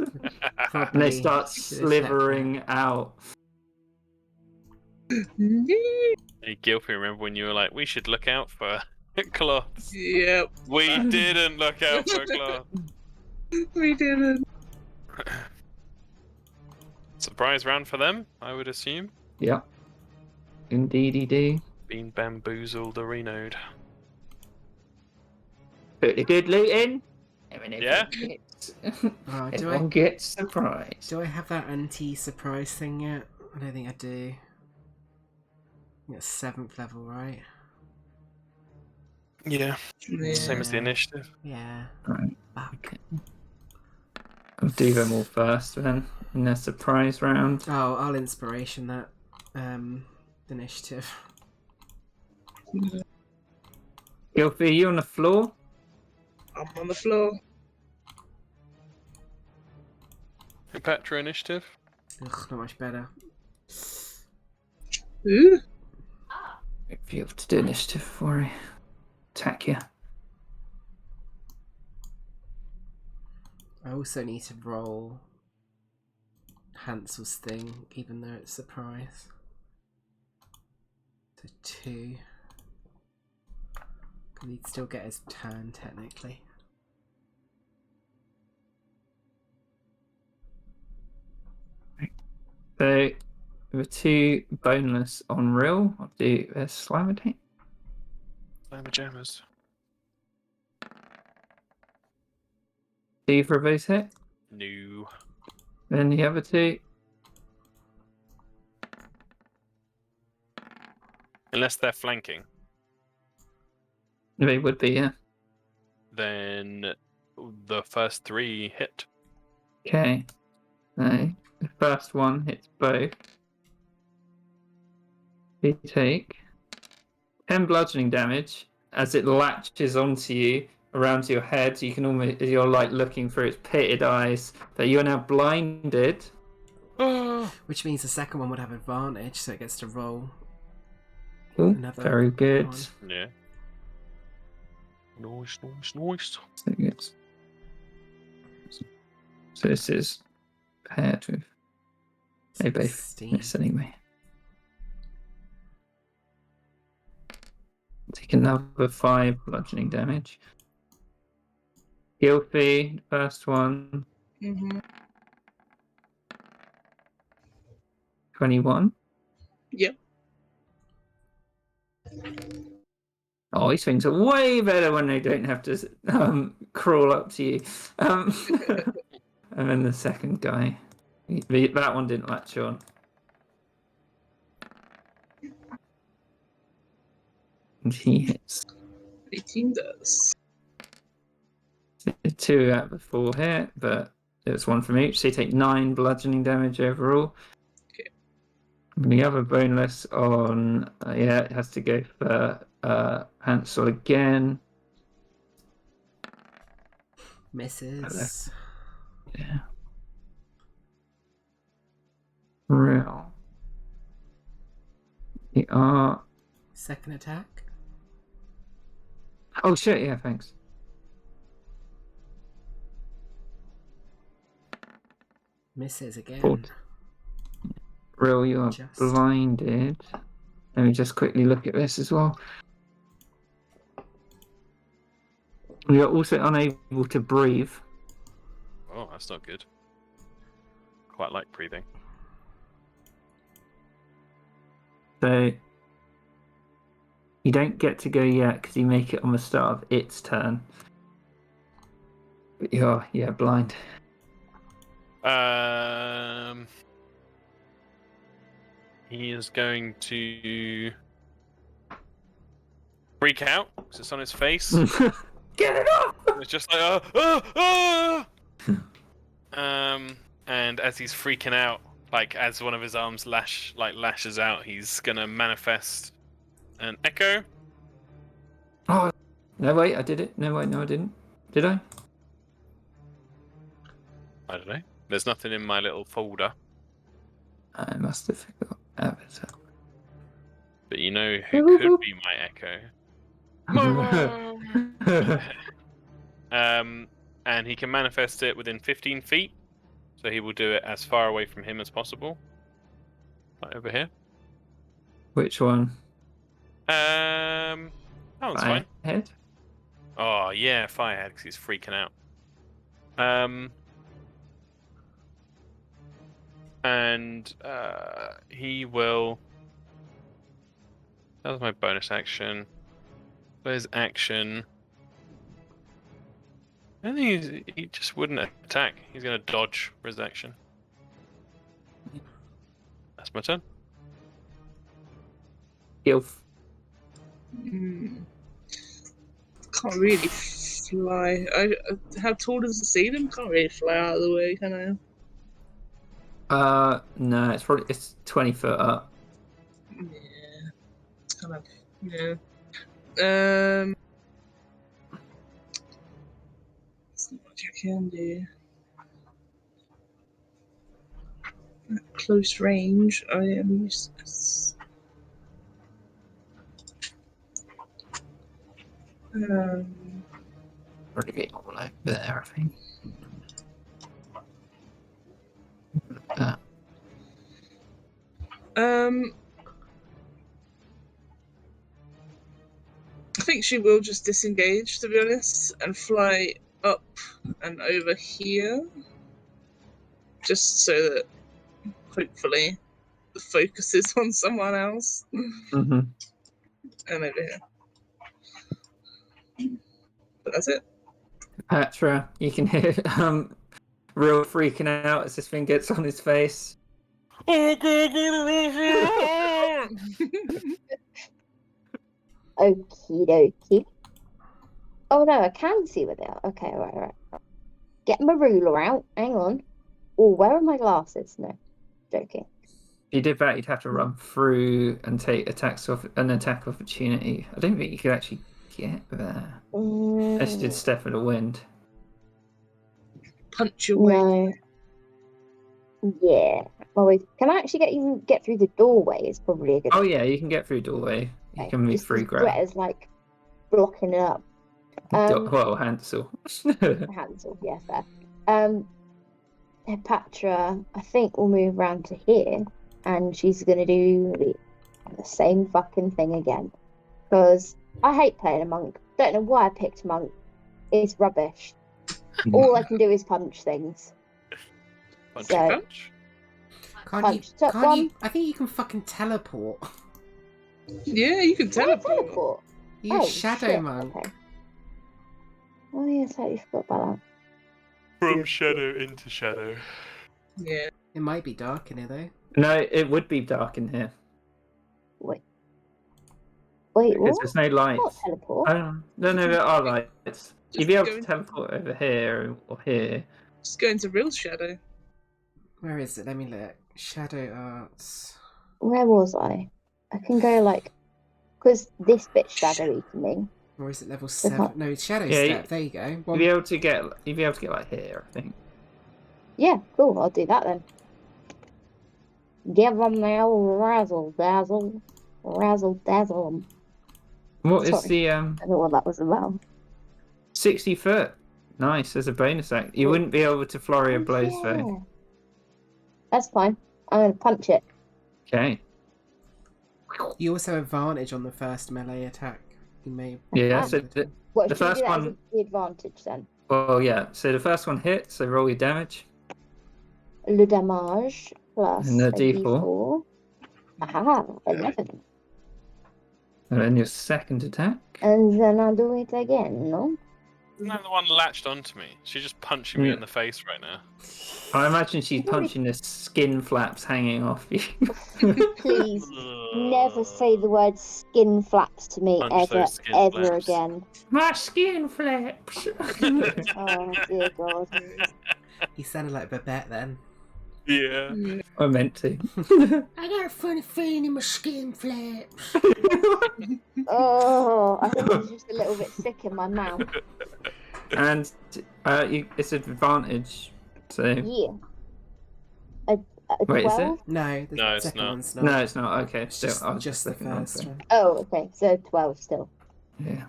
probably And they start should have checked slithering out. Hey, Gilfie, remember when you were like, we should look out for cloths? Yep. We didn't look out for cloths. We didn't. Surprise round for them, I would assume. Yep. Indeedy do. Been bamboozled or renowed. Put the good loot in. And then Yeah. Everyone gets surprised. Do I have that anti-surprise thing yet? I don't think I do. I think it's 7th level, right? Yeah. Yeah. Same as the Yeah. initiative. Yeah. Right. Fuck. Okay. I'll do them all first then in their surprise round. Oh, I'll inspiration that initiative. Gilfie, are you on the floor? I'm on the floor. Hipatra initiative. Ugh, not much better. Ooh. If you have to do initiative before I attack you. I also need to roll Hansel's thing, even though it's surprise. So 2. Because he'd still get his turn, technically. So, with 2 boneless on real, I'll do a Slamidate. Slammer jammers. 2 for those hit. No. Then the other 2. Unless they're flanking, They would be, yeah. then the first 3 hit. Okay. So, the first one hits both. You take 10 bludgeoning damage as it latches onto you around your head. You can almost, you're like looking through its pitted eyes, but you are now blinded. Which means the second one would have advantage, so it gets to roll. Ooh, Another very good. one. Yeah. Nice, nice, nice. So this is paired with They both 16. miss anyway. Take another 5 bludgeoning damage. Gilfie, first one, Mm-hmm. 21. Yep. Oh, these things are way better when they don't have to crawl up to you. And then the second guy, that one didn't latch on. And he hits 18 does. 2 out of the 4 hit, but it's 1 from each, so you take 9 bludgeoning damage overall. Okay. And the other boneless on, it has to go for Hansel again. Misses. Yeah. Real. The art. Second attack. Oh shit! Yeah, thanks. Misses again. Fourth. Real, you are Just. blinded. Let me just quickly look at this as well. You're also unable to breathe. Oh, that's not good. Quite like breathing. So you don't get to go yet because you make it on the start of its turn. But you're blind. He is going to freak out because it's on his face. Get it off! It's just like and as he's freaking out, like as one of his arms lashes out, he's gonna manifest an echo. Oh no! Wait, I did it. No, wait, no, I didn't. Did I? I don't know. There's nothing in my little folder, I must have forgot. Avatar. but you know who could be my echo. And he can manifest it within 15 feet, so he will do it as far away from him as possible. Right over here. Which one? That one's fine. Head? Oh yeah, Firehead, because he's freaking out. And he will. That was my bonus action. Where's action? I think he just wouldn't attack. He's going to dodge for his action. That's my turn. Gilf. Can't really fly. How tall does the ceiling? Can't really fly out of the way, can I? No, it's 20 foot up. Yeah. It's kind of, yeah. There's not much I can do. At close range, I am useless. Already getting all over there, I think. I think she will just disengage, to be honest, and fly up and over here, just so that hopefully the focus is on someone else. Mm-hmm. And over here. But that's it. Patra, you can hear Real freaking out as this thing gets on his face. Okie dokie. Oh no, I can see where they are. Okay, right. Get my ruler out. Hang on. Oh, where are my glasses? No, joking. If you did that, you'd have to run through and take an attack opportunity. I don't think you could actually get there. Unless you did Step of the Wind. Punch your way. No. Yeah. Well, can I actually even get through the doorway? Is probably a good. Oh yeah, you can get through doorway. You can move through ground. Greta's like blocking it up. Well, Hansel. Hansel, yeah, fair. Hepatra, I think, will move around to here, and she's gonna do the same fucking thing again. Because I hate playing a monk. Don't know why I picked monk. It's rubbish. All I can do is punch things. Punch So- punch. Punch top can't one. you? I think you can fucking teleport. Yeah, you can Can I teleport. teleport? You Oh, shadow shit, monk. okay. Oh yeah, I totally forgot about From shadow into shadow. Yeah. It might be dark in here though. No, it would be dark in here that. Wait, because what? there's no Not lights. teleport. Oh, no, there are lights. You'd Just be able go to into- teleport over here or here. Just go into real shadow. Where is it? Let me look. Shadow arts. Where was I? I can go like, because this bit's shadowy to me. Or is it level not- 7? No, it's shadow Yeah, step. There you go. You'd One... be able to get like here, I think. Yeah, cool. I'll do that then. Give them the old razzle dazzle, razzle dazzle 'em. What is Sorry. the I don't know what that was about. 60 foot? Nice, as a bonus act. You Cool. wouldn't be able to flurry of Oh, blows yeah. though. That's fine. I'm gonna punch it. Okay. You also have advantage on the first melee attack. You may. Yeah, Ah. so What The should we first do that one- as the advantage then? well, yeah. So the first one hits, so roll your damage. Le damage plus And the a D4. D4. Aha, 11. And then your second attack. And then I'll do it again, no? Isn't that the one latched onto me? She's just punching me Yeah. in the face right now. I imagine she's punching the skin flaps hanging off you. Please, never say the word skin flaps to me Punch ever, those skin ever flaps. again. My skin flaps. Oh, dear God. You sounded like Babette then. Yeah. I meant to. I got a funny feeling in my skin flaps. Oh, I think it's just a little bit sick in my mouth. And it's an advantage. So Yeah. A Wait, is it? 12? No, the No, it's second not. one's not. no, it's not. Okay, It's still, just, I was just the looking at first thing. one. Oh, okay, so 12 still. Yeah.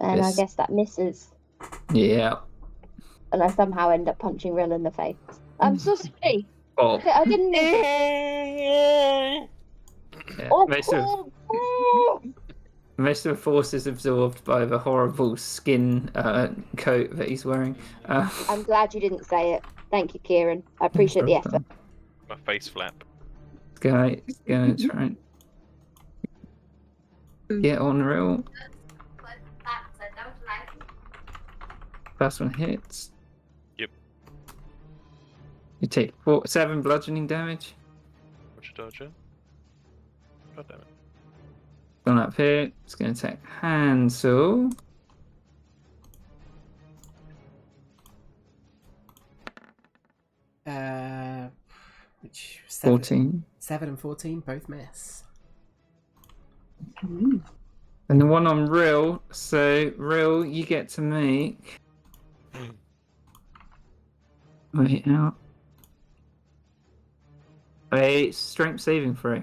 And I Yes. guess that misses. Yeah. And I somehow end up punching Rill in the face. I'm so sorry. Oh, I didn't mean to. yeah. Oh, Most of the force is absorbed by the horrible skin coat that he's wearing. I'm glad you didn't say it. Thank you, Kieran. I appreciate the effort. My face flap. Gonna try and get on real. But that's I don't like it. First one hits. Yep. You take 7 bludgeoning damage. What's your dodger? God damn it. Gone up here. It's going to attack Hansel. Which 7, 14. 7 and 14 both miss. And the one on Rill. So, Rill, you get to make. Wait out. A strength saving throw.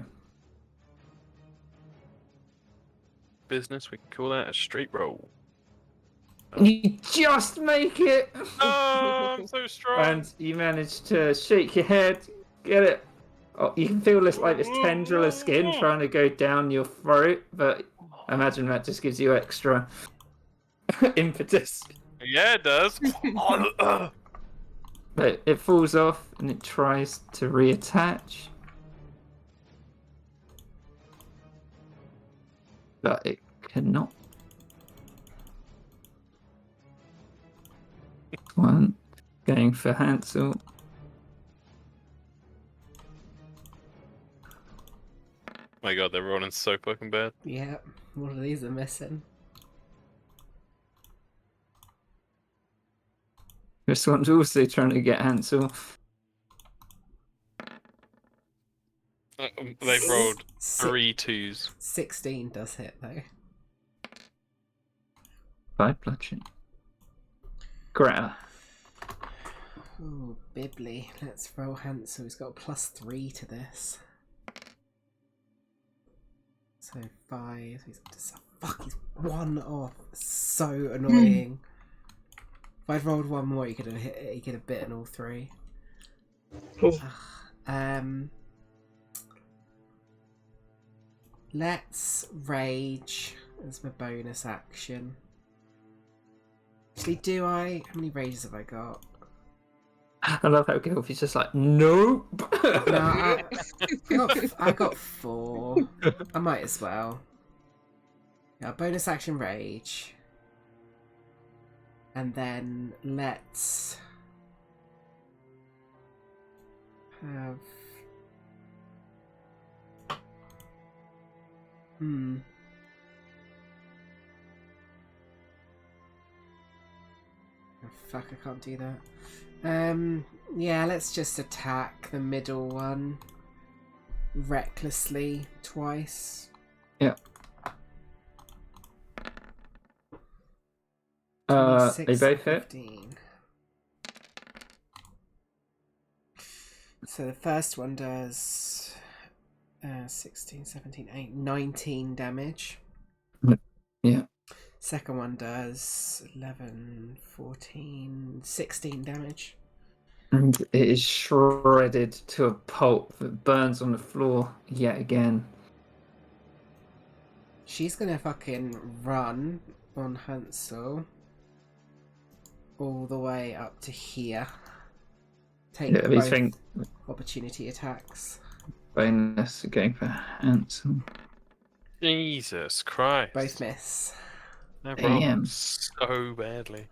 Business, we can call that a straight roll. You just make it! Oh, I'm so strong. And you manage to shake your head, get it. Oh, you can feel this like this tendril of skin trying to go down your throat, but I imagine that just gives you extra impetus. Yeah, it does. But it falls off and it tries to reattach. But it cannot. One going for Hansel. My god, they're rolling so fucking bad. Yeah, one of these are missing. This one's also trying to get Hansel. They've rolled Si- 3 2s. 16 does hit though. 5 bludgeoning. Greta. Ooh, Bibbly. Let's roll Hansel. He's got a +3 to this. So 5. He's up to fuck. He's 1 off. So annoying. I'd rolled one more, you could have hit. You could have bitten all three. Cool. Let's rage as my bonus action. Actually, do I? How many rages have I got? I love how Gilfie's just like, nope. No, I got 4. I might as well. Yeah, bonus action rage. And then let's have... Oh, fuck, I can't do that. Yeah, let's just attack the middle one recklessly twice. Yeah. They 26 both and hit. 15. So the first one does 16, 17, 8, 19 damage. Yeah. Second one does 11, 14, 16 damage. And it is shredded to a pulp that burns on the floor yet again. She's gonna fucking run on Hansel all the way up to here. Take Yeah, these both things opportunity attacks. bonus again for Hanson. Jesus Christ. Both miss. I Damn. rolled so badly.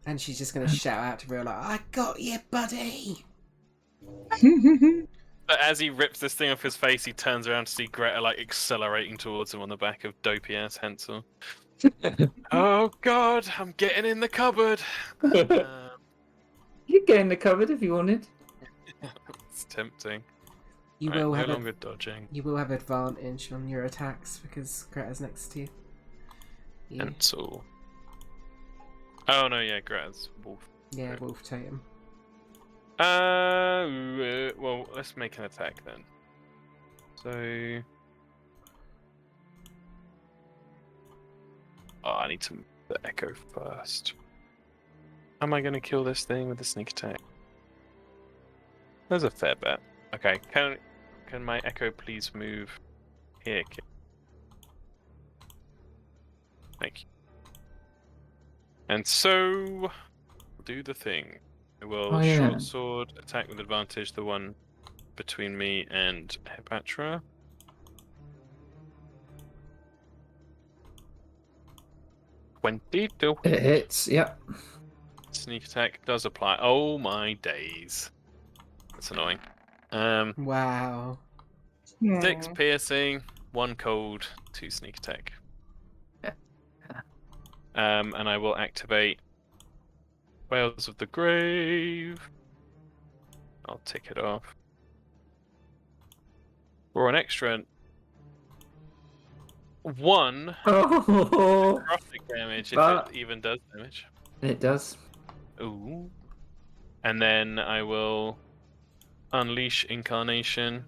And she's just gonna shout out to Real like, I got you, buddy! But as he rips this thing off his face, he turns around to see Greta like accelerating towards him on the back of dopey ass Hansel. Oh God, I'm getting in the cupboard. You get in the cupboard if you wanted. It's tempting. You Right, will no have longer dodging. you will have advantage on your attacks because Greta's next to you. Yeah, Hansel. Oh no, yeah, Greta's wolf. yeah, wolf totem. Well, let's make an attack then. So, I need to move the echo first. Am I going to kill this thing with the sneak attack? There's a fair bet. Okay, can my echo please move here? Thank you. And so, we'll do the thing. I will short sword attack with advantage the one between me and Hepatra. It hits, yep. Sneak attack does apply. Oh my days. That's annoying. Wow. 6 piercing, 1 cold, 2 sneak attack. And I will activate Whales of the Grave. I'll tick it off. For an extra 1 Oh, necrotic damage, if But- it even does damage. it does. Ooh. And then I will unleash Incarnation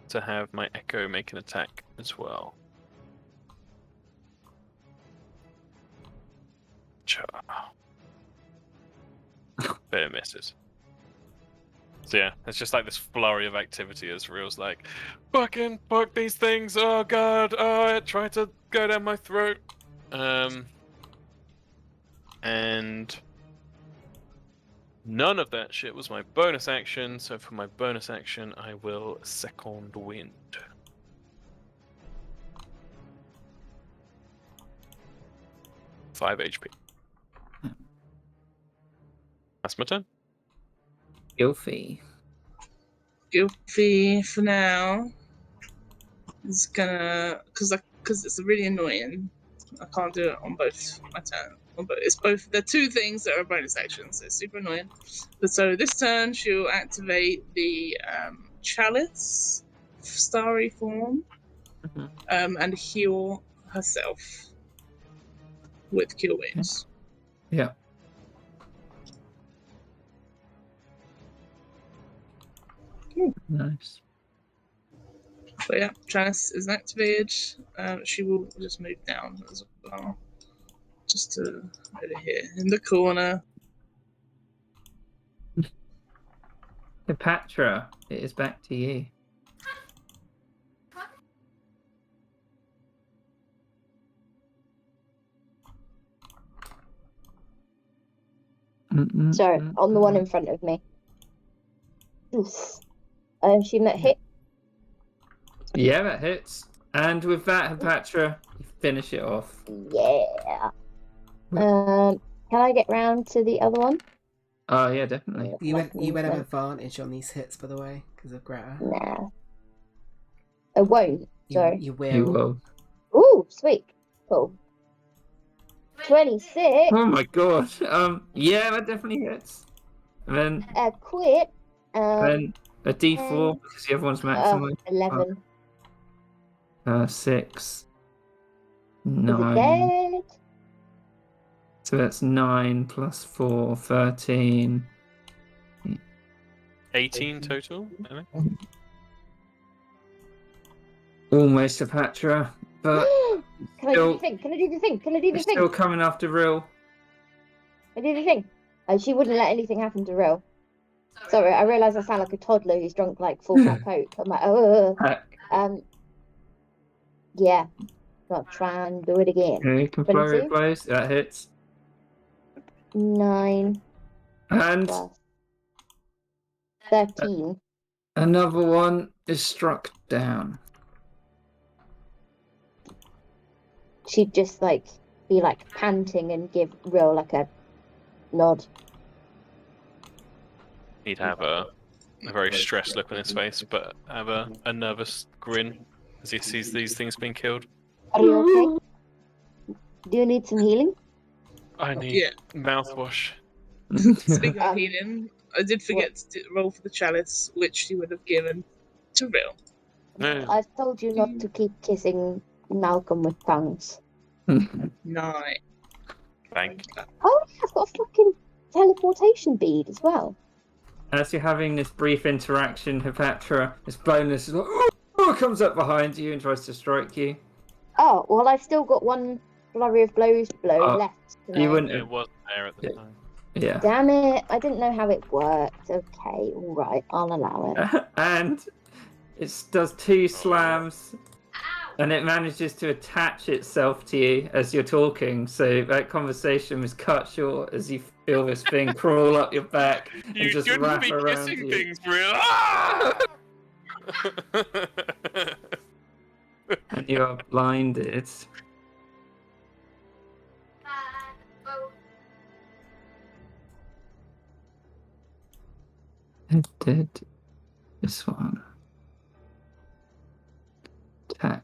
to have my Echo make an attack as well. But it misses. So yeah, it's just like this flurry of activity as Real's like, fucking fuck these things, oh god, oh it tried to go down my throat. And none of that shit was my bonus action, so for my bonus action I will second wind. Five HP. That's my turn. Gilfie. Gilfie for now is gonna because it's really annoying. I can't do it on both my turn. It's both. They're two things that are bonus actions. It's super annoying. But so this turn she'll activate the chalice starry form and heal herself with Cure Wounds. Yeah. Nice. So yeah, chalice is activated. She will just move down as well Just over here in the corner. Hepatra, it is back to you. Sorry, on the one in front of me. Oof. She met hit. Yeah, that hits. And with that, Hepatra, you finish it off. Yeah. Can I get round to the other one? Oh, yeah, definitely. You would have advantage on these hits, by the way, because of Greta. Nah. I won't. Sorry. You will. You will. Ooh, sweet. Cool. 26. Oh my god. Yeah, that definitely hits. And then, Quit. then a D4 because the other one's maximum. 11. 6, Is it 9. dead? So that's 9 plus 4, 13. 18 total. I think. Almost Hepatra, but Can I do the thing? Can I do the thing? Can I do the it's thing? still coming after Rill. I do the thing. She wouldn't let anything happen to Rill. Sorry, I realise I sound like a toddler who's drunk like full fat coke. I'm like, oh. Yeah. Got to try and do it again. Okay, you can flurry 22? blows. That hits. 9 And plus 13. another one is struck down. She'd just like be like panting and give Rill like a nod. He'd have a very stressed look on his face, but have a nervous grin as he sees these things being killed. Are you okay? Do you need some healing? I need Yeah. mouthwash. Speaking of healing, I did forget to roll for the chalice, which she would have given to Rill. No. I've told you not to keep kissing Malcolm with tongues. 9. Thank. Oh yeah, I've got a fucking teleportation bead as well. As you're having this brief interaction, Hepatra, this bonus is like, oh, comes up behind you and tries to strike you. Oh, well, I've still got one flurry of blows left. You wouldn't It have, wasn't there at the time. yeah. Damn it, I didn't know how it worked. Okay, alright, I'll allow it. And it does 2 slams, and it manages to attach itself to you as you're talking. So that conversation was cut short as you feel this thing crawl up your back and You just shouldn't wrap be around kissing you. things, Brill. Ah! And you are blinded. Oh, It did this one. Attack.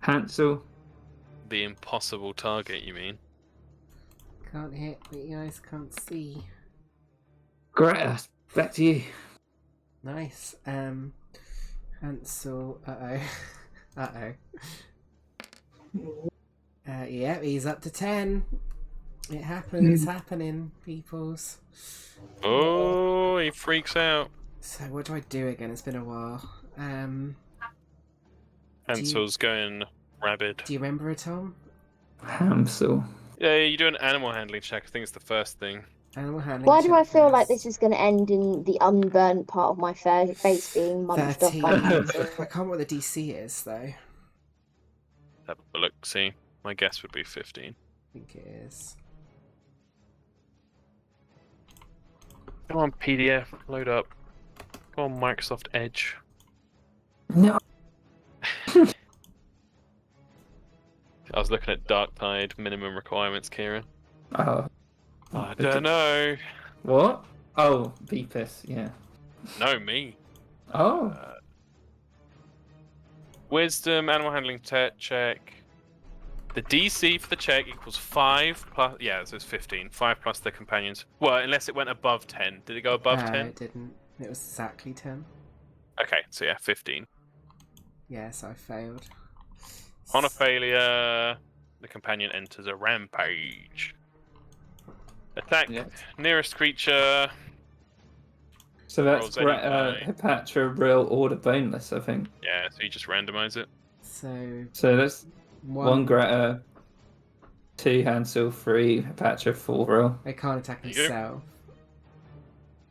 Hansel. The impossible target, you mean? Can't hit, but you guys can't see. Greta, back to you. Nice. Hansel. Yeah, he's up to 10. It happens. It's happening, peoples. Oh, he freaks out. So what do I do again? It's been a while. Hansel's going rabid. Do you remember it, Tom? Hansel. Yeah, you do an animal handling check. I think it's the first thing. Animal handling. Why do I check feel like first. this is going to end in the unburnt part of my face being munched off 13. by I Hansel? can't remember what the DC is, though. I Have a look, see. My guess would be 15. think it is. Come on, PDF, load up. Come on, Microsoft Edge. No. I was looking at Dark Tide minimum requirements, Kieran. Oh. I don't know. What? Oh, Beepus, yeah. No, me. Oh. Wisdom, animal handling check. The DC for the check equals 5 plus. Yeah, so it's 15. 5 plus the companions. Well, unless it went above 10. Did it go above 10? It didn't. It was exactly 10. Okay, so yeah, 15. Yes, I failed. On a failure, the companion enters a rampage. Attack Yeah. nearest creature. So that's Rolls any die. Hepatra, Brill, Order Boneless, I think. Yeah, so you just randomize it. So So that's one Greta, 2 Hansel, 3 Hepatra, 4 roll. They can't attack There you go. himself.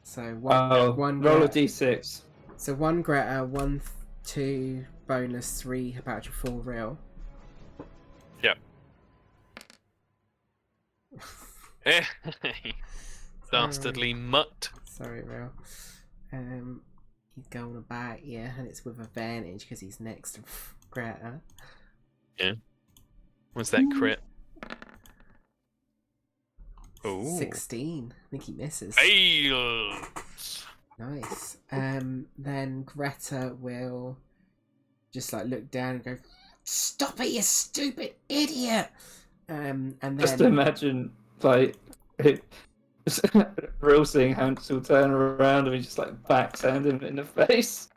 So one, Oh, one roll a Greta- d6. So 1 Greta, 1, 2 bonus, 3 Hepatra, 4 real. Yep. Dastardly mutt. Sorry, real. He's going about, yeah, and it's with advantage because he's next to Greta. What's that crit? Oh. 16. I think he misses. Fails. Nice. Then Greta will just like look down and go, "Stop it, you stupid idiot!" And then Just imagine, like, real seeing Hansel turn around and he just like backhand him in the face.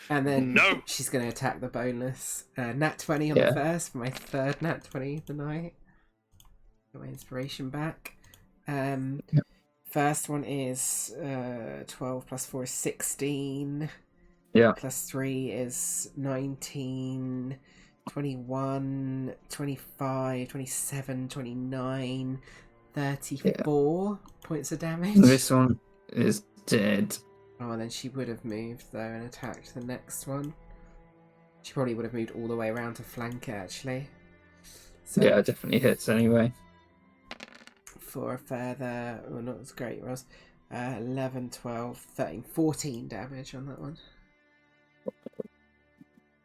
and then No. she's gonna attack the boneless. Nat 20 on Yeah. the first for my third Nat 20 of the night. Get my inspiration back. First one is 12 plus 4 is 16. Yeah. Plus 3 is 19, 21, 25, 27, 29, 34 points of damage. This one is dead. Oh, and then she would have moved though and attacked the next one. She probably would have moved all the way around to flank it actually. So Yeah, it definitely hits anyway. for a further, well, not as great, Ross. 11, 12, 13, 14 damage on that one.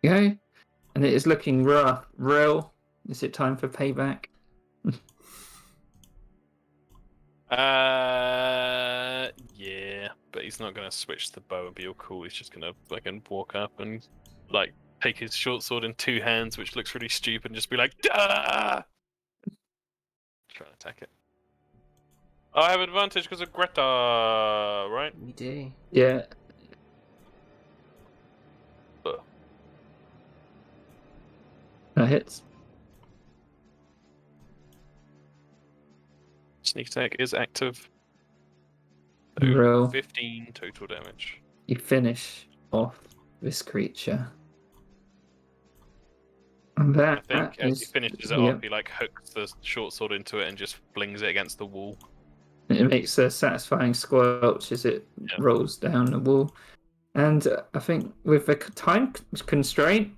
Okay. And it is looking rough. Real. Is it time for payback? Yeah, but he's not gonna switch the bow and be all cool. He's just gonna fucking walk up and like take his short sword in 2 hands, which looks really stupid, and just be like, "Dah!" Try and attack it. Oh, I have advantage because of Greta, right? You do. Yeah. That hits. Sneak attack is active. Roll. 15 total damage. You finish off this creature. And I that think as he is- finishes it yep. off, he like hooks the short sword into it and just flings it against the wall. It makes a satisfying squelch as it Yeah. rolls down the wall. And I think with the time constraint,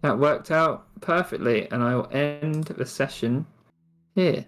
that worked out perfectly. And I will end the session here.